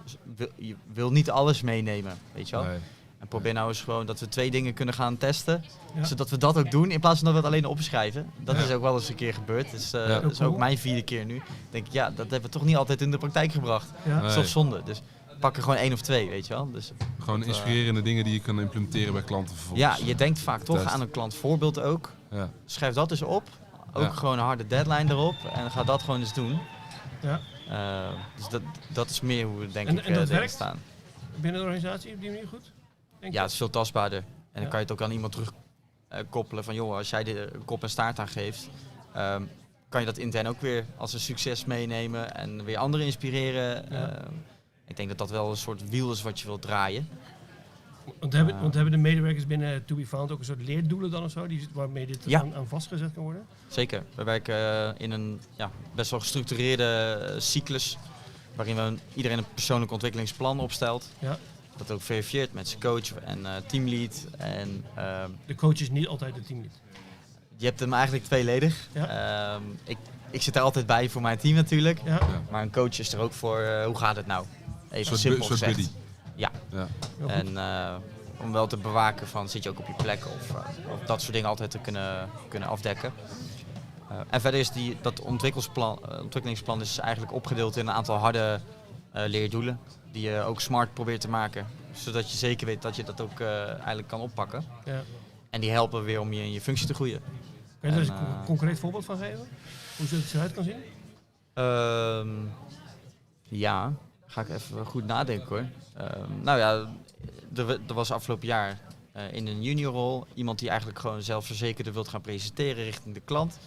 je wil niet alles meenemen, weet je wel. Nee. En probeer nou eens gewoon dat we 2 dingen kunnen gaan testen, zodat we dat ook doen, in plaats van dat we het alleen opschrijven. Dat is ook wel eens een keer gebeurd. Dus, dat is ook mijn 4e keer nu. Denk ik, dat hebben we toch niet altijd in de praktijk gebracht. Ja. Dat is toch zonde. Dus pak er gewoon 1 of 2, weet je wel. Dus, gewoon inspirerende dingen die je kan implementeren bij klanten vervolgens. Ja, je denkt vaak toch aan een klantvoorbeeld ook. Ja. Schrijf dat eens op. Ook gewoon een harde deadline erop. En ga dat gewoon eens doen. Ja. Dus dat is meer hoe we denk ik dat werkt staan. Binnen de organisatie op die manier goed? Ja, het is veel tastbaarder. En dan kan je het ook aan iemand terug koppelen van, joh, als jij de kop en staart aangeeft, kan je dat intern ook weer als een succes meenemen en weer anderen inspireren. Ja. Ik denk dat dat wel een soort wiel is wat je wilt draaien. Want hebben de medewerkers binnen To Be Found ook een soort leerdoelen dan of zo, waarmee dit aan vastgezet kan worden? Zeker. We werken in een best wel gestructureerde cyclus, waarin iedereen een persoonlijk ontwikkelingsplan opstelt. Ja. Dat ook verifieert met zijn coach en teamlead. En, de coach is niet altijd de teamlead? Je hebt hem eigenlijk tweeledig. Ja. Ik zit er altijd bij voor mijn team natuurlijk. Ja. Maar een coach is er ook voor, hoe gaat het nou? Even simpel gezegd. Ja. En om wel te bewaken van zit je ook op je plek of dat soort dingen altijd te kunnen afdekken. En verder is dat ontwikkelingsplan is eigenlijk opgedeeld in een aantal harde leerdoelen die je ook smart probeert te maken, zodat je zeker weet dat je dat ook eigenlijk kan oppakken. Ja. En die helpen weer om je in je functie te groeien. Kun je er eens een concreet voorbeeld van geven? Hoe het eruit kan zien? Ja, ga ik even goed nadenken hoor. Nou ja, er was afgelopen jaar in een juniorrol iemand die eigenlijk gewoon zelfverzekerd wilt gaan presenteren richting de klant.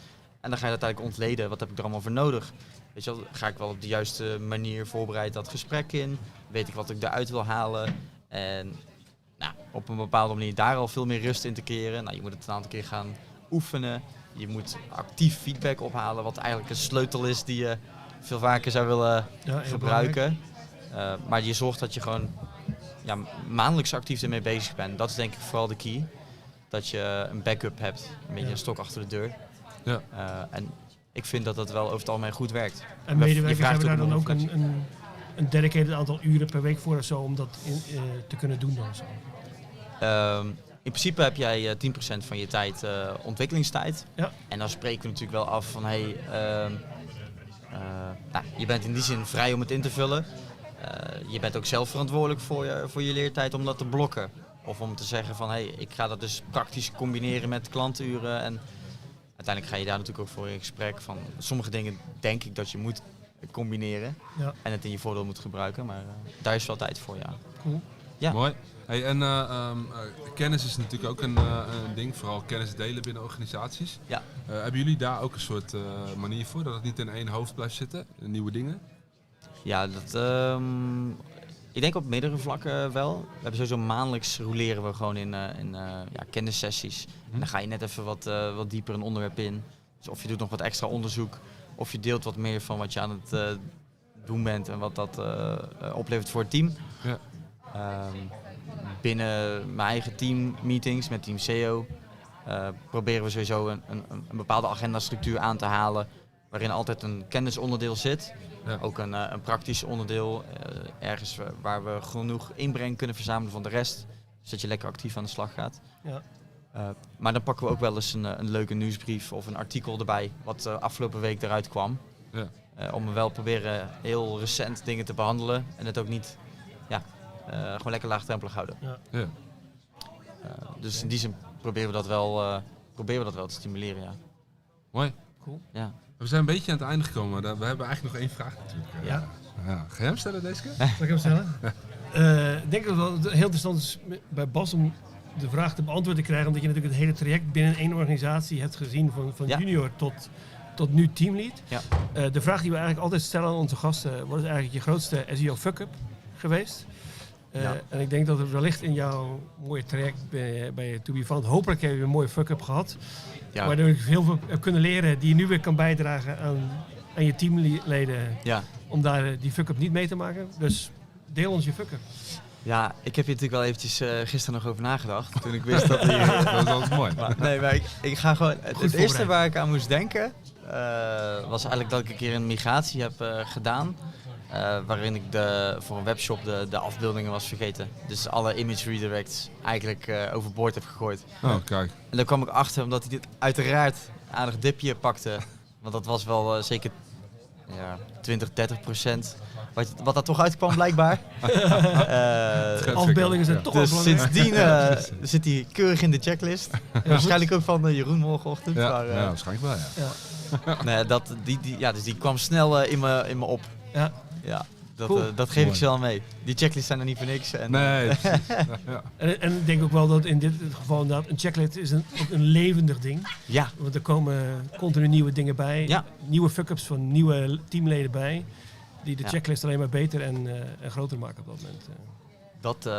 En dan ga je dat eigenlijk ontleden. Wat heb ik er allemaal voor nodig? Weet je wel, ga ik wel op de juiste manier voorbereid dat gesprek in? Weet ik wat ik eruit wil halen? En nou, op een bepaalde manier daar al veel meer rust in te creëren. Nou, je moet het een aantal keer gaan oefenen. Je moet actief feedback ophalen, wat eigenlijk een sleutel is die je veel vaker zou willen gebruiken. Maar je zorgt dat je gewoon maandelijks actief ermee bezig bent. Dat is denk ik vooral de key. Dat je een backup hebt, een beetje een stok achter de deur. Ja. En ik vind dat dat wel over het algemeen goed werkt. En medewerkers hebben daar dan ook een dedicated aantal uren per week voor of zo om dat te kunnen doen dan zo? In principe heb jij 10% van je tijd ontwikkelingstijd. Ja. En dan spreken we natuurlijk wel af van je bent in die zin vrij om het in te vullen. Je bent ook zelf verantwoordelijk voor je leertijd om dat te blokken. Of om te zeggen van ik ga dat dus praktisch combineren met klanturen. En uiteindelijk ga je daar natuurlijk ook voor in gesprek van sommige dingen denk ik dat je moet combineren. Ja. En het in je voordeel moet gebruiken. Maar daar is wel tijd voor, ja. Cool. Ja. Mooi. Hey, en kennis is natuurlijk ook een ding, vooral kennis delen binnen organisaties. Ja. Hebben jullie daar ook een soort manier voor, dat het niet in één hoofd blijft zitten, nieuwe dingen? Ja, ik denk op meerdere vlakken wel. We hebben sowieso maandelijks roleren we gewoon in kennissessies. En dan ga je net even wat dieper een onderwerp in. Dus of je doet nog wat extra onderzoek, of je deelt wat meer van wat je aan het doen bent en wat dat oplevert voor het team. Ja. Binnen mijn eigen teammeetings met team SEO proberen we sowieso een bepaalde agendastructuur aan te halen waarin altijd een kennisonderdeel zit. Ja. Ook een praktisch onderdeel, ergens waar we genoeg inbreng kunnen verzamelen van de rest, zodat je lekker actief aan de slag gaat. Ja. Maar dan pakken we ook wel eens een leuke nieuwsbrief of een artikel erbij, wat afgelopen week eruit kwam. Ja. Om wel proberen heel recent dingen te behandelen en het ook niet gewoon lekker laagdrempelig houden. Ja. Ja. Dus in die zin proberen we dat wel te stimuleren, ja. Mooi. Cool. Ja. We zijn een beetje aan het einde gekomen. We hebben eigenlijk nog één vraag natuurlijk. Ja. Ga jij hem stellen deze keer? Zal ik hem stellen? Ik denk dat het wel heel interessant is bij Bas om de vraag te beantwoorden te krijgen, omdat je natuurlijk het hele traject binnen één organisatie hebt gezien van junior tot nu teamlead. Ja. De vraag die we eigenlijk altijd stellen aan onze gasten, wat is eigenlijk je grootste SEO fuck-up geweest? En ik denk dat het wellicht in jouw mooie traject bij To Be Found, hopelijk heb je een mooie fuck-up gehad. Ja. Waardoor je heel veel hebt kunnen leren die je nu weer kan bijdragen aan je teamleden. Ja. Om daar die fuck-up niet mee te maken. Dus deel ons je fuck-up. Ja, ik heb hier natuurlijk wel eventjes gisteren nog over nagedacht. Toen ik wist dat hier... Dat was altijd mooi. Maar ik ga gewoon... Het eerste waar ik aan moest denken was eigenlijk dat ik een keer een migratie heb gedaan. Waarin ik voor een webshop de afbeeldingen was vergeten. Dus alle image redirects eigenlijk overboord heb gegooid. Oh, kijk. En daar kwam ik achter omdat hij dit uiteraard aardig dipje pakte. Want dat was wel zeker 20-30%. Wat daar toch uitkwam blijkbaar. Afbeeldingen zijn toch wel dus sindsdien zit hij keurig in de checklist. Waarschijnlijk ook van Jeroen morgenochtend. Ja, maar, waarschijnlijk wel, ja. Nee, dus die kwam snel in me op. Ja. Ja, dat geef ik ze wel mee. Die checklists zijn er niet voor niks. En, nee, ja. En ik denk ook wel dat in dit geval inderdaad een checklist is ook een levendig ding. Ja. Want er komen continu nieuwe dingen bij. Ja. Nieuwe fuck-ups van nieuwe teamleden bij. Die de checklist alleen maar beter en groter maken op dat moment. Dat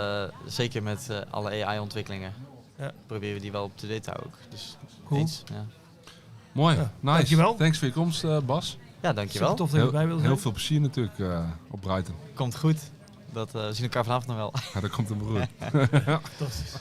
zeker met alle AI-ontwikkelingen. Ja. Proberen we die wel op to date te houden. Dus cool. Ja. Mooi, nice. Dankjewel. Thanks voor je komst, Bas. Ja, dankjewel. Tof dat je erbij wilde zijn. Heel veel plezier natuurlijk op Brighton. Komt goed. We zien elkaar vanavond nog wel. Ja, dat komt een broer. Fantastisch.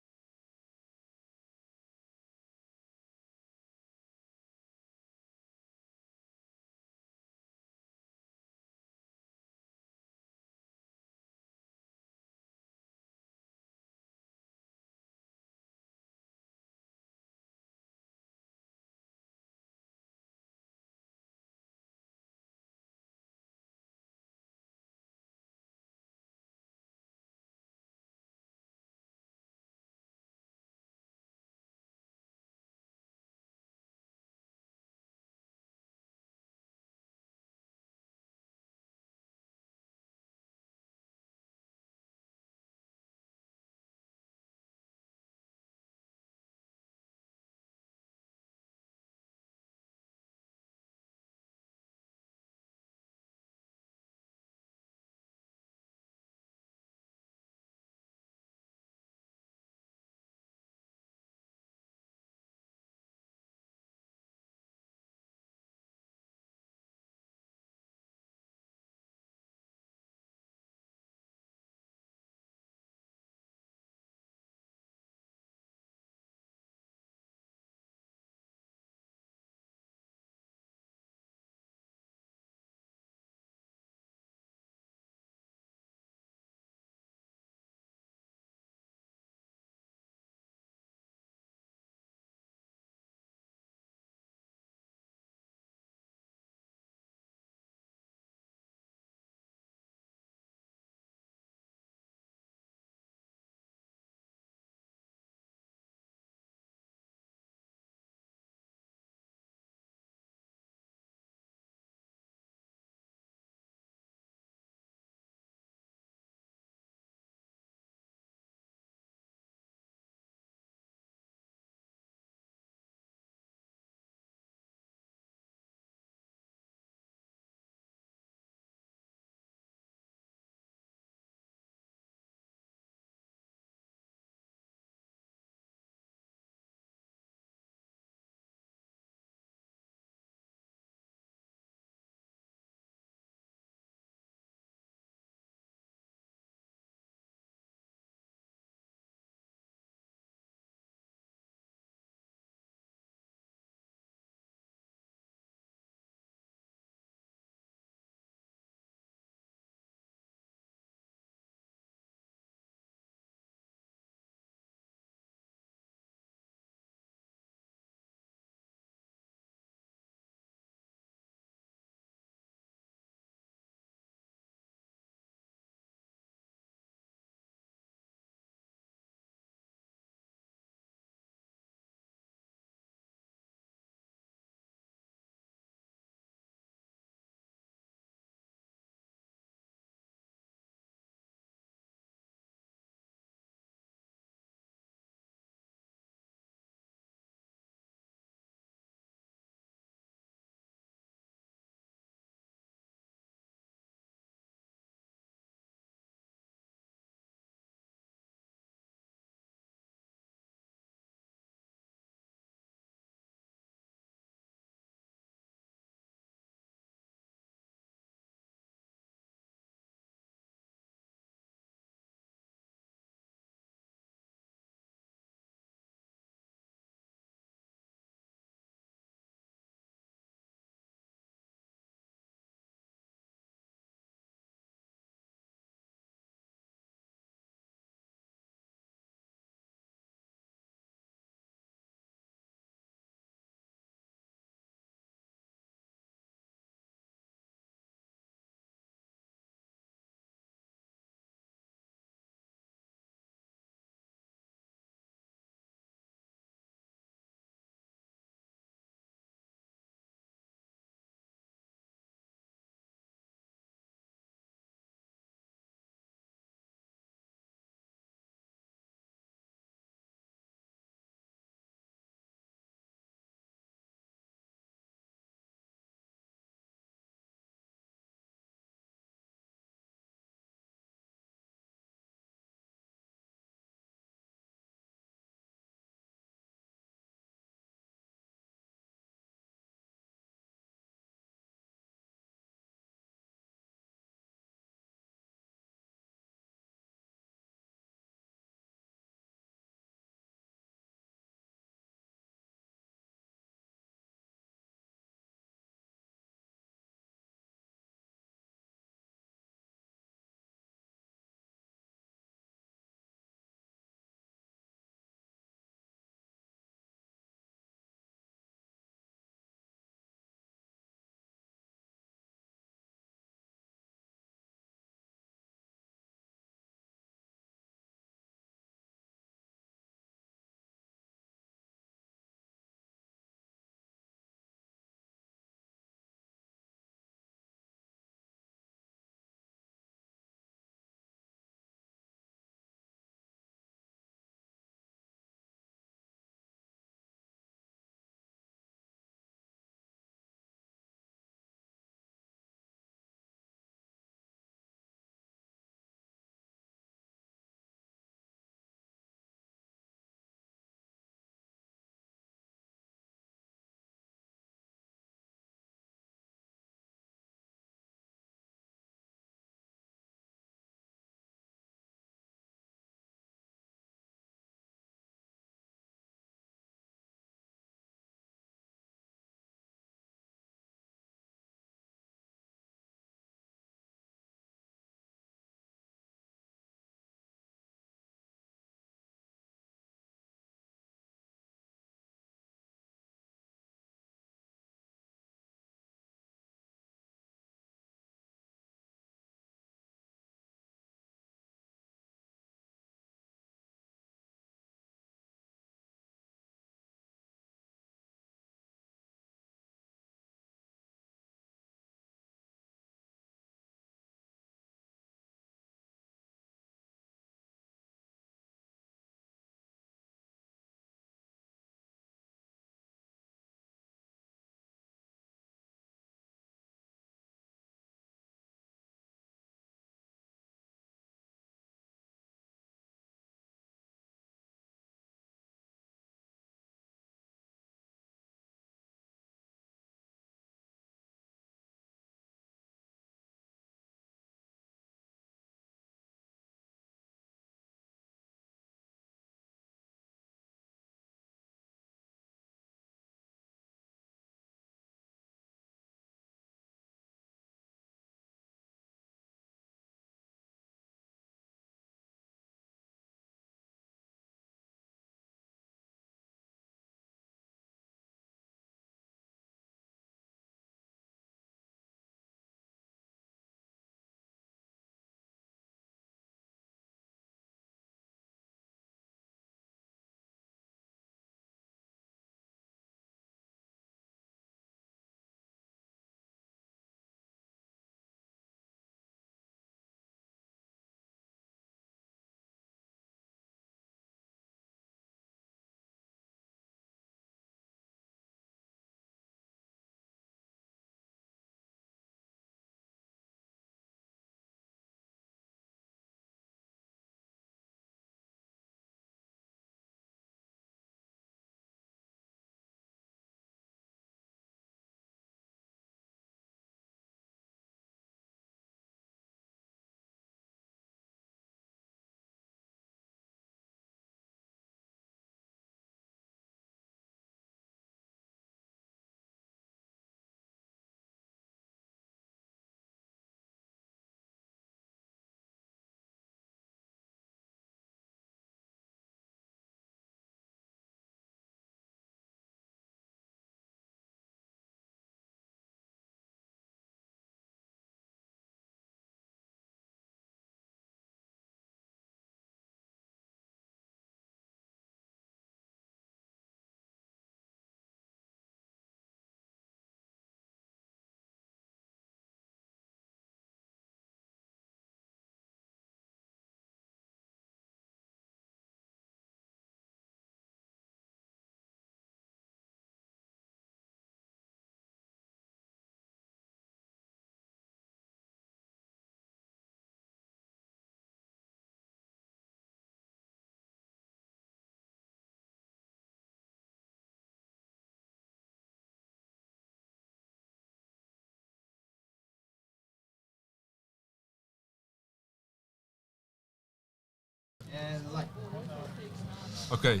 Okay,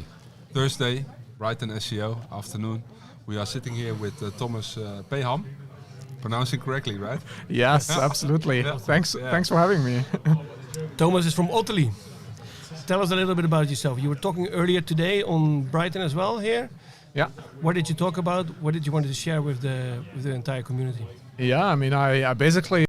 Thursday, Brighton SEO afternoon. We are sitting here with Thomas Peham. Pronouncing correctly, right? Yes, absolutely. Thanks for having me. Thomas is from Italy. Tell us a little bit about yourself. You were talking earlier today on Brighton as well here. Yeah. What did you talk about? What did you want to share with the entire community? Yeah, I mean, I basically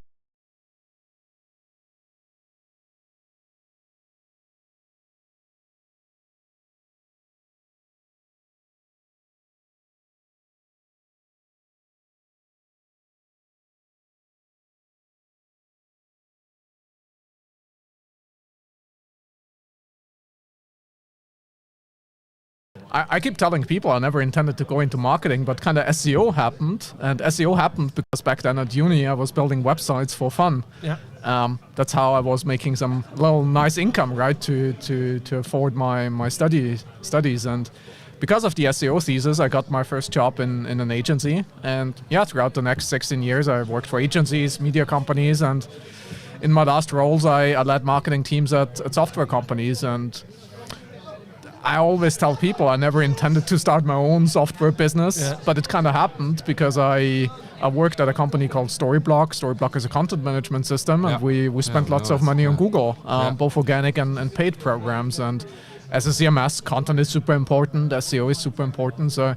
I keep telling people I never intended to go into marketing, but kind of SEO happened. And SEO happened because back then at uni, I was building websites for fun. Yeah. That's how I was making some little nice income, right, to afford my studies. And because of the SEO thesis, I got my first job in an agency. And yeah, throughout the next 16 years, I worked for agencies, media companies, and in my last roles, I led marketing teams at software companies. And I always tell people I never intended to start my own software business, but it kind of happened because I worked at a company called Storyblock. Storyblock is a content management system, and we spent lots of money on Google, both organic and paid programs. And as a CMS, content is super important, SEO is super important. So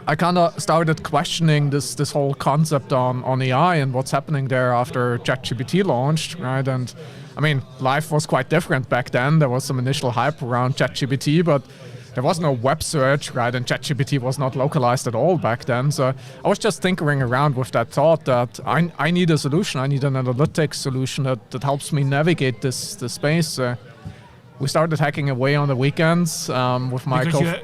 I kind of started questioning this whole concept on AI and what's happening there after ChatGPT launched, right? And I mean, life was quite different back then. There was some initial hype around ChatGPT, but there was no web search, right? And ChatGPT was not localized at all back then. So I was just tinkering around with that thought that I need a solution. I need an analytics solution that helps me navigate this space. We started hacking away on the weekends with my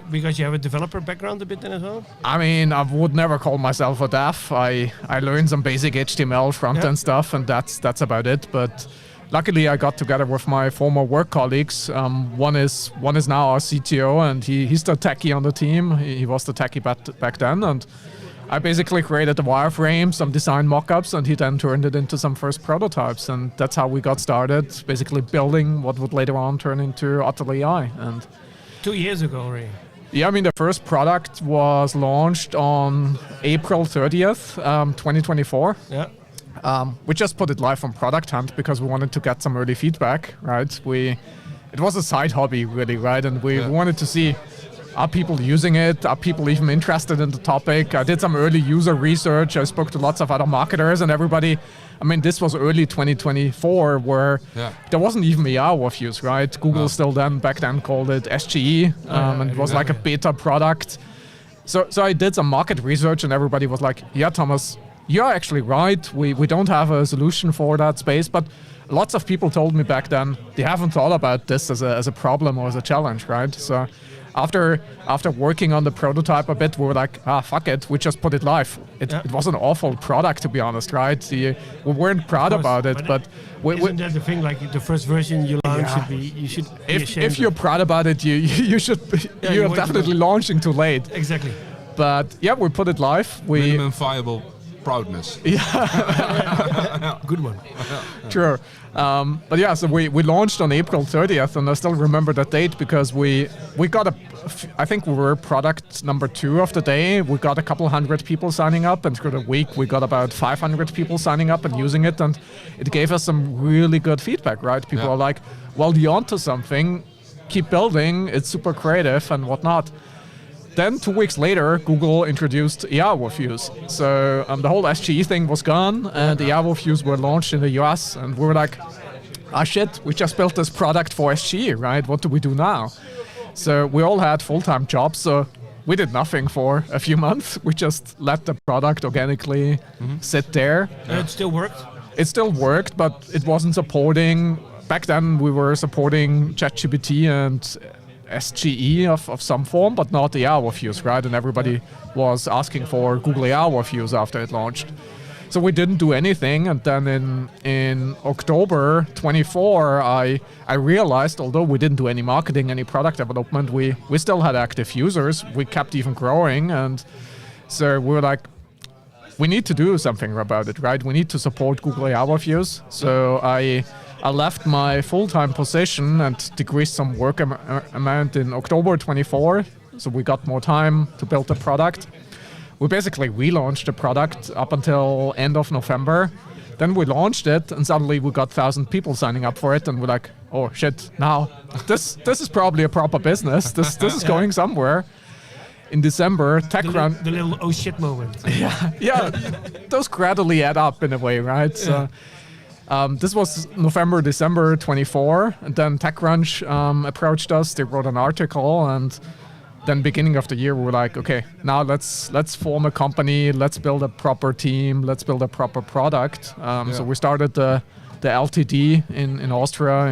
because you have a developer background a bit then as well? I mean, I would never call myself a dev. I learned some basic HTML front-end stuff, and that's about it. But luckily, I got together with my former work colleagues. One is now our CTO, and he's the techie on the team. He was the techie back then, and I basically created the wireframe, some design mock-ups, and he then turned it into some first prototypes, and that's how we got started, basically building what would later on turn into Otter AI. And 2 years ago already. Yeah, I mean, the first product was launched on April 30th, 2024. Yeah. We just put it live on Product Hunt because we wanted to get some early feedback, right? It was a side hobby, really, right? And we wanted to see, are people using it? Are people even interested in the topic? I did some early user research. I spoke to lots of other marketers, and everybody, I mean, this was early 2024 where there wasn't even AI overviews, right? Google still back then called it SGE, and it was like a beta product. So I did some market research, and everybody was like, yeah, Thomas, you're actually right. We don't have a solution for that space, but lots of people told me back then they haven't thought about this as a problem or as a challenge, right? So after working on the prototype a bit, we were like, fuck it, we just put it live. It was an awful product, to be honest, right? We weren't proud about it, but isn't that the thing? Like the first version you launch should be ashamed if you're proud about it, you should. You're definitely launching too late. Exactly. But yeah, we put it live. Minimum viable proudness. Yeah. Good one. Sure. But yeah, so we launched on April 30th, and I still remember that date because we got I think we were product number 2 of the day. We got a couple hundred people signing up, and through the week we got about 500 people signing up and using it, and it gave us some really good feedback, right? People are like, well, you're onto something, keep building, it's super creative and whatnot. Then 2 weeks later, Google introduced AI overviews. So the whole SGE thing was gone, and the AI overviews were launched in the US. And we were like, shit, we just built this product for SGE, right? What do we do now? So we all had full-time jobs, so we did nothing for a few months. We just let the product organically sit there. And it still worked? It still worked, but it wasn't supporting. Back then, we were supporting ChatGPT and SGE of some form, but not the AI overviews, right? And everybody was asking for Google AI overviews after it launched. So we didn't do anything, and then in October 24, I realized, although we didn't do any marketing, any product development, we still had active users. We kept even growing, and so we were like, we need to do something about it, right? We need to support Google AI overviews. So I left my full-time position and decreased some work amount in October 24. So we got more time to build the product. We basically relaunched the product up until end of November. Then we launched it, and suddenly we got 1,000 people signing up for it, and we're like, oh shit! Now this is probably a proper business. This is going somewhere. In December, TechCrunch. The little oh shit moment. Yeah, those gradually add up in a way, right? So, this was November, December 24, and then TechCrunch approached us. They wrote an article, and then beginning of the year, we were like, okay, now let's form a company, let's build a proper team, let's build a proper product. So we started the LTD in Austria.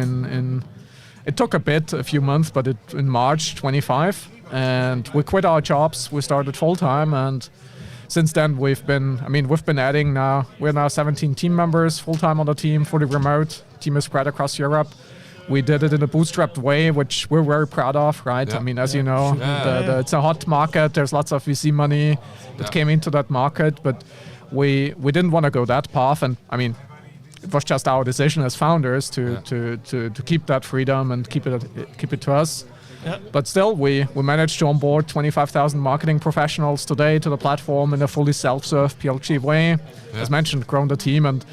It took a few months, but in March 25. And we quit our jobs. We started full time, and since then we've been adding now. We're now 17 team members, full time on the team, fully remote. Team is spread across Europe. We did it in a bootstrapped way, which we're very proud of, right? Yeah. I mean, as you know, it's a hot market. There's lots of VC money that came into that market, but we didn't want to go that path. And I mean, it was just our decision as founders to keep that freedom and keep it to us. Yeah. But still, we managed to onboard 25,000 marketing professionals today to the platform in a fully self-serve PLG way. Yeah. As mentioned, grown the team, and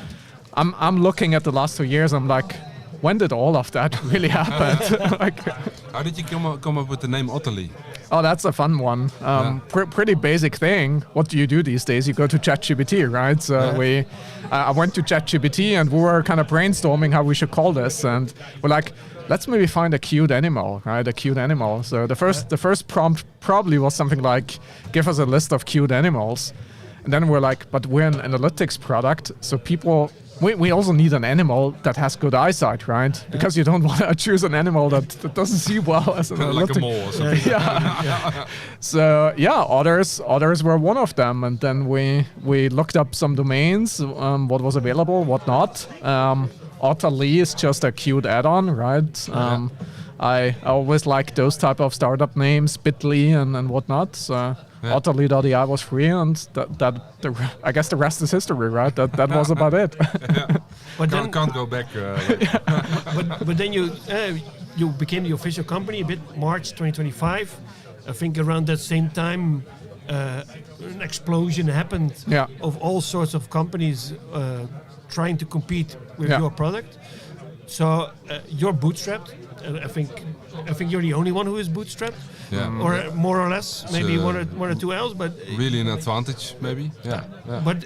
I'm looking at the last 2 years. I'm like, when did all of that really happen? Like, how did you come up with the name Otterly? Oh, that's a fun one. Pretty basic thing. What do you do these days? You go to ChatGPT, right? So I went to ChatGPT, and we were kind of brainstorming how we should call this, and we're like, let's maybe find a cute animal, right? A cute animal. So the first prompt probably was something like, give us a list of cute animals. And then we're like, but we're an analytics product, so we also need an animal that has good eyesight, right? Because you don't want to choose an animal that doesn't see well as an analytic. Like a mole or something. Yeah. So otters were one of them, and then we looked up some domains, what was available, what not. Otterly is just a cute add-on, right? I always like those type of startup names, Bitly and whatnot. So Otterly.ai was free, and I guess the rest is history, right? That was about it. But then can't go back. But then you became the official company a bit March 2025. I think around that same time, an explosion happened of all sorts of companies trying to compete with your product. So you're bootstrapped. I think you're the only one who is bootstrapped, or more or less, maybe one or two else. But really an advantage, maybe. Yeah. But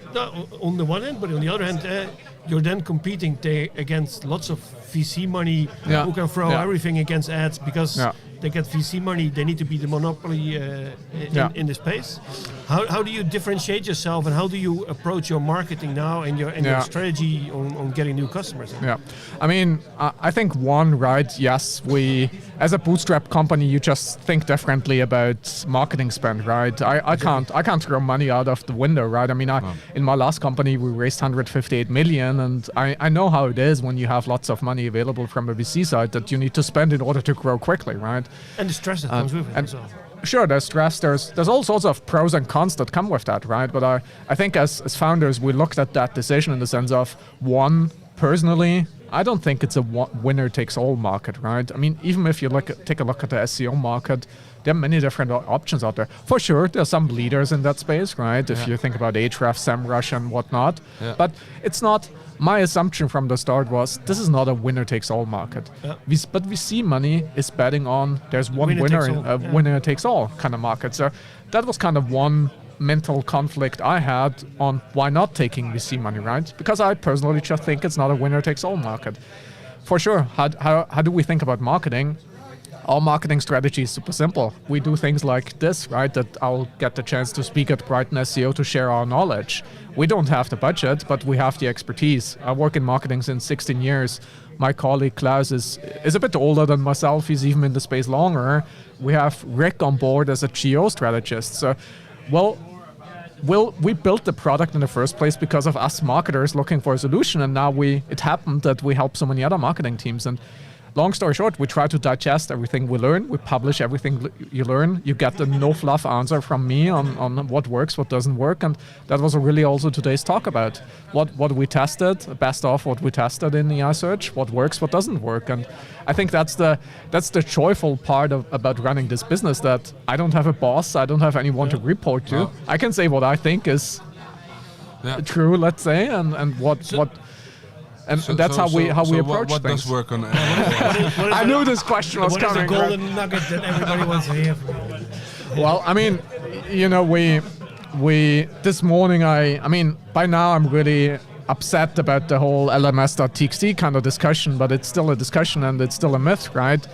on the one hand, but on the other hand, you're then competing against lots of VC money who can throw everything against ads because they get VC money. They need to be the monopoly in the space. How do you differentiate yourself, and how do you approach your marketing now and your strategy on getting new customers? Yeah, I mean, I think one, right? Yes, we as a bootstrap company, you just think differently about marketing spend, right? I can't throw money out of the window, right? I mean, in my last company, we raised 158 million, and I know how it is when you have lots of money available from a VC side that you need to spend in order to grow quickly, right? And the stress that comes with it as well. Sure, there's stress. There's all sorts of pros and cons that come with that, right? But I think as founders, we looked at that decision in the sense of, one, personally, I don't think it's a winner-takes-all market, right? I mean, even if you take a look at the SEO market, there are many different options out there. For sure, there are some leaders in that space, right? If you think about Ahrefs, SEMrush, and whatnot. Yeah. But it's not... My assumption from the start was this is not a winner-takes-all market. Yeah. But VC money is betting on there's one winner-takes-all kind of market. So that was kind of one mental conflict I had on why not taking VC money, right? Because I personally just think it's not a winner-takes-all market. For sure, how do we think about marketing? Our marketing strategy is super simple. We do things like this, right? That I'll get the chance to speak at Brighton SEO to share our knowledge. We don't have the budget, but we have the expertise. I work in marketing since 16 years. My colleague Klaus is a bit older than myself. He's even in the space longer. We have Rick on board as a geo strategist. So, we built the product in the first place because of us marketers looking for a solution, and now it happened that we help so many other marketing teams. And long story short, we try to digest everything we learn. We publish everything you learn. You get the no-fluff answer from me on what works, what doesn't work. And that was really also today's talk about what we tested, best of what we tested in AI search, what works, what doesn't work. And I think that's the joyful part about running this business, that I don't have a boss, I don't have anyone to report to. I can say what I think is true, let's say, and that's how we approach what things. Does work on? I knew this question was coming. What is the golden nugget that everybody wants to hear from you? Well, I mean, we this morning, I mean, by now I'm really upset about the whole LMS.txt kind of discussion, but it's still a discussion and it's still a myth, right?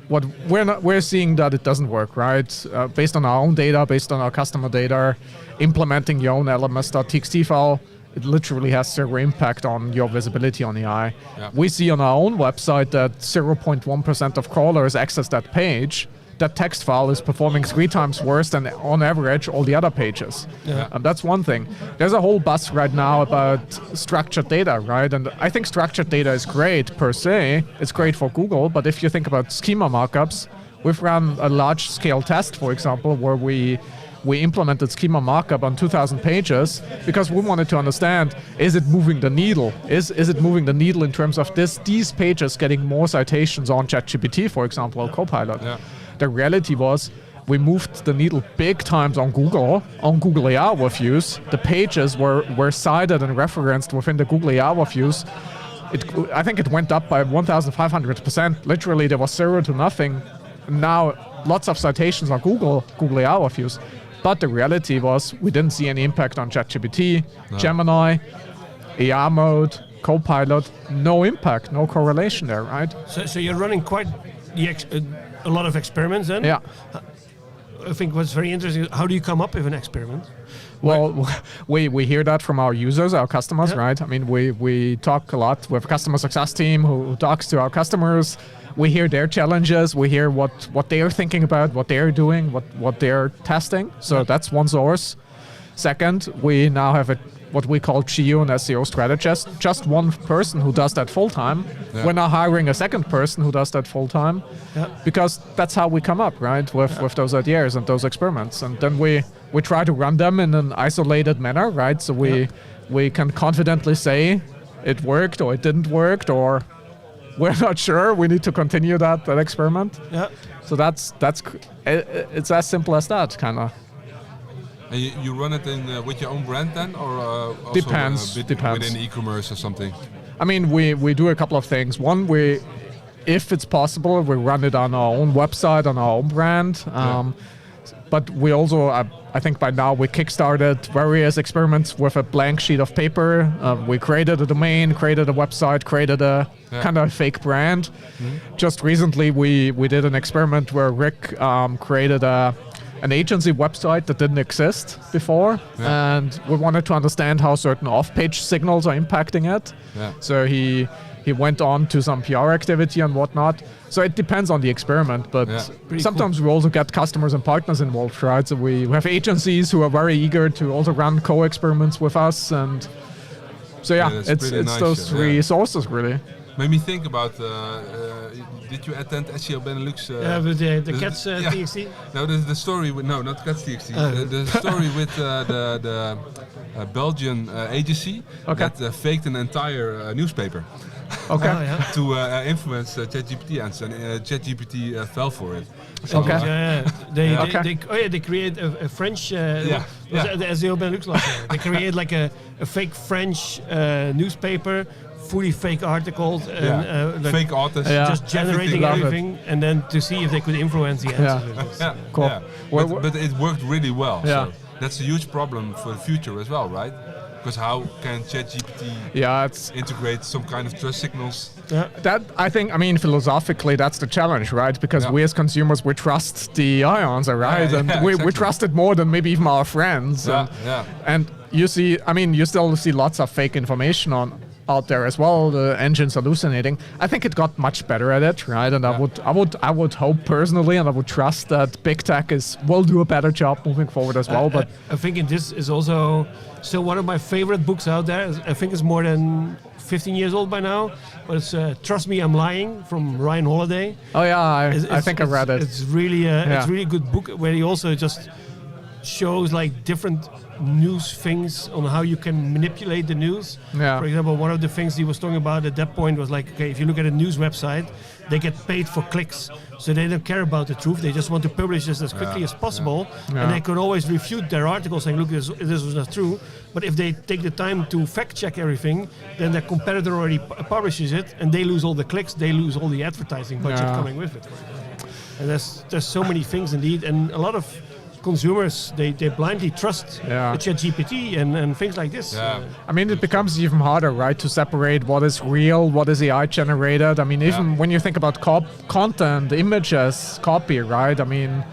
What we're seeing that it doesn't work, right? Based on our own data, based on our customer data, implementing your own LMS.txt file, it literally has zero impact on your visibility on AI. Yeah. We see on our own website that 0.1% of crawlers access that page. That text file is performing 3 times worse than on average all the other pages. Yeah. And that's one thing. There's a whole buzz right now about structured data, right? And I think structured data is great per se. It's great for Google, but if you think about schema markups, we've run a large scale test, for example, where we implemented schema markup on 2,000 pages because we wanted to understand, is it moving the needle? Is it moving the needle in terms of these pages getting more citations on ChatGPT, for example, or Copilot? Yeah. The reality was we moved the needle big times on Google AI overviews. The pages were cited and referenced within the Google AI overviews. I think it went up by 1,500%. Literally, there was 0 to nothing. Now, lots of citations on Google AI overviews. But the reality was we didn't see any impact on ChatGPT, Gemini, AI mode, Copilot. No impact, no correlation there, right? So you're running quite a lot of experiments then? Yeah. I think what's very interesting is how do you come up with an experiment? Well, we hear that from our users, our customers, right? I mean, we talk a lot with a customer success team who talks to our customers. We hear their challenges. We hear what they are thinking about, what they're doing, what they're testing. So that's one source. Second, we now have what we call GEO and SEO strategist, just one person who does that full time. Yeah. We're now hiring a second person who does that full time, because that's how we come up, right, with those ideas and those experiments. And then we try to run them in an isolated manner, right? So we can confidently say it worked or it didn't work, or we're not sure. We need to continue that experiment. Yeah. So it's as simple as that, kind of. And you run it with your own brand then, or also depends within e-commerce or something? I mean, we do a couple of things. One, if it's possible, we run it on our own website, on our own brand. But we also, I think by now, we kickstarted various experiments with a blank sheet of paper. We created a domain, created a website, created a kind of fake brand. Mm-hmm. Just recently, we did an experiment where Rick created an agency website that didn't exist before, and we wanted to understand how certain off-page signals are impacting it. Yeah. So he went on to some PR activity and whatnot. So it depends on the experiment, but sometimes we also get customers and partners involved, right? So we have agencies who are very eager to also run co-experiments with us, and so it's nice, those three sources really. Made me think about, did you attend SEO Benelux? With the Cats TXT? No, the story with, no, not Cats TXT. The story with the Belgian agency that faked an entire newspaper. Okay. To influence ChatGPT answer, and ChatGPT fell for it. So they create a French. The SEO Benelux last year. They create like a fake French newspaper. Fully fake articles and fake authors, just generating everything, and then to see if they could influence the answers. Cool. Yeah. But it worked really well. Yeah. So that's a huge problem for the future as well, right? Because how can ChatGPT integrate some kind of trust signals? Yeah. That I think, philosophically, that's the challenge, right? Because we as consumers, we trust the AI answer, right? We trust it more than maybe even our friends. And you see, you still see lots of fake information out there as well. The engine's hallucinating. I think it got much better at it, right? And I would hope personally, and I would trust that big tech will do a better job moving forward as well. But I think this is also still one of my favorite books out there. I think it's more than 15 years old by now, but it's Trust Me, I'm Lying from Ryan Holiday. Oh yeah, I think I read it. It's really a good book where he also just shows like different news things on how you can manipulate the news. Yeah. For example, one of the things he was talking about at that point was like, okay, if you look at a news website, they get paid for clicks, so they don't care about the truth. They just want to publish this as quickly as possible, and they could always refute their article saying, look, this was not true. But if they take the time to fact check everything, then their competitor already publishes it, and they lose all the clicks, they lose all the advertising budget coming with it. And there's so many things indeed, and a lot of consumers, they blindly trust the ChatGPT and things like this. I mean, it becomes even harder, right, to separate what is real, what is AI generated. I mean, even when you think about content, images, copy, right? I mean,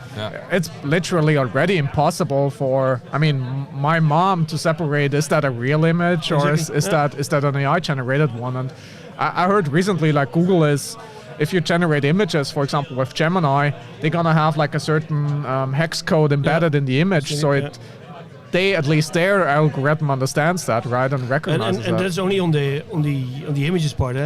it's literally already impossible for, I mean, my mom to separate, is that a real image or is that an AI generated one? And I heard recently, like Google is, if you generate images, for example, with Gemini, they're gonna have like a certain hex code embedded in the image, so they at least their algorithm understands that, right, and recognizes and that. that's only on the images part.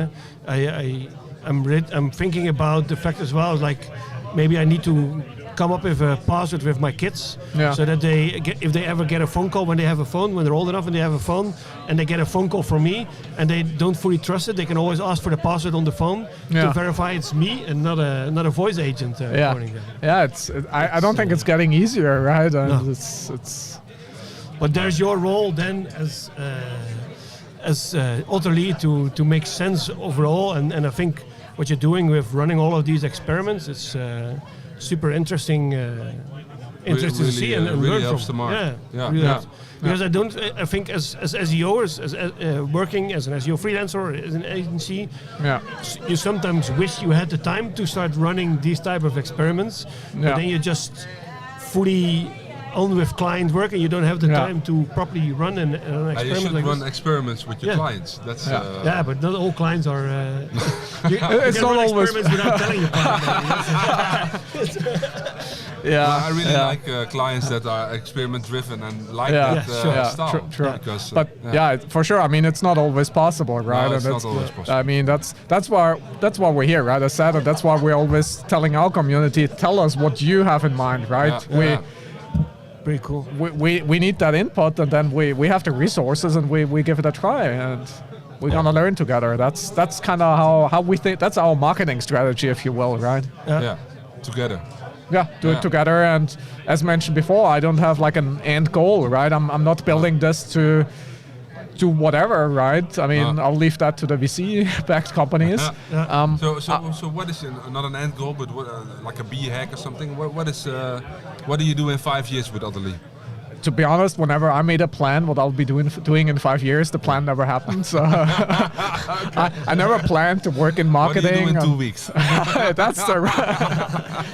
I'm thinking about the fact as well, like maybe I need to come up with a password with my kids, so that if they ever get a phone call when they have a phone, when they're old enough and they have a phone, and they get a phone call from me, and they don't fully trust it, they can always ask for the password on the phone to verify it's me and not a voice agent. I don't think it's getting easier, right? And it's. But there's your role then as author lead to make sense overall, and I think what you're doing with running all of these experiments, it's super interesting to see and really learn helps from. The mark. Helps. Because I think as SEOers, as working as an SEO freelancer or as an agency, you sometimes wish you had the time to start running these type of experiments, but then you just fully on with client work and you don't have the time to properly run an experiment. You should like run this. experiments with your clients. That's but not all clients are. It's not always experiments without telling your I really like clients that are experiment driven and like that style. True. Because, but for sure. I mean, it's not always possible, right? No, it's not always possible. I mean, that's why we're here, right? As said, and that's why we're always telling our community, tell us what you have in mind, right? Pretty cool. We need that input, and then we have the resources, and we give it a try, and we're gonna learn together. That's kind of how we think. That's our marketing strategy, if you will, right? Together. Do it together, and as mentioned before, I don't have like an end goal, right? I'm not building this to do whatever, right? I mean, I'll leave that to the VC-backed companies. So what is not an end goal, but like a B hack or something? What do you do in 5 years with Otterly? To be honest, whenever I made a plan what I'll be doing in 5 years, the plan never happened. So I never planned to work in marketing. What do you do in 2 weeks? That's the.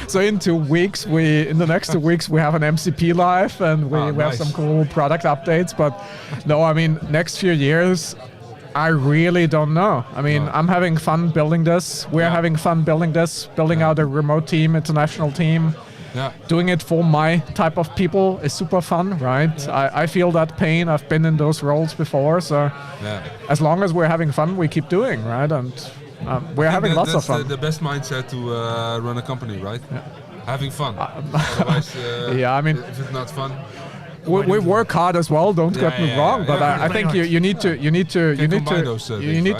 So in the next 2 weeks, we have an MCP live, and we have some cool product updates. But no, I mean, next few years, I really don't know. I mean, I'm having fun building this. We're having fun building this, building out a remote team, international team. Doing it for my type of people is super fun, right? I feel that pain. I've been in those roles before. So as long as we're having fun, we keep doing, right? And we're having lots of fun. That's the best mindset to run a company, right? Having fun. Otherwise, I mean, if it's not fun. We work hard as well. Don't get me wrong, but I think you need to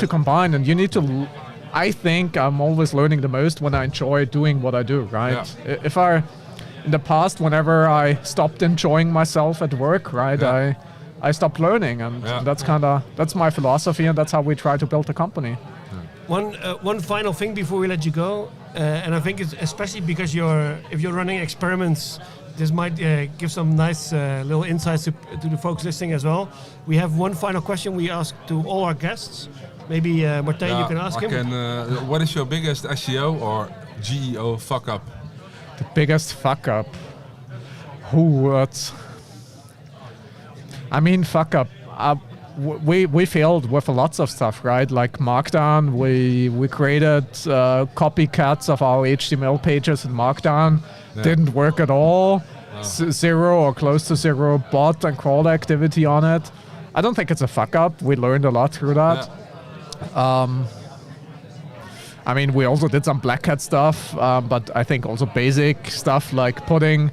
combine, and you need to. I think I'm always learning the most when I enjoy doing what I do, right? In the past, whenever I stopped enjoying myself at work, right, I stopped learning, and that's my philosophy, and that's how we try to build a company. One final thing before we let you go, and I think it's especially because if you're running experiments, this might give some nice little insights to the folks listening as well. We have one final question we ask to all our guests. Maybe Martijn, you can ask him. What is your biggest SEO or GEO fuck up? The biggest fuck up. Fuck up. we failed with lots of stuff, right? Like Markdown, we created copycats of our HTML pages in Markdown. Yeah. Didn't work at all. Zero or close to zero bot and crawl activity on it. I don't think it's a fuck up. We learned a lot through that. I mean, we also did some black hat stuff, but I think also basic stuff like putting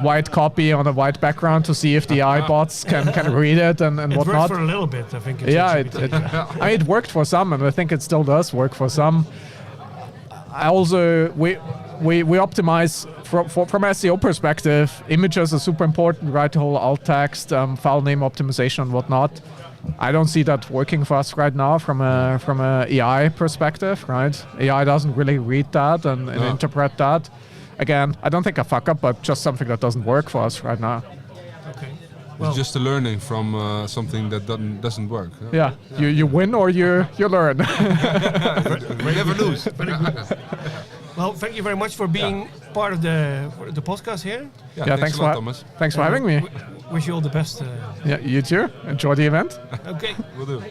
white copy on a white background to see if the AI bots can read it and it whatnot. It worked for a little bit, I think. It worked for some, and I think it still does work for some. I also we optimize from SEO perspective. Images are super important, right? The whole alt text, file name optimization and whatnot. I don't see that working for us right now from a AI perspective, right? AI doesn't really read that and interpret that. Again, I don't think a fuck up, but just something that doesn't work for us right now. Okay. Well, it's just a learning from something that doesn't work. Yeah. You win or you learn. We never lose. Very good. Well, thank you very much for being part of the podcast here. Yeah, thanks a lot, Thomas. Thanks for having me. Wish you all the best. Yeah, you too. Enjoy the event. Okay. Will do.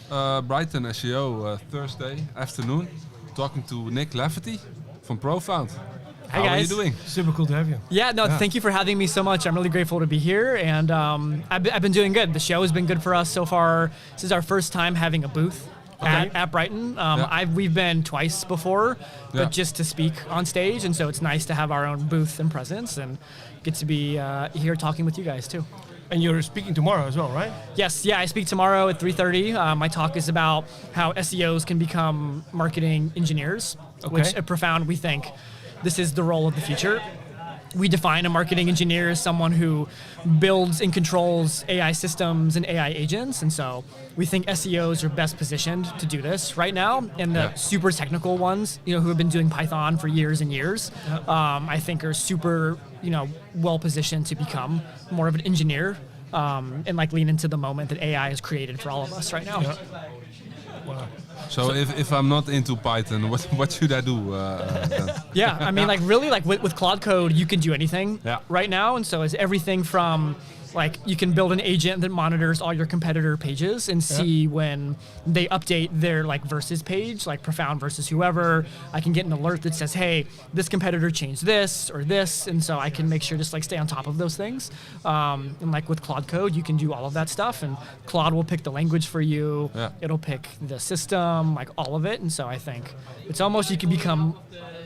Brighton SEO Thursday afternoon, talking to Nick Lafferty from Profound. Hi How guys. are you doing? Super cool to have you. Yeah, thank you for having me so much. I'm really grateful to be here, and I've been doing good. The show has been good for us so far. This is our first time having a booth at Brighton. We've been twice before, but just to speak on stage, and so it's nice to have our own booth and presence, and get to be here talking with you guys too. And you're speaking tomorrow as well, right? Yes, yeah, I speak tomorrow at 3:30. My talk is about how SEOs can become marketing engineers, which at Profound we think this is the role of the future. We define a marketing engineer as someone who builds and controls AI systems and AI agents, and so we think SEOs are best positioned to do this right now. And the super technical ones, who have been doing Python for years and years, I think are super, well positioned to become more of an engineer and lean into the moment that AI has created for all of us right now. Yeah. Wow. So if I'm not into Python, what should I do? Then? Yeah, I mean, really, with Claude Code, you can do anything right now, and so it's everything from you can build an agent that monitors all your competitor pages and see when they update their versus page, Profound versus whoever. I can get an alert that says, hey, this competitor changed this or this, and so I can make sure just stay on top of those things. And with Claude Code, you can do all of that stuff, and Claude will pick the language for you. Yeah. It'll pick the system, all of it, and so I think it's almost you can become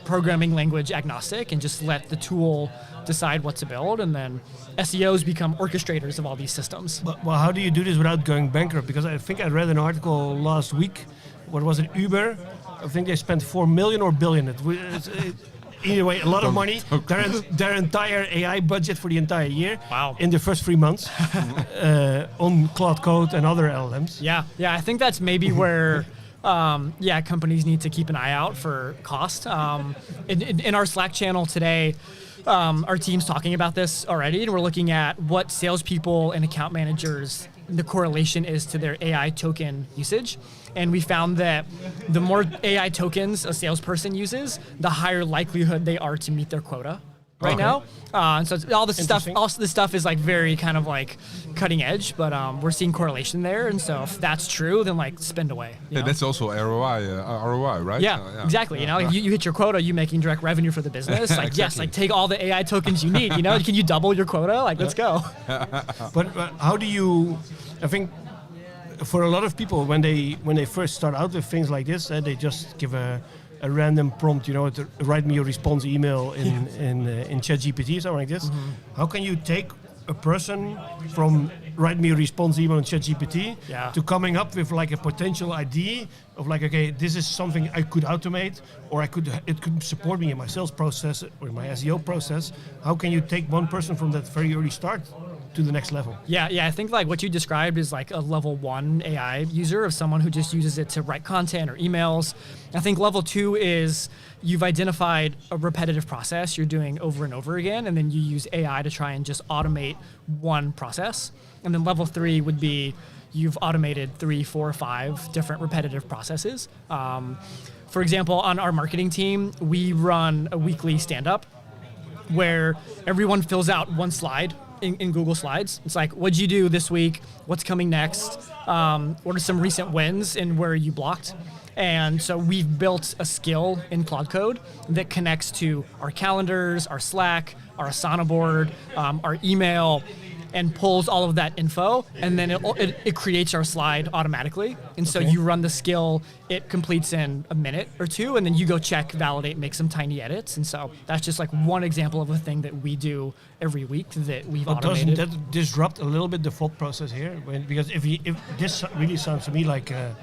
programming language agnostic and just let the tool decide what to build, and then SEOs become orchestrators of all these systems. Well, how do you do this without going bankrupt? Because I think I read an article last week. What was it? Uber. I think they spent 4 million or billion. Either way, a lot of money. Their entire AI budget for the entire year. Wow. In the first 3 months on Claude Code and other LLMs. Yeah. I think that's maybe where. Companies need to keep an eye out for cost. In our Slack channel today, our team's talking about this already, and we're looking at what salespeople and account managers, the correlation is to their AI token usage. And we found that the more AI tokens a salesperson uses, the higher likelihood they are to meet their quota right now. And so all this stuff is very kind of cutting edge, but we're seeing correlation there. And so if that's true, then spend away. That's also ROI, right? Yeah, exactly. You hit your quota, you making direct revenue for the business. Exactly. Yes, take all the AI tokens you need. Can you double your quota? Let's go. But how do you? I think for a lot of people, when they first start out with things like this, they just give a random prompt, to write me a response email in ChatGPT or something like this. Mm-hmm. How can you take a person from write me a response email in ChatGPT to coming up with a potential idea of okay, this is something I could automate, or it could support me in my sales process or in my SEO process? How can you take one person from that very early start to the next level? Yeah, I think what you described is a level 1 AI user, of someone who just uses it to write content or emails. I think level 2 is you've identified a repetitive process you're doing over and over again, and then you use AI to try and just automate one process. And then level 3 would be you've automated 3, 4, 5 different repetitive processes. For example, on our marketing team, we run a weekly stand-up where everyone fills out one slide in Google Slides. It's what'd you do this week? What's coming next? What are some recent wins and where are you blocked? And so we've built a skill in Claude Code that connects to our calendars, our Slack, our Asana board, our email, and pulls all of that info, and then it creates our slide automatically. And so you run the skill, it completes in a minute or two, and then you go check, validate, make some tiny edits. And so that's just one example of a thing that we do every week that we've automated. Doesn't that disrupt a little bit the thought process here? Because if this really sounds to me like a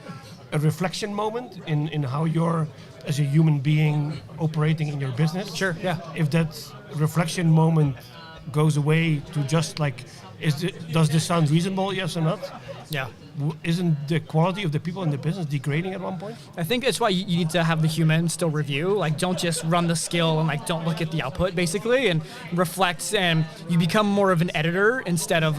reflection moment in how you're, as a human being, operating in your business. Sure, yeah. If that reflection moment goes away to just does this sound reasonable, yes or not? Yeah. Isn't the quality of the people in the business degrading at one point? I think that's why you need to have the human still review. Don't just run the skill and don't look at the output, basically, and reflect, and you become more of an editor instead of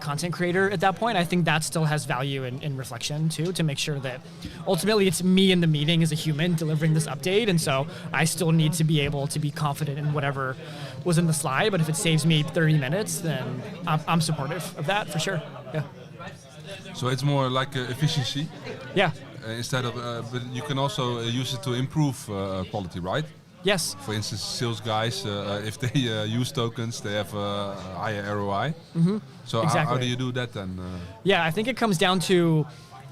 content creator at that point. I think that still has value in reflection too, to make sure that ultimately it's me in the meeting as a human delivering this update, and so I still need to be able to be confident in whatever was in the slide, but if it saves me 30 minutes, then I'm supportive of that for sure. Yeah. So it's more like efficiency. Yeah. Instead of, but you can also use it to improve quality, right? Yes. For instance, sales guys, if they use tokens, they have a higher ROI. So Exactly. how do you do that then? Yeah, I think it comes down to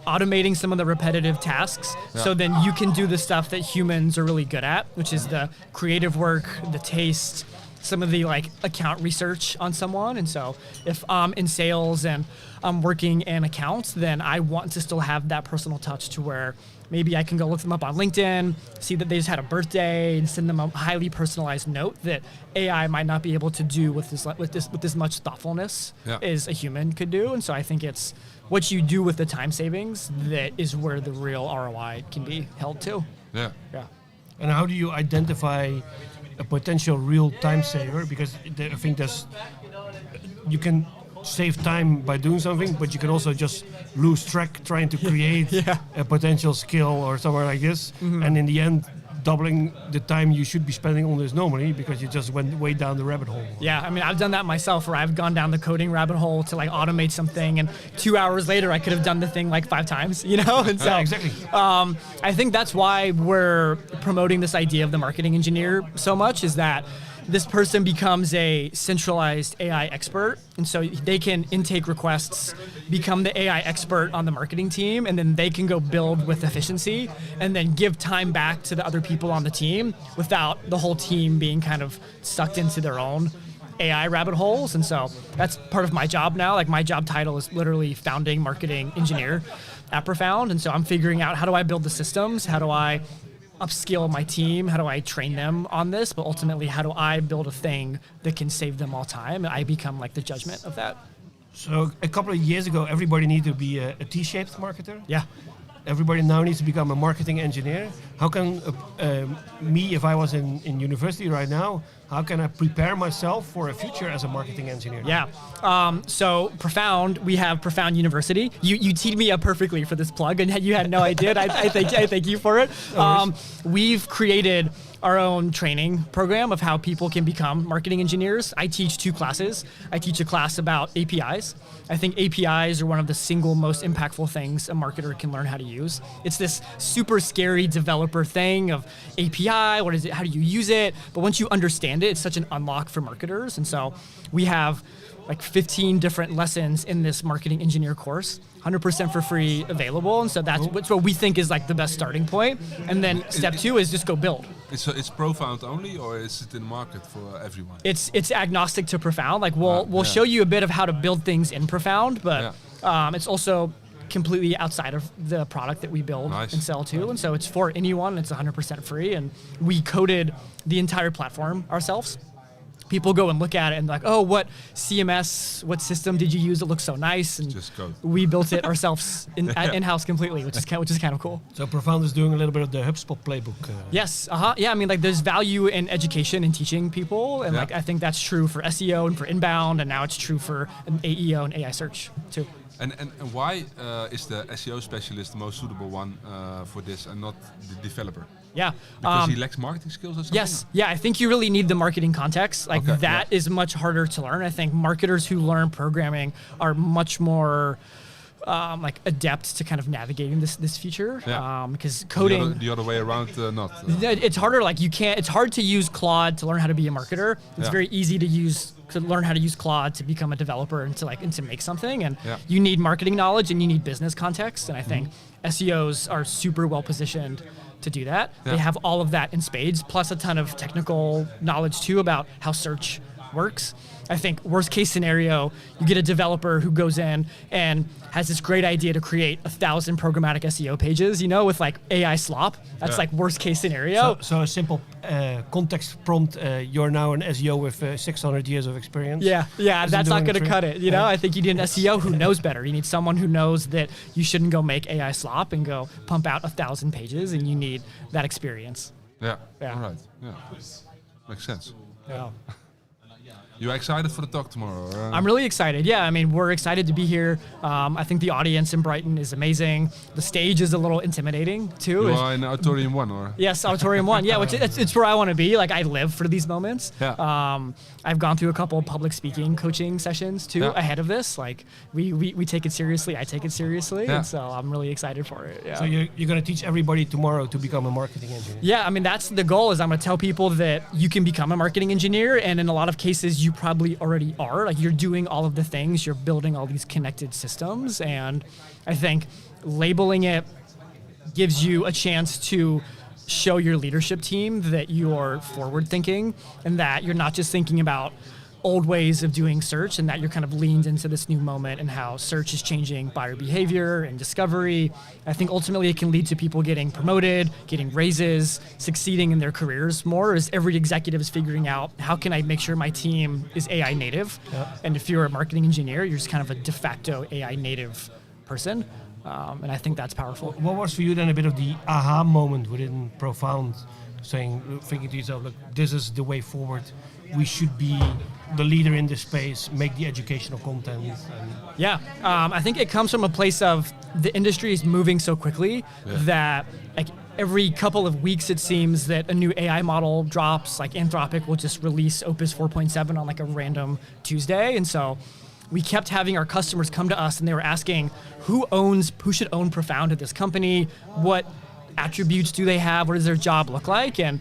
automating some of the repetitive tasks, so then you can do the stuff that humans are really good at, which is the creative work, the taste, some of the like account research on someone. And so if I'm in sales and I'm working in accounts, then I want to still have that personal touch to where maybe I can go look them up on LinkedIn, see that they just had a birthday, and send them a highly personalized note that AI might not be able to do with this much thoughtfulness as a human could do. And so I think it's what you do with the time savings that is where the real ROI can be held to. Yeah. And how do you identify a potential real time saver? Because I think you can save time by doing something, but you can also just lose track trying to create a potential skill or somewhere like this. And in the end, doubling the time you should be spending on this normally because you just went way down the rabbit hole. Yeah, I mean, I've done that myself where I've gone down the coding rabbit hole to like automate something, and 2 hours later I could have done the thing like 5 times, you know? And so, exactly. I think that's why we're promoting this idea of the marketing engineer so much, is that this person becomes a centralized AI expert, and so they can intake requests, become the AI expert on the marketing team, and then they can go build with efficiency and then give time back to the other people on the team without the whole team being kind of sucked into their own AI rabbit holes. And so that's part of my job now. Like my job title is literally founding marketing engineer at Profound. And so I'm figuring out, how do I build the systems? How do I upskill my team? How do I train them on this? But ultimately, how do I build a thing that can save them all time? And I become like the judgment of that. So a couple of years ago, everybody needed to be a T-shaped marketer. Yeah. Everybody now needs to become a marketing engineer. How can me, if I was in university right now, how can I prepare myself for a future as a marketing engineer? Yeah. So Profound, we have Profound University. You teed me up perfectly for this plug, and you had no idea. I thank you for it. We've created our own training program of how people can become marketing engineers. I teach 2 classes. I teach a class about APIs. I think APIs are one of the single most impactful things a marketer can learn how to use. It's this super scary developer thing of API, what is it, how do you use it? But once you understand it, it's such an unlock for marketers. And so we have like 15 different lessons in this marketing engineer course, 100% for free available. And so that's what we think is like the best starting point. And then step 2 is just go build. It's Profound only, or is it in the market for everyone? It's agnostic to Profound. Like we'll show you a bit of how to build things in Profound, but it's also completely outside of the product that we build and sell to. And so it's for anyone. It's 100% free. And we coded the entire platform ourselves. People go and look at it and like, oh, what CMS, what system did you use? It looks so nice. And just code. We built it ourselves in-house completely, which is kind of cool. So Profound is doing a little bit of the HubSpot playbook. Yes. Yeah. I mean, like, there's value in education and teaching people, and like I think that's true for SEO and for inbound, and now it's true for an AEO and AI search too. And why is the SEO specialist the most suitable one for this, and not the developer? Yeah. Because he lacks marketing skills or something? Yes. Yeah, I think you really need the marketing context. Like that is much harder to learn. I think marketers who learn programming are much more like adept to kind of navigating this feature. Because coding... The other way around, not. It's harder. Like it's hard to use Claude to learn how to be a marketer. It's very easy to learn how to use Claude to become a developer and to make something. And you need marketing knowledge and you need business context. And I think SEOs are super well positioned to do that. They have all of that in spades, plus a ton of technical knowledge too about how search works. I think worst case scenario, you get a developer who goes in and has this great idea to create 1,000 programmatic SEO pages, you know, with like AI slop. That's like worst case scenario. So a simple context prompt, you're now an SEO with 600 years of experience. Yeah, that's not going to cut it. You know, I think you need an SEO who knows better. You need someone who knows that you shouldn't go make AI slop and go pump out 1,000 pages, and you need that experience. Yeah. All right. Yeah. Makes sense. Yeah. You excited for the talk tomorrow? I'm really excited. Yeah, I mean, we're excited to be here. I think the audience in Brighton is amazing. The stage is a little intimidating too. You are in Auditorium 1, or? Yes, Auditorium 1. Yeah, which it's where I want to be. Like, I live for these moments. Yeah. I've gone through a couple of public speaking coaching sessions too ahead of this. Like, we take it seriously. I take it seriously, and so I'm really excited for it. Yeah. So you're going to teach everybody tomorrow to become a marketing engineer. Yeah, I mean, that's the goal. Is I'm going to tell people that you can become a marketing engineer, and in a lot of cases, you probably already are. Like, you're doing all of the things, you're building all these connected systems, and I think labeling it gives you a chance to show your leadership team that you're forward thinking and that you're not just thinking about old ways of doing search, and that you're kind of leaned into this new moment and how search is changing buyer behavior and discovery. I think ultimately it can lead to people getting promoted, getting raises, succeeding in their careers more, as every executive is figuring out, how can I make sure my team is AI native? And if you're a marketing engineer, you're just kind of a de facto AI native person. And I think that's powerful. What was for you then a bit of the aha moment within Profound, thinking to yourself, look, this is the way forward. We should be the leader in this space, make the educational content. Yeah, I think it comes from a place of the industry is moving so quickly that, like, every couple of weeks it seems that a new AI model drops. Like, Anthropic will just release Opus 4.7 on like a random Tuesday, and so we kept having our customers come to us and they were asking who should own Profound at this company, what attributes do they have, what does their job look like, and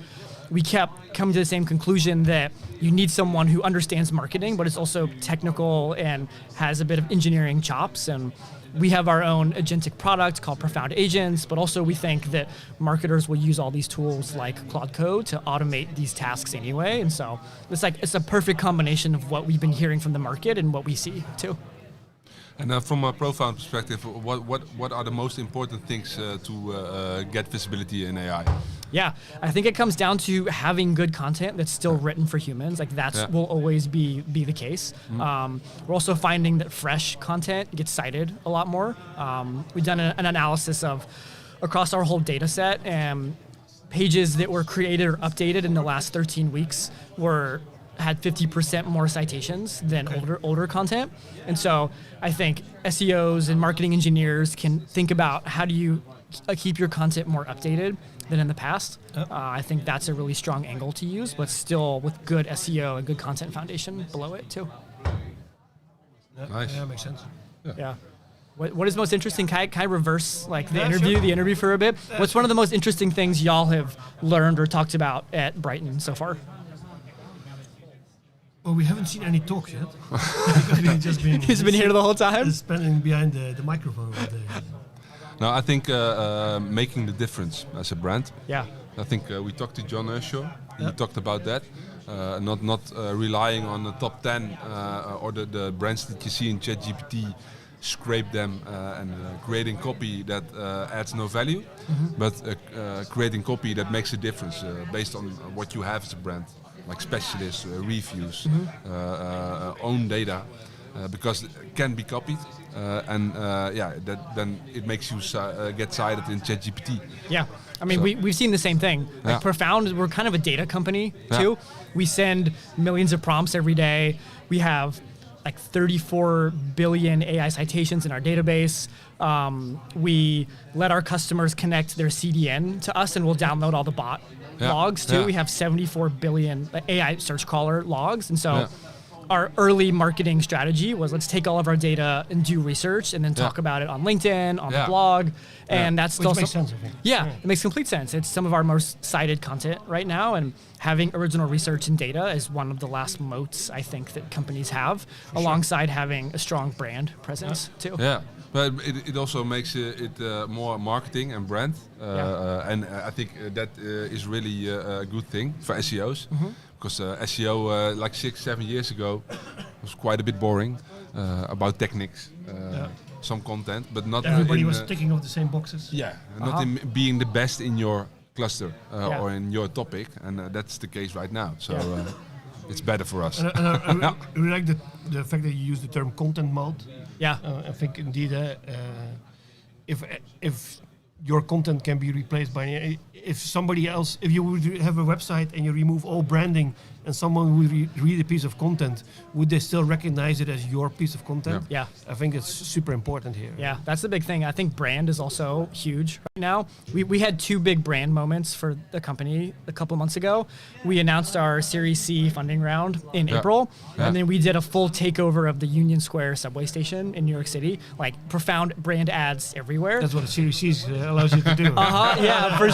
we kept coming to the same conclusion that you need someone who understands marketing, but is also technical and has a bit of engineering chops. And we have our own agentic product called Profound Agents, but also we think that marketers will use all these tools like Claude Code to automate these tasks anyway. And so it's a perfect combination of what we've been hearing from the market and what we see too. And from a Profound perspective, what are the most important things to get visibility in AI? Yeah, I think it comes down to having good content that's still written for humans. Like, will always be the case. We're also finding that fresh content gets cited a lot more. We've done an analysis of across our whole data set, and pages that were created or updated in the last 13 weeks had 50% more citations than older content. And so I think SEOs and marketing engineers can think about how do you keep your content more updated than in the past. I think that's a really strong angle to use, but still with good SEO and good content foundation below it too. Nice. Yeah, makes sense. Yeah. What is most interesting? Can I reverse like the interview for a bit? What's one of the most interesting things y'all have learned or talked about at Brighton so far? Well, we haven't seen any talks yet. He's been here the whole time? Standing behind the microphone all day. No, I think making the difference as a brand. Yeah. I think we talked to John Ershaw. He talked about that. Not relying on the top 10 or the brands that you see in ChatGPT, scrape them and creating copy that adds no value, but creating copy that makes a difference based on what you have as a brand, like specialists, reviews, own data, because it can be copied, then it makes you get cited in ChatGPT. Yeah, I mean, we've seen the same thing. Like Profound, we're kind of a data company too. We send millions of prompts every day. We have like 34 billion AI citations in our database. We let our customers connect their CDN to us, and we'll download all the bot logs too. We have 74 billion AI search crawler logs, and so our early marketing strategy was let's take all of our data and do research and then talk about it on LinkedIn, on the blog, and that's still makes sense, I think. Yeah, it makes complete sense. It's some of our most cited content right now, and having original research and data is one of the last moats I think that companies have, alongside having a strong brand presence too. Yeah. But it also makes it more marketing and brand, and I think that is really a good thing for SEOs, because SEO like 6-7 years ago was quite a bit boring, about techniques, some content, but not everybody was ticking off the same boxes. Yeah, not in being the best in your cluster or in your topic, and that's the case right now. So it's better for us. And I really like the fact that you use the term content mode. Yeah, I think indeed, if your content can be replaced by, if somebody else, if you would have a website and you remove all branding and someone would read a piece of content, would they still recognize it as your piece of content? Yeah. I think it's super important here. Yeah, that's the big thing. I think brand is also huge right now. We had 2 big brand moments for the company a couple months ago. We announced our Series C funding round in April, and then we did a full takeover of the Union Square subway station in New York City, like profound brand ads everywhere. That's what a Series C allows you to do. Yeah, for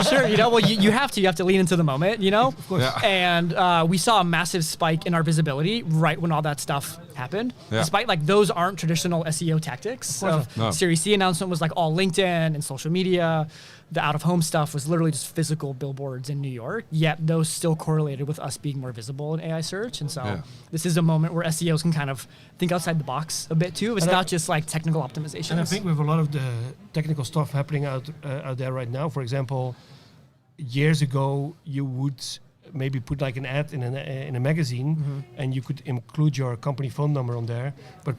sure. You know, well, you have to lean into the moment, you know? Of course. And we saw a massive spike in our visibility right when all that stuff happened. Despite like those aren't traditional SEO tactics. So Series C announcement was like all LinkedIn and social media. The out-of-home stuff was literally just physical billboards in New York, yet those still correlated with us being more visible in AI search. And so this is a moment where SEOs can kind of think outside the box a bit too. It's not just like technical optimization. And I think with a lot of the technical stuff happening out there right now, for example, years ago you would maybe put like an ad in a magazine, and you could include your company phone number on there, but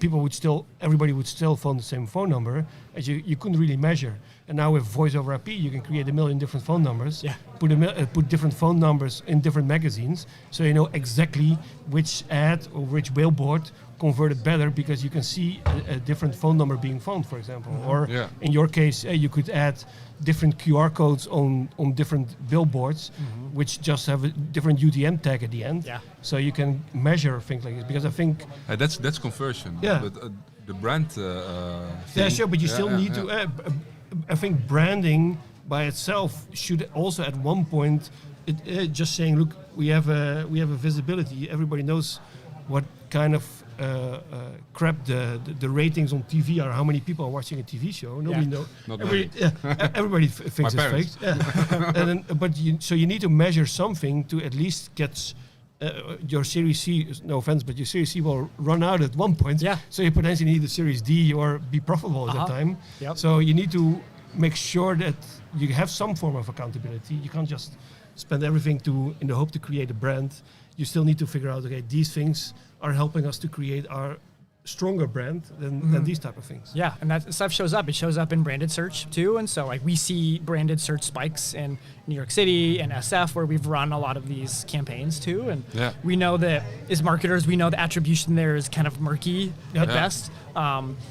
everybody would still phone the same phone number, as you couldn't really measure. And now with voice over IP, you can create 1 million different phone numbers, put different phone numbers in different magazines, so you know exactly which ad or which billboard converted better, because you can see a different phone number being phoned, for example. Or in your case, you could add different QR codes on different billboards, which just have a different UTM tag at the end. So you can measure things like this, because I think that's conversion. But the brand. Sure, but you still need to. I think branding by itself should also at one point just saying, look, we have a visibility. Everybody knows what kind of crap the ratings on TV are. How many people are watching a TV show? Nobody knows. Everybody thinks it's fake. So you need to measure something to at least get your Series C. No offense, but your Series C will run out at one point. So you potentially need a Series D or be profitable at that time. So you need to make sure that you have some form of accountability. You can't just spend everything in the hope to create a brand. You still need to figure out, okay, these things are helping us to create our stronger brand than these type of things. Yeah, and that stuff shows up. It shows up in branded search too. And so like we see branded search spikes in New York City and SF, where we've run a lot of these campaigns too. And we know that as marketers, we know the attribution there is kind of murky at best.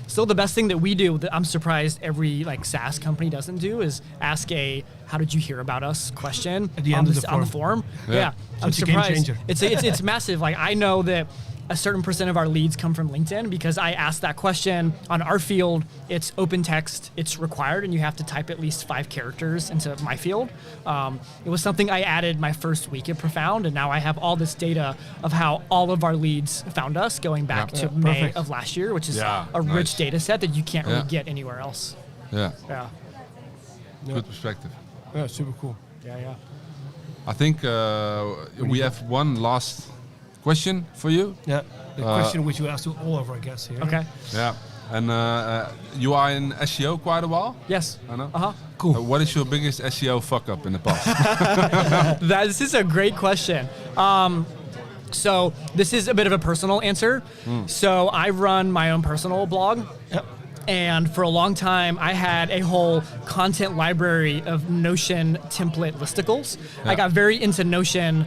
Still, the best thing that we do that I'm surprised every like SaaS company doesn't do is ask a "How did you hear about us?" question at the end of the form. I'm surprised. A game changer. It's massive. Like I know that a certain percent of our leads come from LinkedIn because I asked that question on our field. It's open text, it's required, and you have to type at least 5 characters into my field. It was something I added my first week at Profound, and now I have all this data of how all of our leads found us going back to May of last year, which is a rich data set that you can't really get anywhere else. Good perspective. Yeah, super cool. I think we have one last question for you. The question which you asked to all of our guests here. Okay. Yeah. And you are in SEO quite a while? Yes. I know. Cool. What is your biggest SEO fuck up in the past? This is a great question. So this is a bit of a personal answer. So I run my own personal blog. And for a long time, I had a whole content library of Notion template listicles. I got very into Notion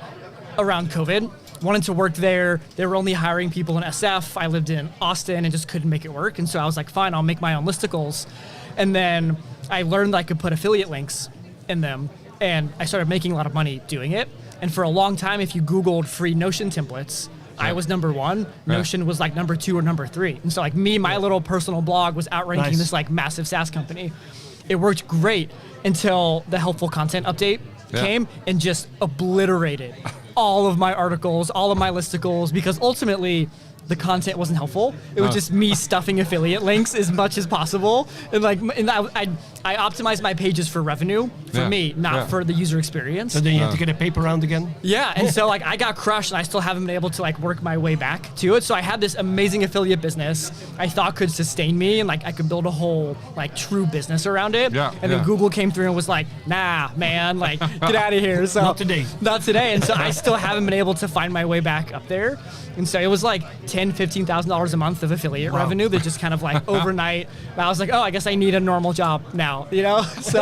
around COVID. Wanted to work there. They were only hiring people in SF. I lived in Austin and just couldn't make it work. And so I was like, fine, I'll make my own listicles. And then I learned I could put affiliate links in them. And I started making a lot of money doing it. And for a long time, if you Googled free Notion templates, I was number 1. Notion was like number 2 or number 3. And so like my little personal blog was outranking this like massive SaaS company. It worked great until the helpful content update came and just obliterated all of my articles, all of my listicles, because ultimately the content wasn't helpful. It was just me stuffing affiliate links as much as possible. And I optimized my pages for revenue for me, not for the user experience. So then you have to get a paper round again? Yeah, and so like I got crushed and I still haven't been able to like work my way back to it. So I had this amazing affiliate business I thought could sustain me and like I could build a whole like true business around it. And then Google came through and was like, nah, man, like get out of here. So not today. Not today. And so I still haven't been able to find my way back up there. And so it was like $10,000-$15,000 a month of affiliate revenue that just kind of like overnight, I was like, oh, I guess I need a normal job now. out, you know. So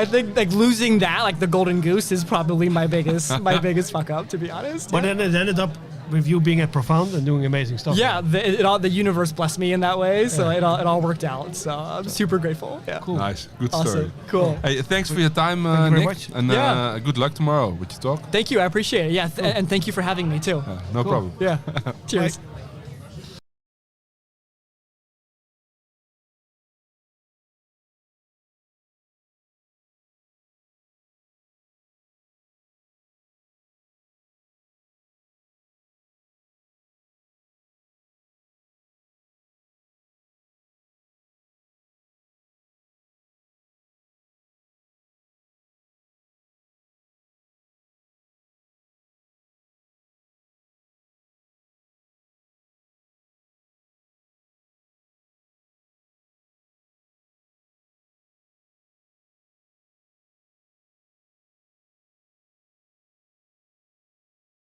I think like losing that, like the golden goose, is probably my biggest fuck up, to be honest. But then it ended up with you being at Profound and doing amazing stuff. Yeah, the universe blessed me in that way, so it all worked out. So I'm super grateful. Yeah. Cool. Nice. Good Awesome. story. Cool. Hey, thanks for your time, Thank you very Nick. much. And good luck tomorrow with your talk. Thank you. I appreciate it. Yeah, and thank you for having me too. No problem. Yeah. Cheers. Bye.